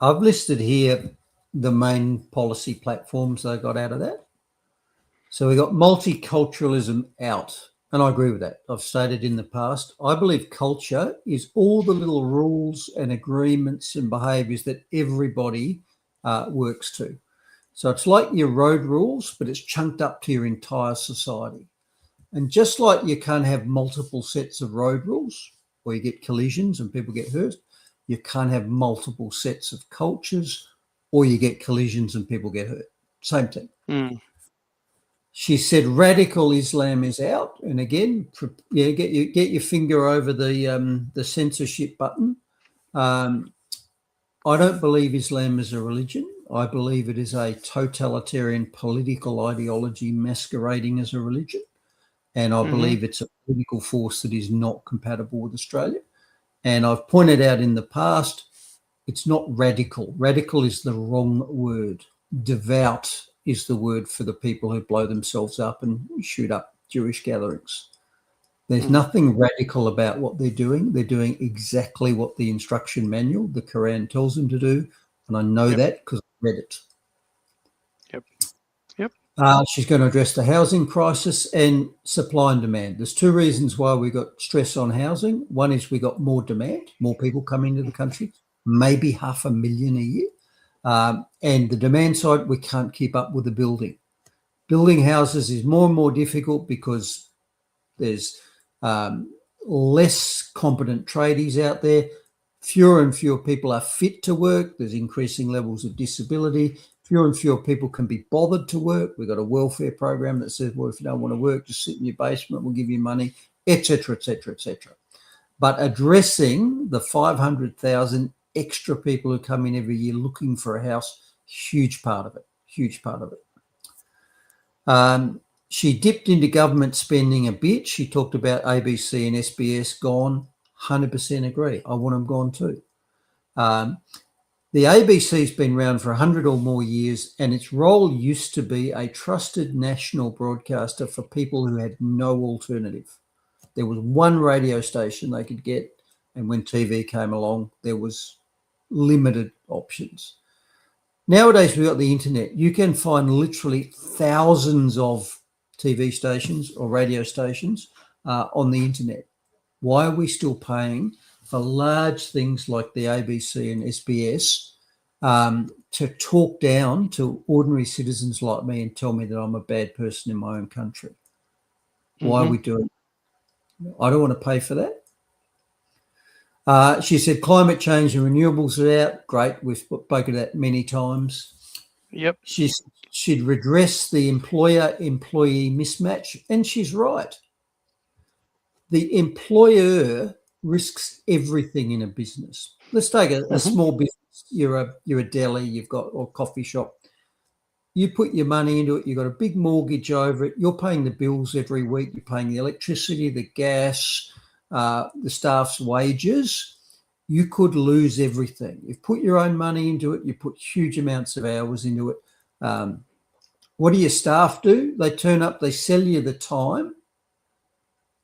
I've listed here the main policy platforms they got out of that. So we got multiculturalism out, and I agree with that. I've stated in the past, I believe culture is all the little rules and agreements and behaviours that everybody works to. So it's like your road rules, but it's chunked up to your entire society. And just like you can't have multiple sets of road rules where you get collisions and people get hurt, you can't have multiple sets of cultures or you get collisions and people get hurt. Same thing. She said radical Islam is out. And again, get your finger over the censorship button. I don't believe Islam is a religion. I believe it is a totalitarian political ideology masquerading as a religion. And I believe it's a political force that is not compatible with Australia. And I've pointed out in the past, it's not radical. Radical is the wrong word. Devout is the word for the people who blow themselves up and shoot up Jewish gatherings. There's nothing radical about what they're doing. They're doing exactly what the instruction manual, the Quran, tells them to do. And I know that because I read it. She's going to address the housing crisis and supply and demand. There's two reasons why we got stress on housing. One is we got more demand, more people coming into the country, maybe 500,000 a year. And the demand side, we can't keep up with the building. Building houses is more and more difficult because there's less competent tradies out there. Fewer and fewer people are fit to work. There's increasing levels of disability. Fewer and fewer people can be bothered to work. We've got a welfare program that says, well, if you don't want to work, just sit in your basement, we'll give you money, et cetera, et cetera, et cetera. But addressing the 500,000 extra people who come in every year looking for a house, huge part of it. She dipped into government spending a bit. She talked about ABC and SBS gone. 100% agree. I want them gone too. The ABC's been around for 100 or more years, and its role used to be a trusted national broadcaster for people who had no alternative. There was one radio station they could get, and when TV came along, there was limited options. Nowadays, we've got the internet. You can find literally thousands of TV stations or radio stations on the internet. Why are we still paying for large things like the ABC and SBS to talk down to ordinary citizens like me and tell me that I'm a bad person in my own country? Why are we doing it? I don't want to pay for that. She said climate change and renewables are out. Great. We've spoken that many times. Yep. She'd redress the employer-employee mismatch, and she's right. The employer risks everything in a business. Let's take a small business. You're a deli, you've got a coffee shop. You put your money into it, you've got a big mortgage over it, you're paying the bills every week, you're paying the electricity, the gas, the staff's wages. You could lose everything. You've put your own money into it, you put huge amounts of hours into it. What do your staff do? They turn up, they sell you the time.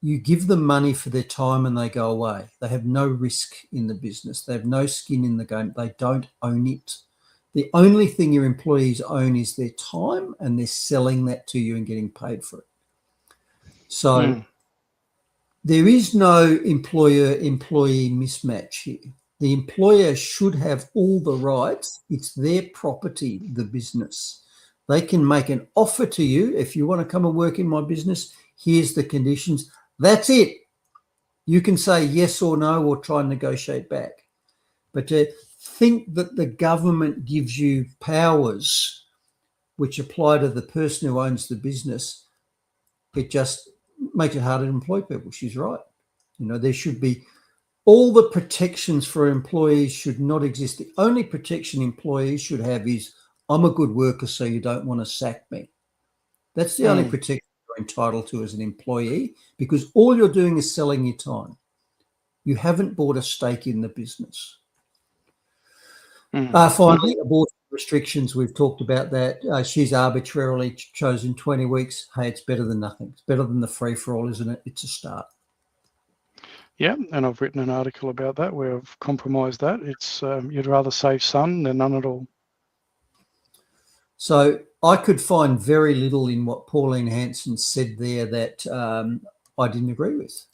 You give them money for their time and they go away. They have no risk in the business. They have no skin in the game. They don't own it. The only thing your employees own is their time, and they're selling that to you and getting paid for it. So there is no employer-employee mismatch here. The employer should have all the rights. It's their property, the business. They can make an offer to you. If you want to come and work in my business, here's the conditions. That's it. You can say yes or no or try and negotiate back. But to think that the government gives you powers which apply to the person who owns the business, it just makes it harder to employ people. She's right. You know, there should be all the protections for employees should not exist. The only protection employees should have is I'm a good worker, so you don't want to sack me. That's the only protection you're entitled to as an employee, because all you're doing is selling your time. You haven't bought a stake in the business. Finally, abortion restrictions, we've talked about that. She's arbitrarily chosen 20 weeks. Hey, it's better than nothing. It's better than the free-for-all, isn't it? It's a start. Yeah, and I've written an article about that where I've compromised that. It's you'd rather save some than none at all. So I could find very little in what Pauline Hanson said there that I didn't agree with.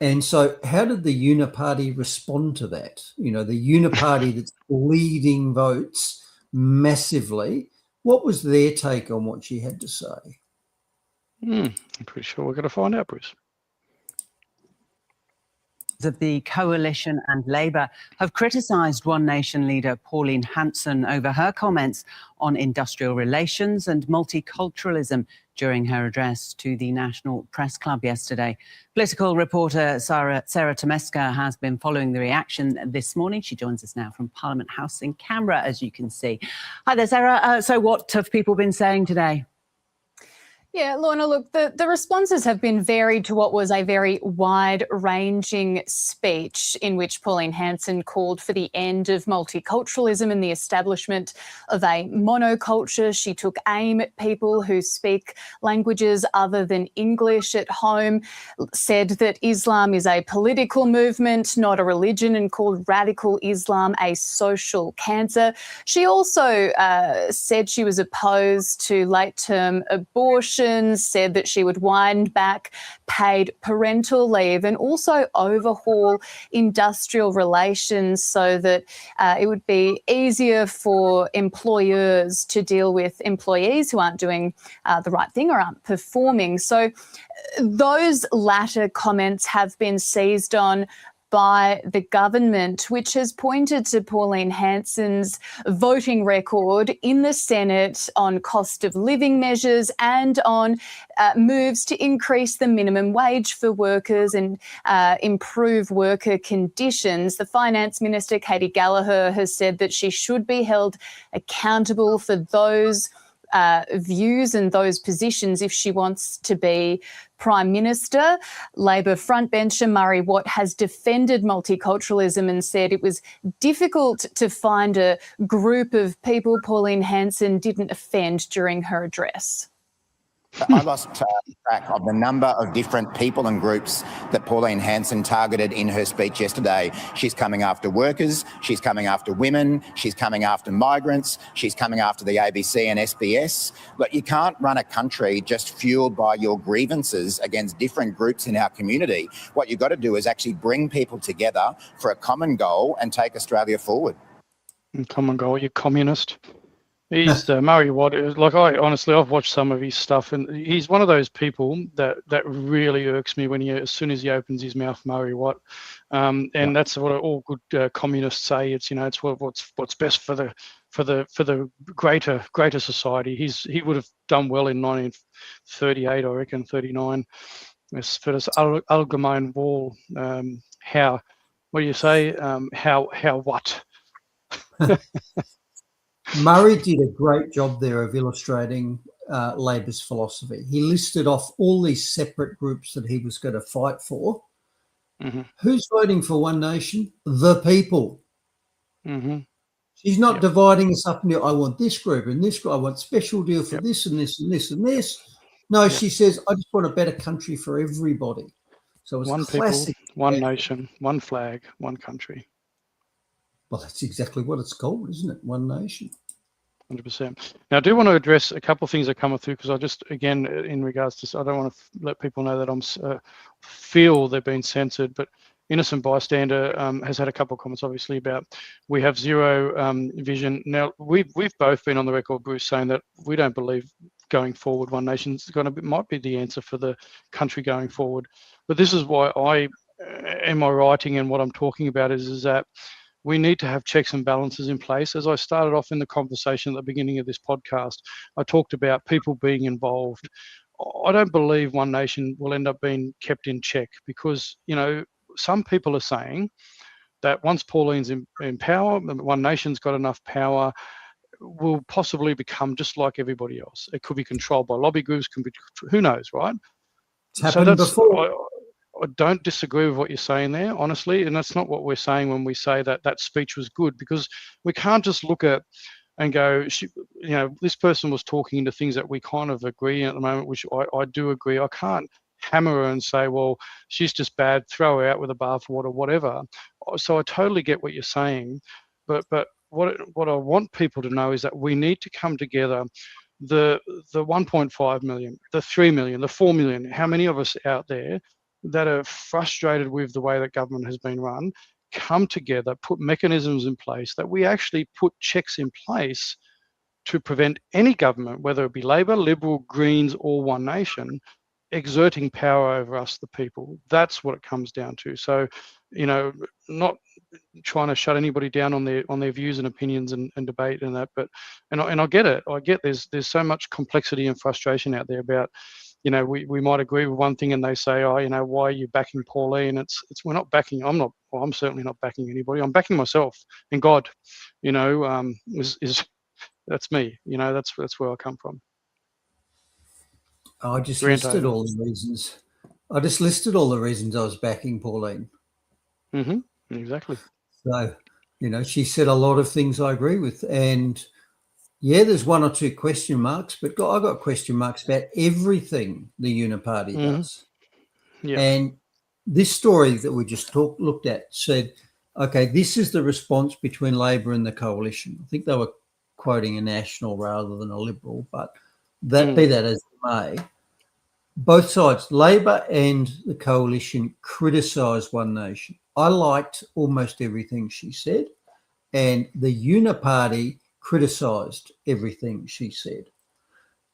And so how did the Uniparty respond to that? You know, the Uniparty that's leading votes massively. What was their take on what she had to say? I'm pretty sure we're going to find out, Bruce. Of the Coalition and Labour have criticised One Nation leader Pauline Hanson over her comments on industrial relations and multiculturalism during her address to the National Press Club yesterday. Political reporter Sarah Tomeska has been following the reaction this morning. She joins us now from Parliament House in Canberra, as you can see. Hi there, Sarah. So what have people been saying today? Yeah, Lorna, look, the responses have been varied to what was a very wide-ranging speech in which Pauline Hanson called for the end of multiculturalism and the establishment of a monoculture. She took aim at people who speak languages other than English at home, said that Islam is a political movement, not a religion, and called radical Islam a social cancer. She also said she was opposed to late-term abortion, said that she would wind back paid parental leave and also overhaul industrial relations so that it would be easier for employers to deal with employees who aren't doing the right thing or aren't performing. So those latter comments have been seized on by the government, which has pointed to Pauline Hanson's voting record in the Senate on cost of living measures and on moves to increase the minimum wage for workers and improve worker conditions. The Finance Minister, Katie Gallagher, has said that she should be held accountable for those views and those positions if she wants to be Prime Minister. Labor frontbencher Murray Watt has defended multiculturalism and said it was difficult to find a group of people Pauline Hanson didn't offend during her address. I lost track of the number of different people and groups that Pauline Hanson targeted in her speech yesterday. She's coming after workers, she's coming after women, she's coming after migrants, she's coming after the ABC and SBS. But you can't run a country just fueled by your grievances against different groups in our community. What you've got to do is actually bring people together for a common goal and take Australia forward. Common goal, you communist. He's Murray Watt. Like I've watched some of his stuff, and he's one of those people that really irks me when as soon as he opens his mouth, Murray Watt. And that's what all good communists say. It's it's what's best for the greater society. He would have done well in 1938, I reckon, 39. For this Allgemein Wohl. How? What do you say? How what? Murray did a great job there of illustrating Labor's philosophy. He listed off all these separate groups that he was going to fight for. Mm-hmm. Who's voting for One Nation? The people. Mm-hmm. She's not dividing us up into, I want this group and this group. I want special deal for this and this and this and this. No, she says, I just want a better country for everybody. So it's one classic. People, one nation, one flag, one country. Well, that's exactly what it's called, isn't it? One Nation. 100%. Now, I do want to address a couple of things that come through, because I just, again, in regards to, I don't want to let people know that I'm feel they've been censored, but Innocent Bystander has had a couple of comments, obviously, about we have zero vision. Now, we've both been on the record, Bruce, saying that we don't believe going forward One Nation's might be the answer for the country going forward. But this is why in my writing and what I'm talking about is that we need to have checks and balances in place. As I started off in the conversation at the beginning of this podcast, I talked about people being involved. I don't believe One Nation will end up being kept in check, because, some people are saying that once Pauline's in power, One Nation's got enough power, will possibly become just like everybody else. It could be controlled by lobby groups, who knows, right? It's happened before. I don't disagree with what you're saying there, honestly, and that's not what we're saying when we say that that speech was good, because we can't just look at and go, this person was talking into things that we kind of agree at the moment, which I do agree. I can't hammer her and say, well, she's just bad, throw her out with a bathwater, whatever. So I totally get what you're saying, but what I want people to know is that we need to come together. The 1.5 million, the 3 million, the 4 million, how many of us out there that are frustrated with the way that government has been run, come together, put mechanisms in place, that we actually put checks in place to prevent any government, whether it be Labor, Liberal, Greens, or One Nation, exerting power over us, the people. That's what it comes down to. So, not trying to shut anybody down on their views and opinions and debate and that, but I get it. I get there's so much complexity and frustration out there about, we might agree with one thing and they say, why are you backing Pauline? It's we're not backing. I'm certainly not backing anybody. I'm backing myself and God. That's me. That's where I come from. I just listed all the reasons. I was backing Pauline. Mm-hmm. Exactly. So, she said a lot of things I agree with, and there's one or two question marks, but I got question marks about everything the Uniparty does. Yeah. And this story that we just looked at said, okay, this is the response between Labor and the coalition. I think they were quoting a National rather than a Liberal, but be that as it may. Both sides, Labor and the coalition, criticised One Nation. I liked almost everything she said, and the Uniparty criticised everything she said.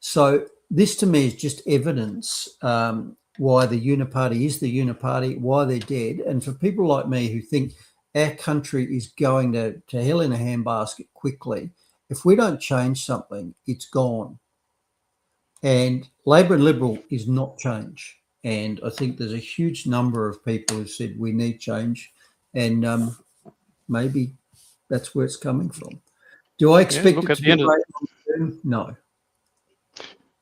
So this to me is just evidence why the Uniparty is the Uniparty, why they're dead. And for people like me who think our country is going to hell in a handbasket quickly, if we don't change something, it's gone. And Labor and Liberal is not change. And I think there's a huge number of people who said we need change. And maybe that's where it's coming from. Do I expect it to be great? No.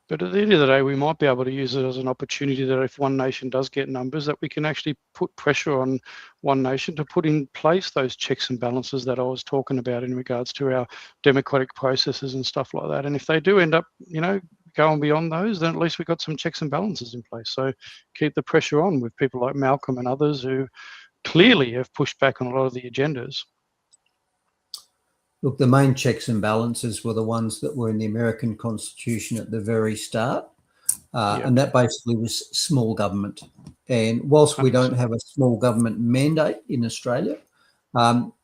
But at the end of the day, we might be able to use it as an opportunity that if One Nation does get numbers, that we can actually put pressure on One Nation to put in place those checks and balances that I was talking about in regards to our democratic processes and stuff like that. And if they do end up, go on beyond those, then at least we've got some checks and balances in place. So keep the pressure on with people like Malcolm and others who clearly have pushed back on a lot of the agendas. Look, the main checks and balances were the ones that were in the American Constitution at the very start. And that basically was small government. And whilst we don't have a small government mandate in Australia,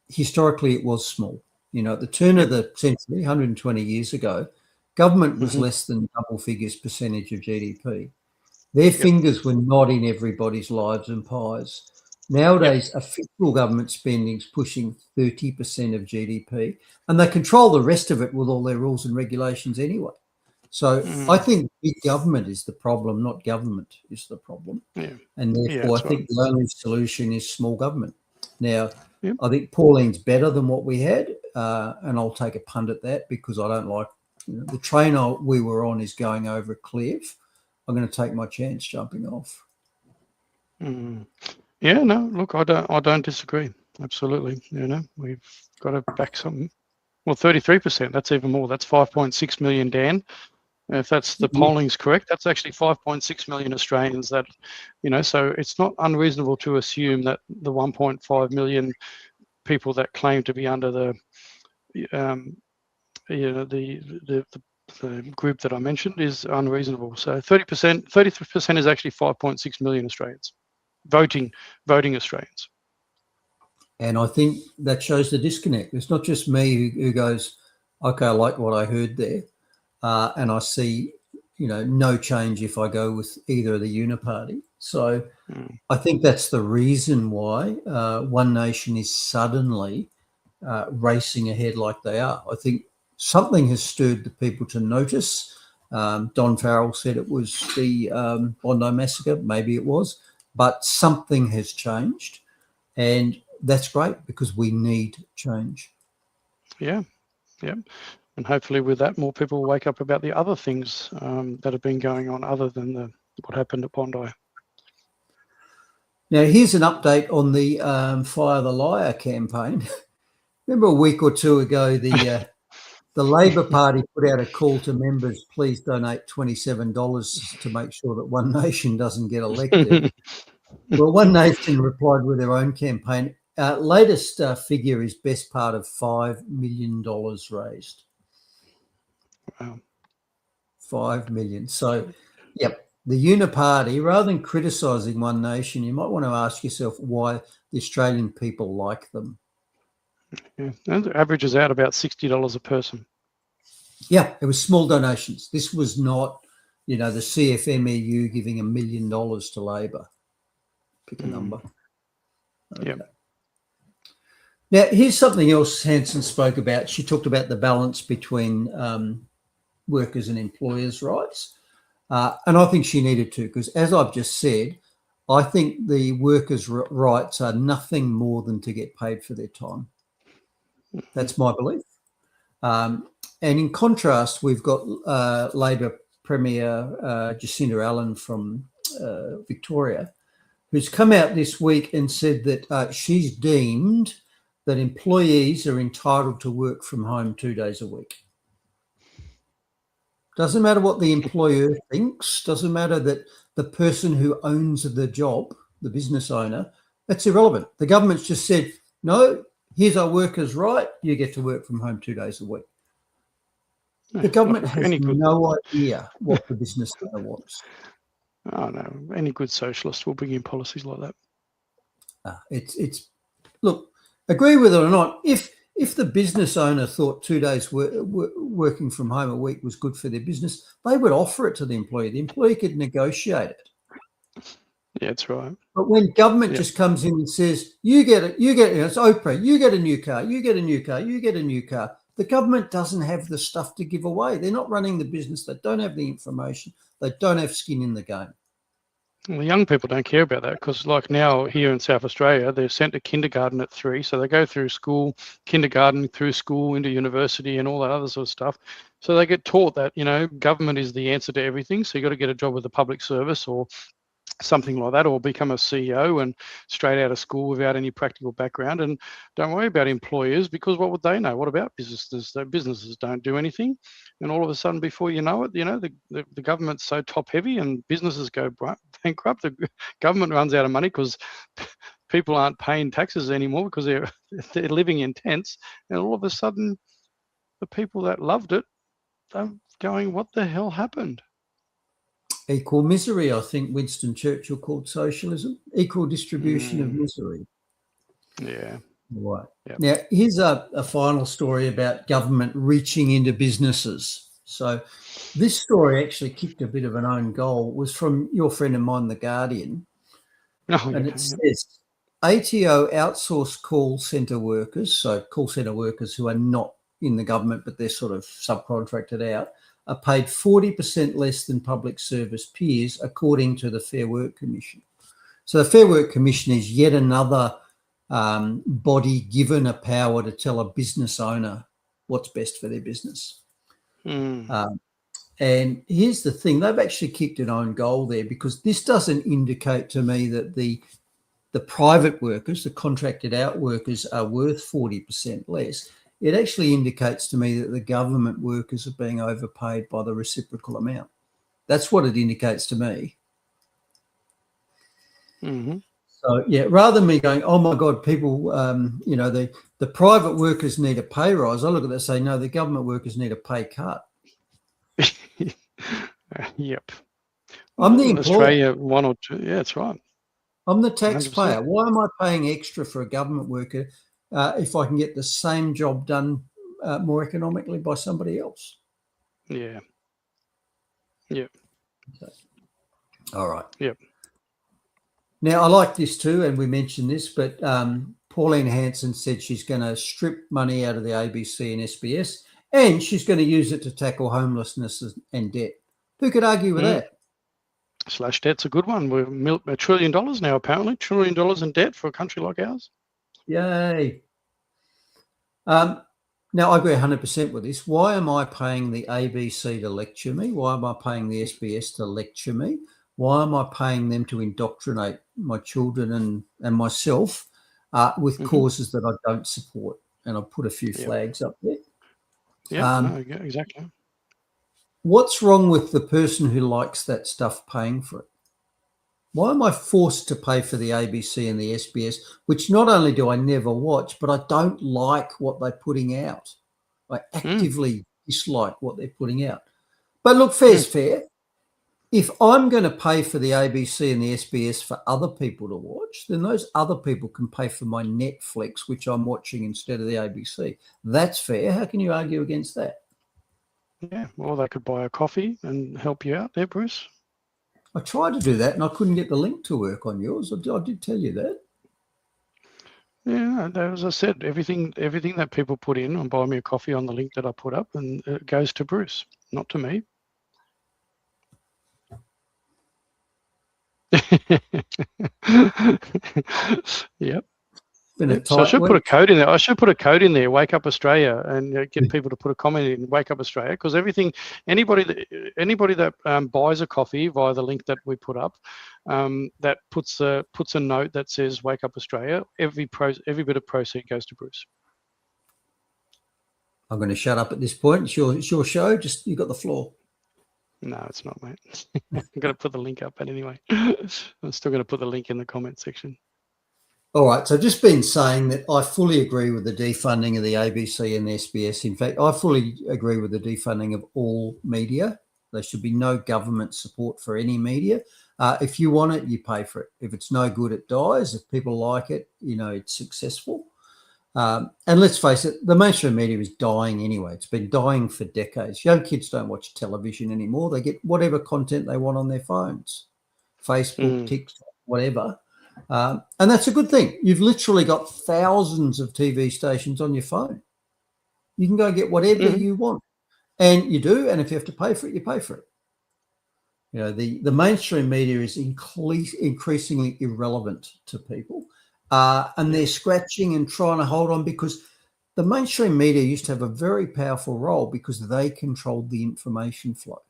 historically it was small. You know, at the turn of the century, 120 years ago, government was less than double figures percentage of GDP. Their fingers were not in everybody's lives and pies. Nowadays, official government spending is pushing 30% of GDP, and they control the rest of it with all their rules and regulations anyway. So I think big government is the problem, not government is the problem. And therefore, I think the only solution is small government. Now, I think Pauline's better than what we had, and I'll take a punt at that because I don't like, you know, the train we were on is going over a cliff. I'm going to take my chance jumping off. Yeah, no, look, I don't disagree. Absolutely. You know, we've got to back something. Well, 33%, that's even more. That's 5.6 million, Dan. If that's the polling's correct, that's actually 5.6 million Australians that, you know, so it's not unreasonable to assume that the 1.5 million people that claim to be under the, you know, the group that I mentioned is unreasonable. So 33% is actually 5.6 million Australians, voting Australians. And I think that shows the disconnect. It's not just me who goes, okay, I like what I heard there. And I see, you know, no change if I go with either of the uniparty. So I think that's the reason why One Nation is suddenly racing ahead like they are. I think something has stirred the people to notice. Don Farrell said it was the Bondi massacre. Maybe it was, but something has changed, and that's great because we need change. Yeah. And hopefully with that, more people will wake up about the other things that have been going on other than what happened at Bondi. Now, here's an update on the Fire the Liar campaign. Remember a week or two ago, the Labor Party put out a call to members, please donate $27 to make sure that One Nation doesn't get elected. Well, One Nation replied with their own campaign. Latest figure is best part of $5 million raised. Wow. 5 million. So, yep, the uniparty, rather than criticising One Nation, you might want to ask yourself why the Australian people like them. Yeah, and it averages out about $60 a person. Yeah, it was small donations. This was not, you know, the CFMEU giving $1 million to Labor. Pick a number. Okay. Yeah. Now, here's something else Hanson spoke about. She talked about the balance between workers and employers' rights. And I think she needed to, because as I've just said, I think the workers' rights are nothing more than to get paid for their time. That's my belief. And in contrast, we've got Labor Premier Jacinda Allen from Victoria, who's come out this week and said that she's deemed that employees are entitled to work from home 2 days a week. Doesn't matter what the employer thinks, doesn't matter that the person who owns the job, the business owner, that's irrelevant. The government's just said, no, here's our workers' right, you get to work from home 2 days a week. The government has no idea what the business owner wants. Oh, no, any good socialist will bring in policies like that. It's look, agree with it or not, if the business owner thought 2 days working from home a week was good for their business, they would offer it to the employee. The employee could negotiate it. Yeah, that's right. But when government just comes in and says, you get it, it's Oprah, you get a new car, you get a new car, you get a new car. The government doesn't have the stuff to give away. They're not running the business. They don't have the information. They don't have skin in the game. Well, the young people don't care about that because, like now here in South Australia, they're sent to kindergarten at 3, so they go through school, kindergarten, through school into university, and all that other sort of stuff. So they get taught that, you know, government is the answer to everything. So you got to get a job with the public service or something like that, or become a CEO and straight out of school without any practical background. And don't worry about employers, because what would they know? What about businesses? The businesses don't do anything, and all of a sudden, before you know it, the government's so top heavy and businesses go bankrupt. The government runs out of money because people aren't paying taxes anymore because they're living in tents, and all of a sudden, the people that loved it are going, "What the hell happened?" Equal misery, I think Winston Churchill called socialism. Equal distribution of misery. Yeah. Right. Yep. Now, here's a final story about government reaching into businesses. So this story actually kicked a bit of an own goal. It was from your friend of mine, The Guardian. Oh, and yeah, it says, ATO outsourced call centre workers, so call centre workers who are not in the government, but they're sort of subcontracted out, are paid 40% less than public service peers, according to the Fair Work Commission. So the Fair Work Commission is yet another body given a power to tell a business owner what's best for their business. And here's the thing, they've actually kicked an own goal there, because this doesn't indicate to me that the private workers, the contracted out workers, are worth 40% less. It actually indicates to me that the government workers are being overpaid by the reciprocal amount. That's what it indicates to me. So, yeah, rather than me going, oh, my God, people, the private workers need a pay rise, I look at that and say, no, the government workers need a pay cut. Yep. I'm the employer. Australia, 1 or 2. Yeah, that's right. I'm the taxpayer. 100%. Why am I paying extra for a government worker if I can get the same job done more economically by somebody else? Yeah. Yep. Okay. All right. Yep. Now, I like this too, and we mentioned this, but Pauline Hanson said she's going to strip money out of the ABC and SBS, and she's going to use it to tackle homelessness and debt. Who could argue with that? Slash debt's a good one. We're $1 trillion now, apparently. $1 trillion in debt for a country like ours. Yay. Now, I agree 100% with this. Why am I paying the ABC to lecture me? Why am I paying the SBS to lecture me? Why am I paying them to indoctrinate my children and myself with causes that I don't support? And I'll put a few flags up there. Yeah, exactly. What's wrong with the person who likes that stuff paying for it? Why am I forced to pay for the ABC and the SBS, which not only do I never watch, but I don't like what they're putting out. I actively dislike what they're putting out. But look, fair's fair. If I'm going to pay for the ABC and the SBS for other people to watch, then those other people can pay for my Netflix, which I'm watching instead of the ABC. That's fair. How can you argue against that? Yeah, well, they could buy a coffee and help you out there, Bruce. I tried to do that and I couldn't get the link to work on yours. I did tell you that. Yeah, as I said, everything that people put in and buy me a coffee on the link that I put up, and it goes to Bruce, not to me. Yep. So I should put a code in there. I should put a code in there, Wake Up Australia, and get people to put a comment in Wake Up Australia, because anybody that buys a coffee via the link that we put up, that puts a note that says Wake Up Australia, every bit of proceed goes to Bruce. I'm going to shut up at this point. It's your show. Just you got the floor. No, it's not, mate. I'm going to put the link up, but anyway, I'm still going to put the link in the comment section. All right, so I've just been saying that I fully agree with the defunding of the ABC and the SBS. In fact, I fully agree with the defunding of all media. There should be no government support for any media. If you want it, you pay for it. If it's no good, it dies. If people like it, it's successful. And let's face it, the mainstream media is dying anyway. It's been dying for decades. Young kids don't watch television anymore. They get whatever content they want on their phones, Facebook, TikTok, whatever. And that's a good thing. You've literally got thousands of TV stations on your phone. You can go and get whatever you want. And you do. And if you have to pay for it, you pay for it. The mainstream media is increasingly irrelevant to people. And they're scratching and trying to hold on, because the mainstream media used to have a very powerful role because they controlled the information flow.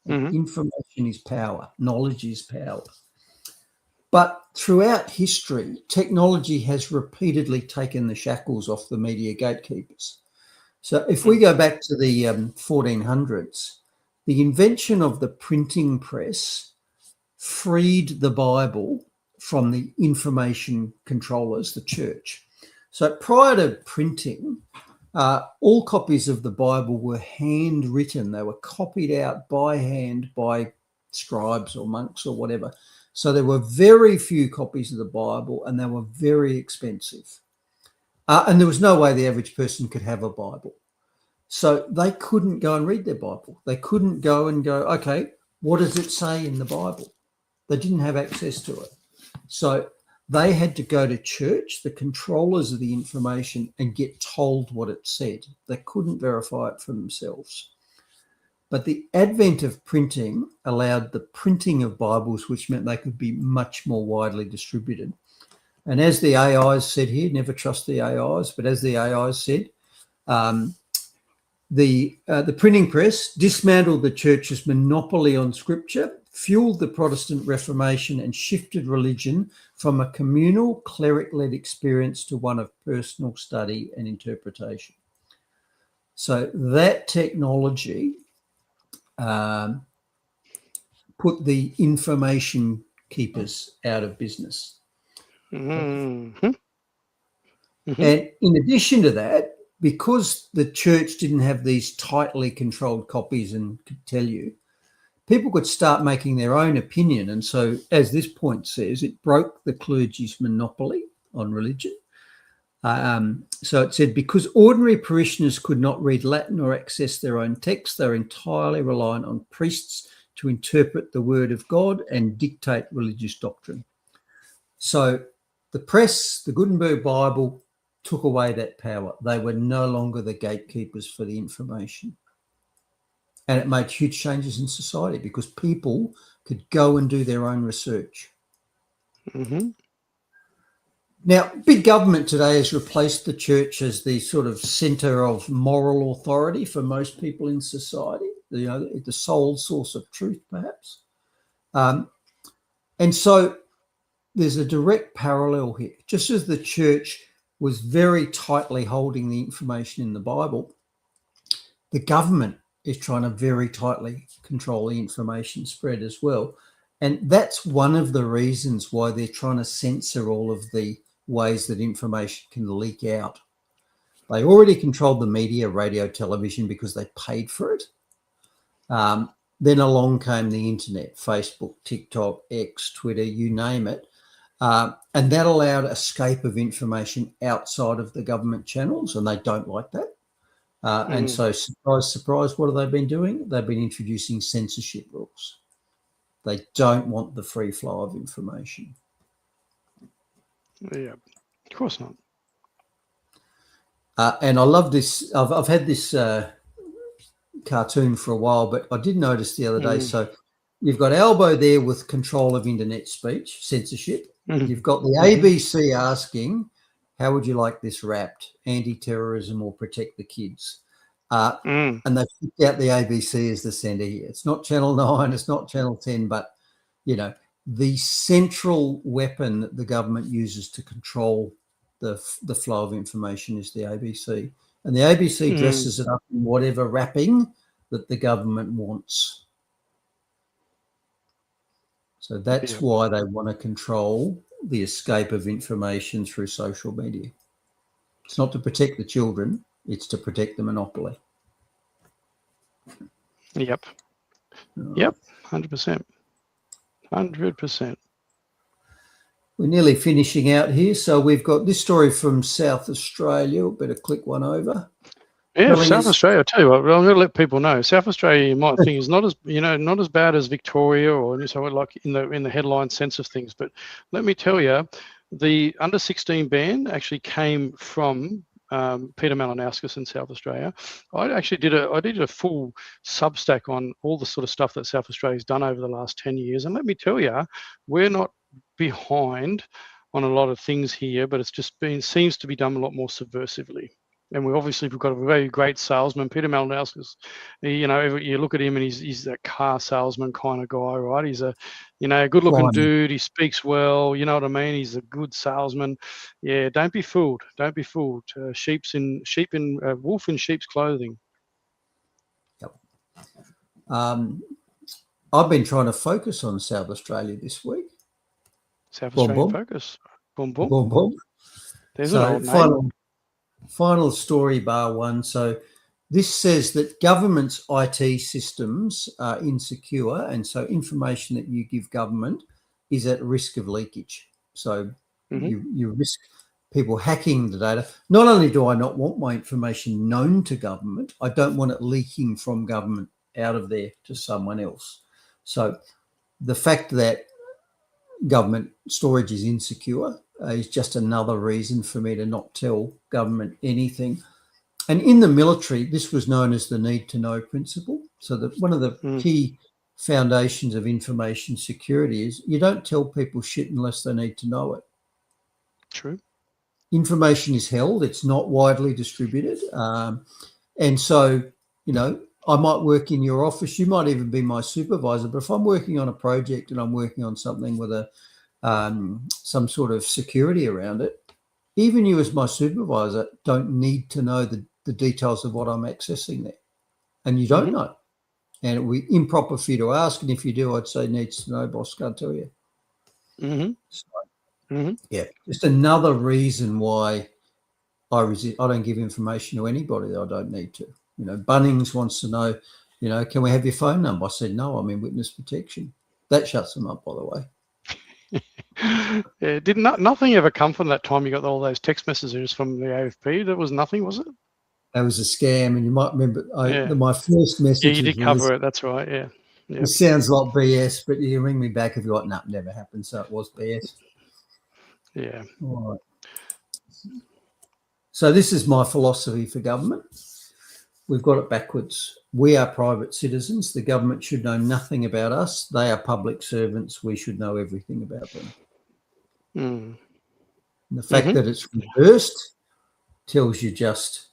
Mhm. Information is power. Knowledge is power. But throughout history, technology has repeatedly taken the shackles off the media gatekeepers. So if we go back to the 1400s, the invention of the printing press freed the Bible from the information controllers, the church. So prior to printing, all copies of the Bible were handwritten. They were copied out by hand by scribes or monks or whatever. So there were very few copies of the Bible, and they were very expensive. And there was no way the average person could have a Bible. So they couldn't go and read their Bible. They couldn't go, okay, what does it say in the Bible? They didn't have access to it. So they had to go to church, the controllers of the information, and get told what it said. They couldn't verify it for themselves. But the advent of printing allowed the printing of Bibles, which meant they could be much more widely distributed. And as the AIs said here, never trust the AIs, but as the AIs said, the printing press dismantled the church's monopoly on scripture, fueled the Protestant Reformation, and shifted religion from a communal, cleric-led experience to one of personal study and interpretation. So that technology put the information keepers out of business. Mm-hmm. Mm-hmm. And in addition to that, because the church didn't have these tightly controlled copies and could tell you, people could start making their own opinion. And so, as this point says, it broke the clergy's monopoly on religion. So it said, because ordinary parishioners could not read Latin or access their own text, they're entirely reliant on priests to interpret the word of God and dictate religious doctrine. So the press, the Gutenberg Bible, took away that power. They were no longer the gatekeepers for the information. And it made huge changes in society because people could go and do their own research. Mm-hmm. Now, big government today has replaced the church as the sort of centre of moral authority for most people in society, the sole source of truth, perhaps. And so there's a direct parallel here. Just as the church was very tightly holding the information in the Bible, the government is trying to very tightly control the information spread as well. And that's one of the reasons why they're trying to censor all of the ways that information can leak out. They already controlled the media, radio, television, because they paid for it. Then along came the internet, Facebook, TikTok, X, Twitter, you name it. And that allowed escape of information outside of the government channels, and they don't like that. And so, surprise, surprise, what have they been doing? They've been introducing censorship rules. They don't want the free flow of information. Yeah, of course not. And I love this. I've had this cartoon for a while, but I did notice the other day. So you've got Albo there with control of internet speech, censorship. You've got the ABC asking, how would you like this wrapped? Anti-terrorism or protect the kids? And they picked out the ABC as the centre here. It's not Channel 9, it's not Channel 10, but, the central weapon that the government uses to control the flow of information is the ABC. And the ABC dresses it up in whatever wrapping that the government wants. So that's why they want to control the escape of information through social media. It's not to protect the children, it's to protect the monopoly. Yep. Yep, 100%. 100%. We're nearly finishing out here. So we've got this story from South Australia. We'll better click one over. Yeah, South Australia, I tell you what, I'm going to let people know. South Australia, you might think, is not as bad as Victoria or New South Wales, like in the headline sense of things. But let me tell you, the under 16 ban actually came from Peter Malinauskas in South Australia. I did a full Substack on all the sort of stuff that South Australia's done over the last 10 years. And let me tell you, we're not behind on a lot of things here, but it's just seems to be done a lot more subversively. And we've got a very great salesman, Peter Malinowskis. You look at him and he's that car salesman kind of guy, right? He's a, good-looking dude. He speaks well. You know what I mean? He's a good salesman. Yeah, don't be fooled. Don't be fooled. Wolf in sheep's clothing. Yep. I've been trying to focus on South Australia this week. South Australian focus. Boom, boom. Boom, boom. There's an old name. Final story bar one. So this says that government's IT systems are insecure, and so information that you give government is at risk of leakage. So you risk people hacking the data. Not only do I not want my information known to government, I don't want it leaking from government out of there to someone else. So the fact that government storage is insecure is just another reason for me to not tell government anything. And in the military, this was known as the need to know principle. So that one of the key foundations of information security is you don't tell people shit unless they need to know it. True. Information is held. It's not widely distributed. And so, I might work in your office. You might even be my supervisor. But if I'm working on a project and I'm working on something with some sort of security around it, even you as my supervisor don't need to know the details of what I'm accessing there. And you don't know. And it would be improper for you to ask. And if you do, I'd say needs to know, boss, can't tell you. Yeah, just another reason why I don't give information to anybody that I don't need to. Bunnings wants to know, can we have your phone number? I said, no, I'm in witness protection. That shuts them up, by the way. Yeah, nothing ever come from that time you got all those text messages from the AFP? That was nothing, was it? That was a scam, and you might remember my first message. Yeah, you did cover it. That's right. Yeah. It sounds like BS, but you ring me back if you're like, no, never happened. So it was BS. Yeah. All right. So this is my philosophy for government. We've got it backwards. We are private citizens. The government should know nothing about us. They are public servants. We should know everything about them. And the fact that it's reversed tells you just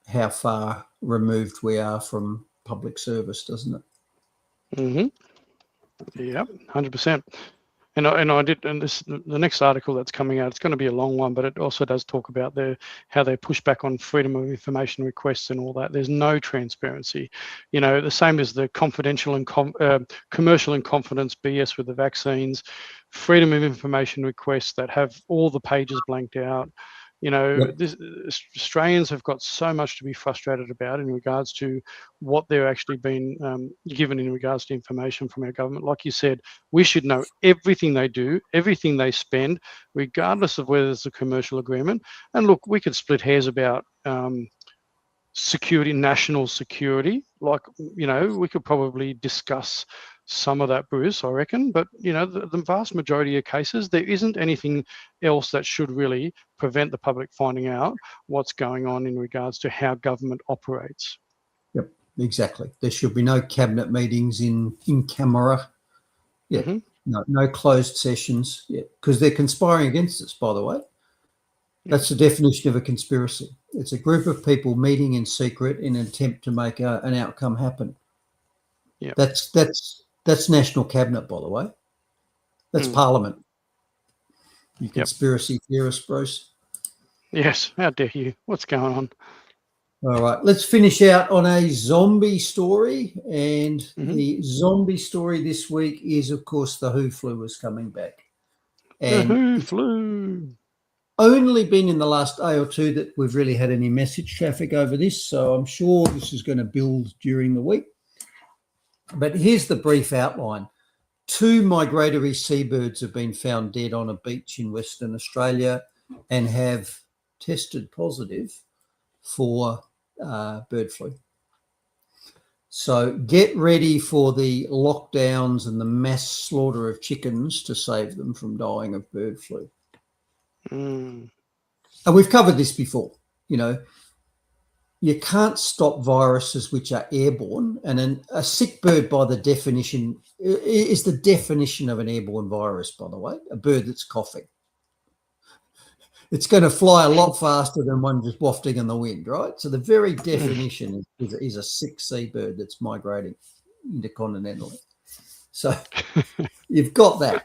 how far removed we are from public service, doesn't it? Yeah, 100%. And I did, and the next article that's coming out, it's going to be a long one, but it also does talk about how they push back on freedom of information requests and all that. There's no transparency, the same as the confidential and commercial in confidence BS with the vaccines, freedom of information requests that have all the pages blanked out. Australians have got so much to be frustrated about in regards to what they're actually being given in regards to information from our government. Like you said, we should know everything they do, everything they spend, regardless of whether it's a commercial agreement. And look, we could split hairs about security, national security. Like, we could probably discuss some of that, Bruce, I reckon. But, the vast majority of cases, there isn't anything else that should really prevent the public finding out what's going on in regards to how government operates. Yep, exactly. There should be no cabinet meetings in camera. Yeah, no closed sessions. Yeah, because they're conspiring against us, by the way. That's the definition of a conspiracy. It's a group of people meeting in secret in an attempt to make an outcome happen. Yeah, that's national cabinet, by the way. That's Parliament. You conspiracy theorist, Bruce. Yes, how dare you? What's going on? All right, let's finish out on a zombie story. And the zombie story this week is, of course, the Who flu is coming back. And the Who flu. Only been in the last day or two that we've really had any message traffic over this, so I'm sure this is going to build during the week. But here's the brief outline. 2 migratory seabirds have been found dead on a beach in Western Australia and have tested positive for bird flu. So get ready for the lockdowns and the mass slaughter of chickens to save them from dying of bird flu. And we've covered this before. You can't stop viruses which are airborne, and a sick bird, by the definition, is the definition of an airborne virus, by the way, a bird that's coughing. it's going to fly a lot faster than one just wafting in the wind, right? So the very definition is a sick seabird that's migrating intercontinentally. So you've got that.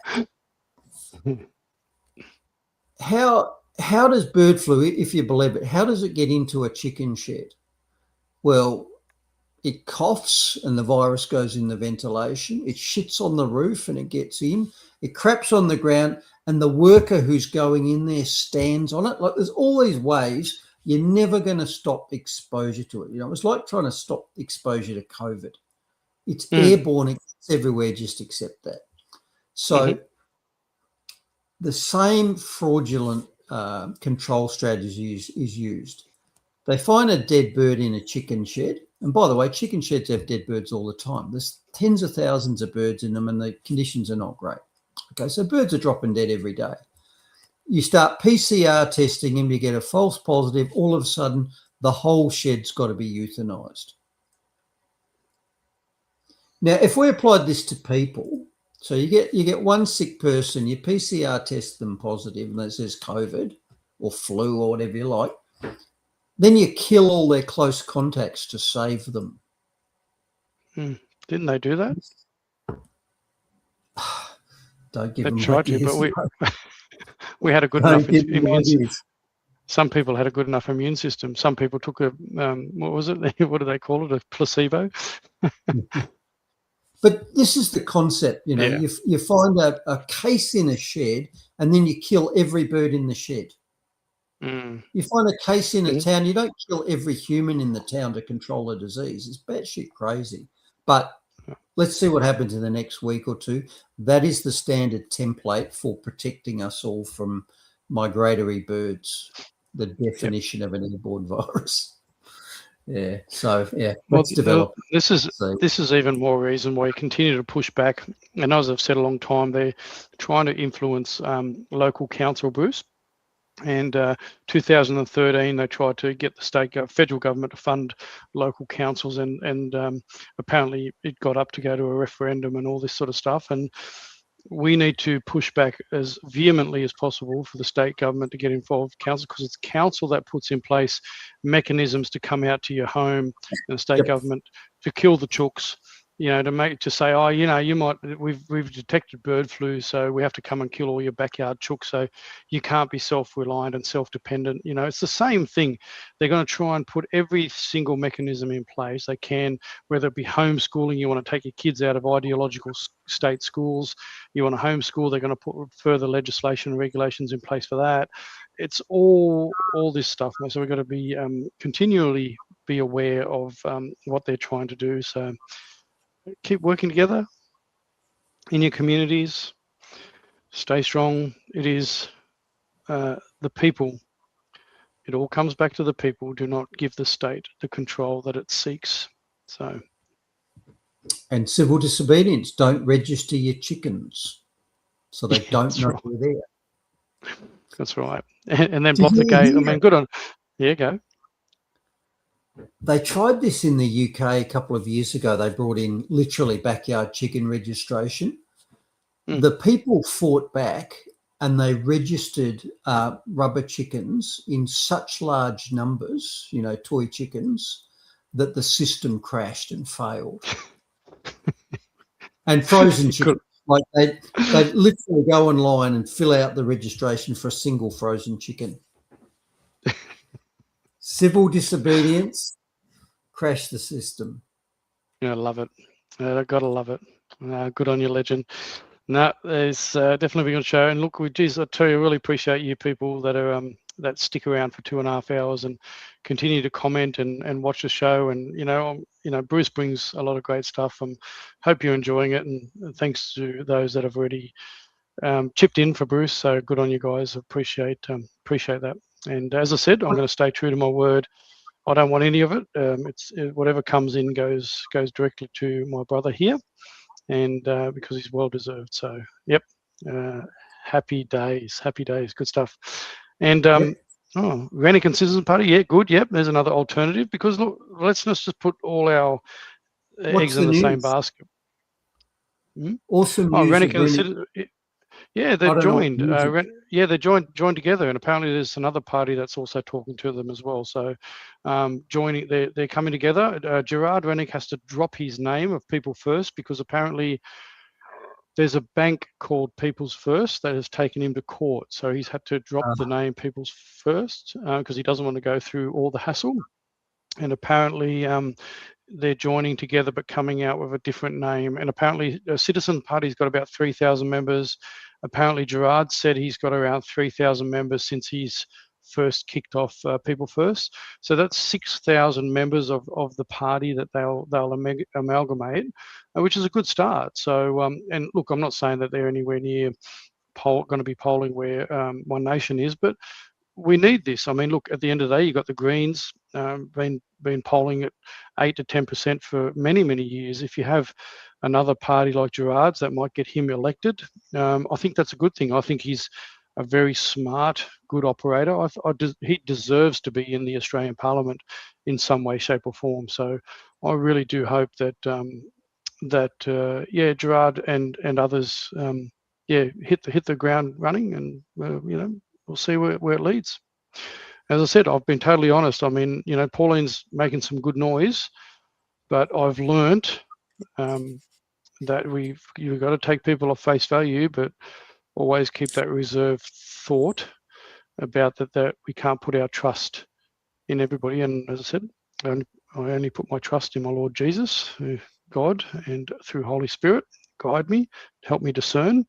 How does bird flu, if you believe it, how does it get into a chicken shed? Well, it coughs and the virus goes in the ventilation. It shits on the roof and it gets in. It craps on the ground and the worker who's going in there stands on it. Like, there's all these ways. You're never going to stop exposure to it. You know, it's like trying to stop exposure to COVID. It's airborne. It's everywhere. Just accept that. So the same fraudulent control strategy is used. They find a dead bird in a chicken shed. And by the way, chicken sheds have dead birds all the time. There's tens of thousands of birds in them and the conditions are not great. Okay, so birds are dropping dead every day. You start PCR testing them, you get a false positive, all of a sudden the whole shed's got to be euthanized. Now, if we applied this to people, so you get one sick person, you PCR test them positive and it says COVID or flu or whatever you like, then you kill all their close contacts to save them. Didn't they do that? Don't give they them tried ideas. to, but we had a good enough immune system. Some people had a good enough immune system. Some people took a, what was it? What do they call it? A placebo? But this is the concept, you know, you find a case in a shed and then you kill every bird in the shed. You find a case in a town, you don't kill every human in the town to control a disease. It's batshit crazy. But let's see what happens in the next week or two. That is the standard template for protecting us all from migratory birds, the definition of an airborne virus. Yeah. So let's develop. This is even more reason why you continue to push back. And as I've said a long time, they're trying to influence local council, Bruce. And 2013, they tried to get the federal government to fund local councils, and apparently it got up to go to a referendum and all this sort of stuff. And we need to push back as vehemently as possible for the state government to get involved, council, because it's council that puts in place mechanisms to come out to your home, and the state government to kill the chooks. You know, to say, oh, you know, we've detected bird flu, so we have to come and kill all your backyard chooks. So you can't be self-reliant and self-dependent. You know, it's the same thing. They're going to try and put every single mechanism in place they can, whether it be homeschooling. You want to take your kids out of ideological state schools. You want to homeschool. They're going to put further legislation and regulations in place for that. It's all this stuff. So we've got to be continually be aware of what they're trying to do. So keep working together in your communities. Stay strong. It is the people. It all comes back to the people. Do not give the state the control that it seeks. So, and civil disobedience. Don't register your chickens so they don't know you're there. That's right. And then block the gate. I mean, good on. Yeah, go. They tried this in the UK a couple of years ago. They brought in literally backyard chicken registration. The people fought back and they registered rubber chickens in such large numbers, you know, toy chickens, that the system crashed and failed. And frozen chickens, like they literally go online and fill out the registration for a single frozen chicken. Civil disobedience, crash the system. Yeah, I love it. I've got to love it. Good on you, legend. No, it's definitely been a good show. And look, geez, I tell you, I really appreciate you people that are that stick around for 2.5 hours and continue to comment and watch the show. And you know, Bruce brings a lot of great stuff. Hope you're enjoying it. And thanks to those that have already chipped in for Bruce. So good on you guys. Appreciate that. And as I said, I'm going to stay true to my word. I don't want any of it. Whatever comes in goes directly to my brother here, and because he's well deserved. So, yep, happy days, good stuff. And Rannick Citizen Party, yeah, good. Yep, there's another alternative, because look, let's not just put all our eggs in the same basket. Awesome. Rannick Yeah, they've I don't know what joined. music. Yeah, they joined together, and apparently there's another party that's also talking to them as well. So, joining, they're coming together. Gerard Rennick has to drop his name of People First because apparently there's a bank called People's First that has taken him to court. So he's had to drop the name People's First because he doesn't want to go through all the hassle. And apparently they're joining together but coming out with a different name. And apparently Citizen Party's got about 3,000 members. Apparently Gerard said he's got around 3,000 members since he's first kicked off People First. So that's 6,000 members of the party that they'll amalgamate, which is a good start. So, and look, I'm not saying that they're anywhere near going to be polling where One Nation is, but we need this. I mean, look, at the end of the day, you've got the Greens been polling at 8 to 10% for many, many years. If you have another party like Gerard's that might get him elected, I think that's a good thing. I think he's a very smart, good operator. He deserves to be in the Australian Parliament in some way, shape, or form. So I really do hope that Gerard and others, hit the ground running, and we'll see where it leads. As I said, I've been totally honest. I mean, Pauline's making some good noise, but I've learnt that you've got to take people off face value, but always keep that reserved thought about that we can't put our trust in everybody. And as I said, I only put my trust in my Lord Jesus, God, and through Holy Spirit, guide me, help me discern,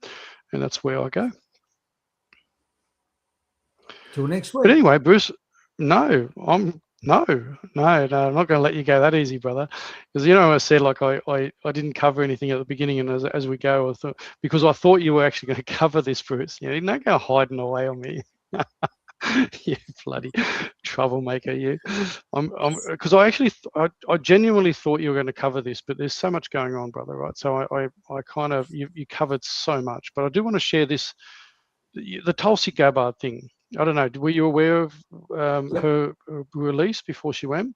and that's where I go. Till next week. But anyway, Bruce, no, I'm not going to let you go that easy, brother. Because I said, like, I didn't cover anything at the beginning, and as we go, because I thought you were actually going to cover this, Bruce. You're not going to hiding away on me. You bloody troublemaker, you. Because I genuinely thought you were going to cover this, but there's so much going on, brother. Right? So I kind of you covered so much, but I do want to share this, the Tulsi Gabbard thing. I don't know. Were you aware of her release before she went?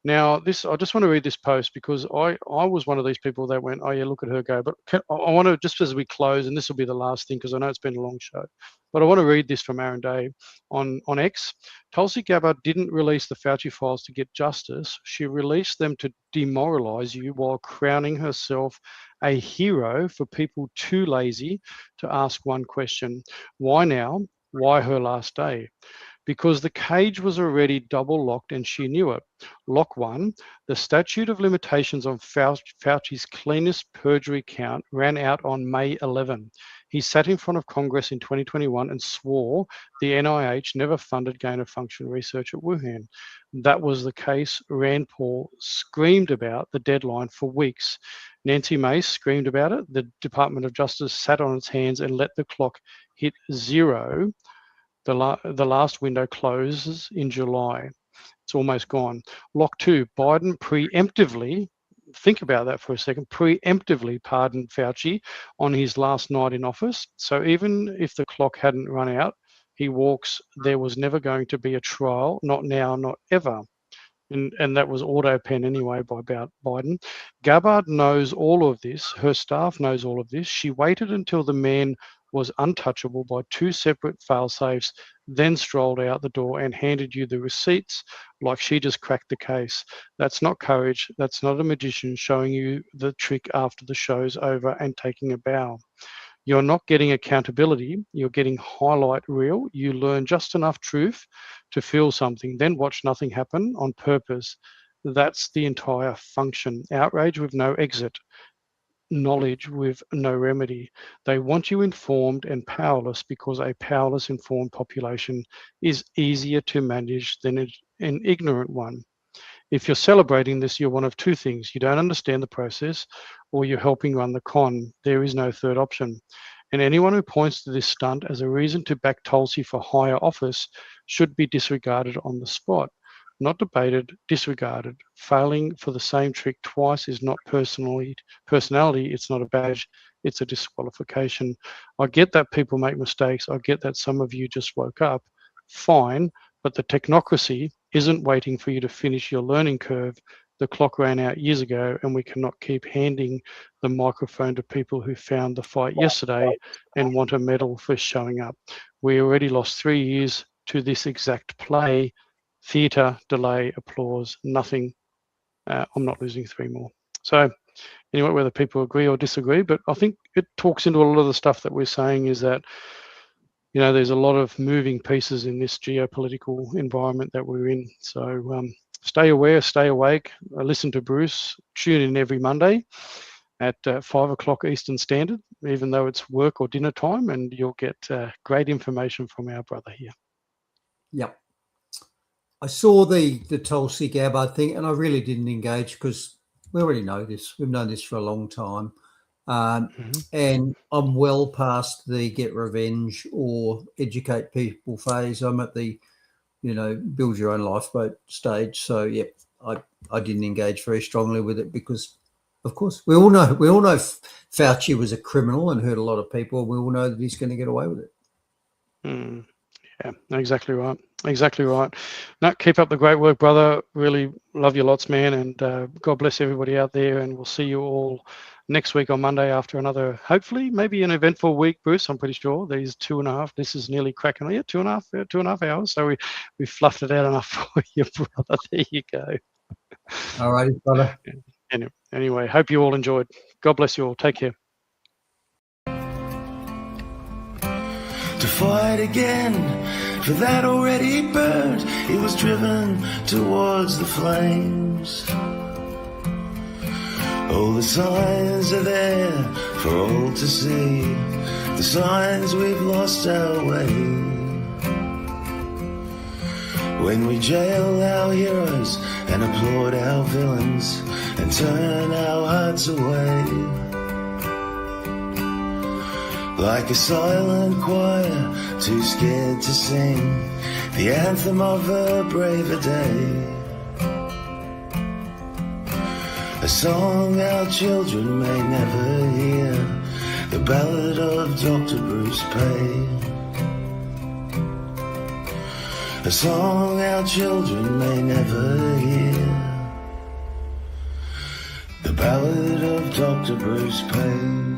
Now, I just want to read this post because I was one of these people that went, oh yeah, look at her go. But I want to, just as we close, and this will be the last thing because I know it's been a long show, but I want to read this from Aaron Day on X. Tulsi Gabbard didn't release the Fauci files to get justice. She released them to demoralize you while crowning herself a hero for people too lazy to ask one question. Why now? Why her last day? Because the cage was already double locked and she knew it. Lock 1, the statute of limitations on Fauci's cleanest perjury count ran out on May 11. He sat in front of Congress in 2021 and swore the NIH never funded gain-of-function research at Wuhan. That was the case. Rand Paul screamed about the deadline for weeks. Nancy Mace screamed about it. The Department of Justice sat on its hands and let the clock hit 0. The last window closes in July. It's almost gone. Lock 2, Biden preemptively, think about that for a second, preemptively pardoned Fauci on his last night in office. So even if the clock hadn't run out, he walks, there was never going to be a trial, not now, not ever. And that was auto pen anyway by Biden. Gabbard knows all of this. Her staff knows all of this. She waited until the man was untouchable by 2 separate fail-safes, then strolled out the door and handed you the receipts like she just cracked the case. That's not courage. That's not a magician showing you the trick after the show's over and taking a bow. You're not getting accountability. You're getting highlight reel. You learn just enough truth to feel something, then watch nothing happen on purpose. That's the entire function. Outrage with no exit. Knowledge with no remedy. They want you informed and powerless because a powerless informed population is easier to manage than an ignorant one. If you're celebrating this, you're one of 2 things. You don't understand the process or you're helping run the con. There is no third option. And anyone who points to this stunt as a reason to back Tulsi for higher office should be disregarded on the spot. Not debated, disregarded. Failing for the same trick twice is not personality. It's not a badge. It's a disqualification. I get that people make mistakes. I get that some of you just woke up. Fine, but the technocracy isn't waiting for you to finish your learning curve. the clock ran out years ago, and we cannot keep handing the microphone to people who found the fight yesterday and want a medal for showing up. We already lost 3 years to this exact play. Theatre, delay, applause, nothing. I'm not losing 3 more. So anyway, whether people agree or disagree, but I think it talks into a lot of the stuff that we're saying is that, you know, there's a lot of moving pieces in this geopolitical environment that we're in. So stay aware, stay awake, listen to Bruce, tune in every Monday at 5 o'clock Eastern Standard, even though it's work or dinner time, and you'll get great information from our brother here. Yep. I saw the Tulsi Gabbard thing, and I really didn't engage because we already know this. We've known this for a long time. And I'm well past the get revenge or educate people phase. I'm at the, you know, build your own lifeboat stage. So, yeah, I didn't engage very strongly with it because, of course, we all know Fauci was a criminal and hurt a lot of people. We all know that he's going to get away with it. Yeah, exactly right. Exactly right. No, keep up the great work, brother. Really love you lots, man. And God bless everybody out there. And we'll see you all next week on Monday after another, hopefully, maybe an eventful week, Bruce. I'm pretty sure these 2.5. This is nearly cracking. Yeah, 2.5 hours. So we fluffed it out enough for you, brother. There you go. All right, brother. Anyway, hope you all enjoyed. God bless you all. Take care. To fight again for that already burned, he was driven towards the flames. Oh, the signs are there for all to see, the signs we've lost our way. When we jail our heroes and applaud our villains and turn our hearts away, like a silent choir, too scared to sing the anthem of a braver day. A song our children may never hear, the ballad of Dr. Bruce Paix. A song our children may never hear, the ballad of Dr. Bruce Paix.